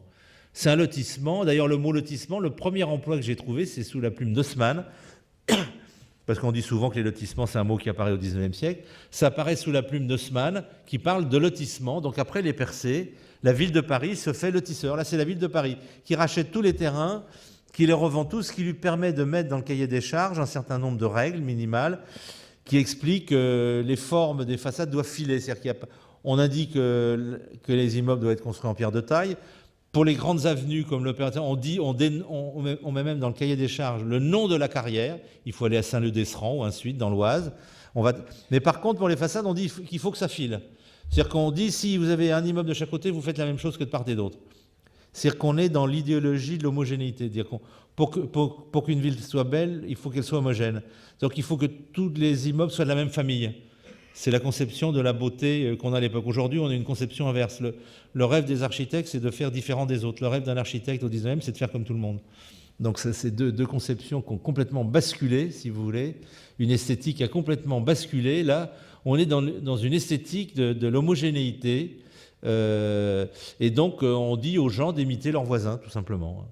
C'est un lotissement. D'ailleurs, le mot lotissement, le premier emploi que j'ai trouvé, c'est sous la plume d'Haussmann. Parce qu'on dit souvent que les lotissements, c'est un mot qui apparaît au XIXe siècle. Ça apparaît sous la plume d'Haussmann, qui parle de lotissement. Donc après les percées, la ville de Paris se fait lotisseur. Là, c'est la ville de Paris qui rachète tous les terrains, qui les revend tous, ce qui lui permet de mettre dans le cahier des charges un certain nombre de règles minimales qui expliquent que les formes des façades doivent filer. C'est-à-dire qu'on indique que les immeubles doivent être construits en pierre de taille. Pour les grandes avenues comme l'opérateur, on met même dans le cahier des charges le nom de la carrière. Il faut aller à Saint-Leu-d'Esserand ou ensuite dans l'Oise. Mais par contre, pour les façades, on dit qu'il faut que ça file. C'est-à-dire qu'on dit, si vous avez un immeuble de chaque côté, vous faites la même chose que de part et d'autre. C'est-à-dire qu'on est dans l'idéologie de l'homogénéité. C'est-à-dire pour qu'une ville soit belle, il faut qu'elle soit homogène. Donc il faut que tous les immeubles soient de la même famille. C'est la conception de la beauté qu'on a à l'époque. Aujourd'hui, on a une conception inverse. Le rêve des architectes, c'est de faire différent des autres. Le rêve d'un architecte au 19e, c'est de faire comme tout le monde. Donc c'est deux conceptions qui ont complètement basculé, si vous voulez. Une esthétique a complètement basculé. Là, on est dans une esthétique de l'homogénéité. Et donc, on dit aux gens d'imiter leurs voisins, tout simplement.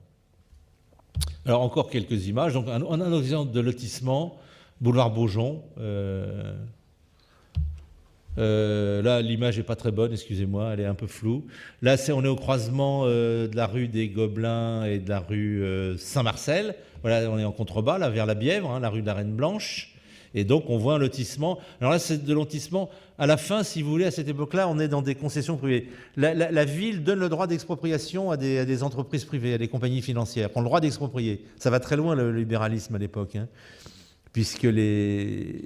Alors, encore quelques images. Donc, un exemple de lotissement, boulevard Beaujon. Là, l'image n'est pas très bonne, excusez-moi, elle est un peu floue. Là, on est au croisement de la rue des Gobelins et de la rue Saint-Marcel. Voilà, on est en contrebas, là, vers la Bièvre, hein, la rue de la Reine Blanche. Et donc, on voit un lotissement. Alors là, c'est de lotissement. À la fin, si vous voulez, à cette époque-là, on est dans des concessions privées. La ville donne le droit d'expropriation à des entreprises privées, à des compagnies financières, qui ont le droit d'exproprier. Ça va très loin, le libéralisme, à l'époque. Hein. Puisqu'il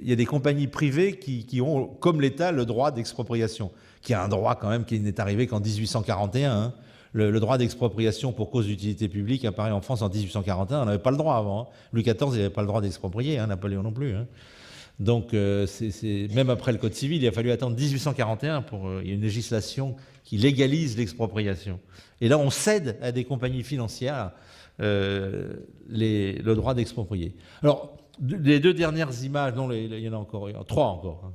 y a des compagnies privées qui ont, comme l'État, le droit d'expropriation, qui a un droit quand même qui n'est arrivé qu'en 1841. Hein. Le droit d'expropriation pour cause d'utilité publique apparaît en France en 1841. On n'avait pas le droit avant. Hein. Louis XIV, il n'avait pas le droit d'exproprier, hein, Napoléon non plus. Hein. Donc, même après le Code civil, il a fallu attendre 1841 pour il y a une législation qui légalise l'expropriation. Et là, on cède à des compagnies financières le droit d'exproprier. Alors, les deux dernières images, non, il y en a encore, trois encore. Hein.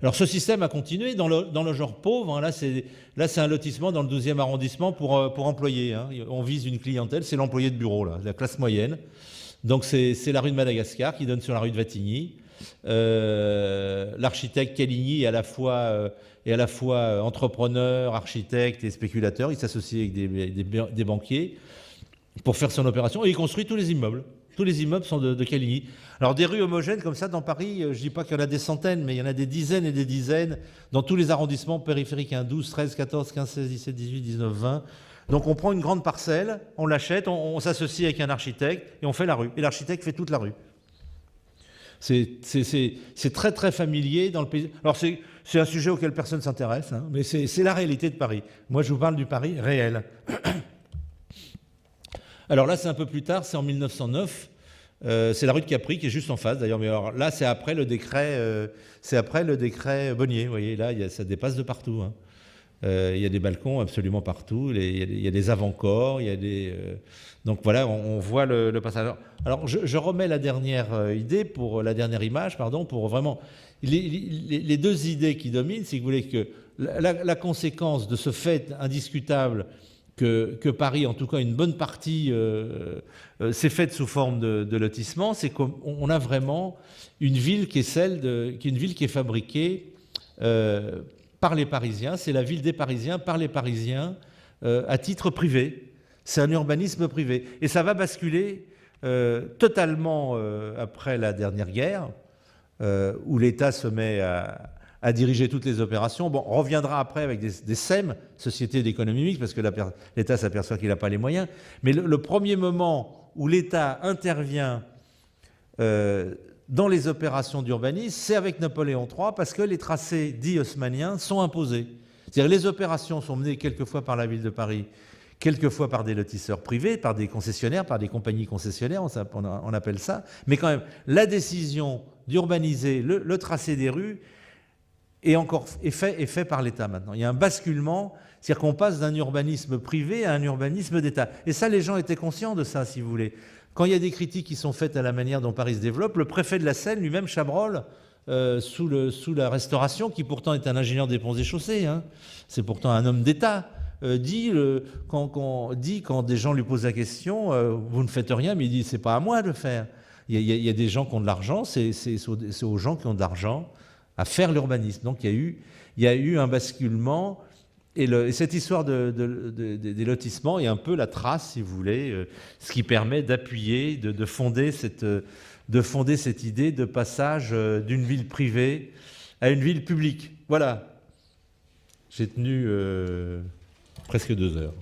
Alors ce système a continué dans le genre pauvre. Hein, là, c'est un lotissement dans le 12e arrondissement pour employés. Hein. On vise une clientèle, c'est l'employé de bureau, là, la classe moyenne. Donc c'est la rue de Madagascar qui donne sur la rue de Vatigny. L'architecte Caligny est à la fois entrepreneur, architecte et spéculateur. Il s'associe avec des banquiers pour faire son opération et il construit tous les immeubles. Tous les immeubles sont de Caligny. Alors des rues homogènes comme ça dans Paris, je ne dis pas qu'il y en a des centaines, mais il y en a des dizaines et des dizaines dans tous les arrondissements périphériques, 12, 13, 14, 15, 16, 17, 18, 19, 20. Donc on prend une grande parcelle, on l'achète, on s'associe avec un architecte et on fait la rue. Et l'architecte fait toute la rue. C'est très très familier dans le pays. Alors c'est un sujet auquel personne ne s'intéresse, hein, mais c'est la réalité de Paris. Moi je vous parle du Paris réel. Alors là c'est un peu plus tard, c'est en 1909. C'est la rue de Capri qui est juste en face d'ailleurs, mais alors là c'est après le décret Bonnier. Vous voyez là ça dépasse de partout. Hein. Il y a des balcons absolument partout, il y a des avant-corps, il y a des donc voilà, on voit le passage. Alors je remets la dernière idée pour la dernière image, pardon, pour vraiment les deux idées qui dominent, c'est que vous voulez que la conséquence de ce fait indiscutable que Paris, en tout cas une bonne partie, s'est faite sous forme de lotissement, c'est qu'on a vraiment une ville qui est une ville qui est fabriquée par les Parisiens. C'est la ville des Parisiens, par les Parisiens, à titre privé. C'est un urbanisme privé. Et ça va basculer totalement après la dernière guerre, où l'État se met à diriger toutes les opérations. Bon, on reviendra après avec des SEM, Sociétés d'économie mixte, parce que l'État s'aperçoit qu'il n'a pas les moyens. Mais le premier moment où l'État intervient dans les opérations d'urbanisme, c'est avec Napoléon III, parce que les tracés dits haussmanniens sont imposés. C'est-à-dire les opérations sont menées quelquefois par la ville de Paris, quelquefois par des lotisseurs privés, par des concessionnaires, par des compagnies concessionnaires, on appelle ça. Mais quand même, la décision d'urbaniser le tracé des rues est fait par l'État maintenant. Il y a un basculement, c'est-à-dire qu'on passe d'un urbanisme privé à un urbanisme d'État. Et ça, les gens étaient conscients de ça, si vous voulez. Quand il y a des critiques qui sont faites à la manière dont Paris se développe, le préfet de la Seine, lui-même, Chabrol, sous la Restauration, qui pourtant est un ingénieur des ponts et chaussées, hein, c'est pourtant un homme d'État, dit quand des gens lui posent la question, vous ne faites rien, mais il dit, c'est pas à moi de le faire. Il y a des gens qui ont de l'argent, c'est aux gens qui ont de l'argent à faire l'urbanisme. Donc il y a eu un basculement, et cette histoire des lotissements est un peu la trace, si vous voulez, ce qui permet d'appuyer, de fonder cette idée de passage d'une ville privée à une ville publique. Voilà. J'ai tenu presque 2 heures.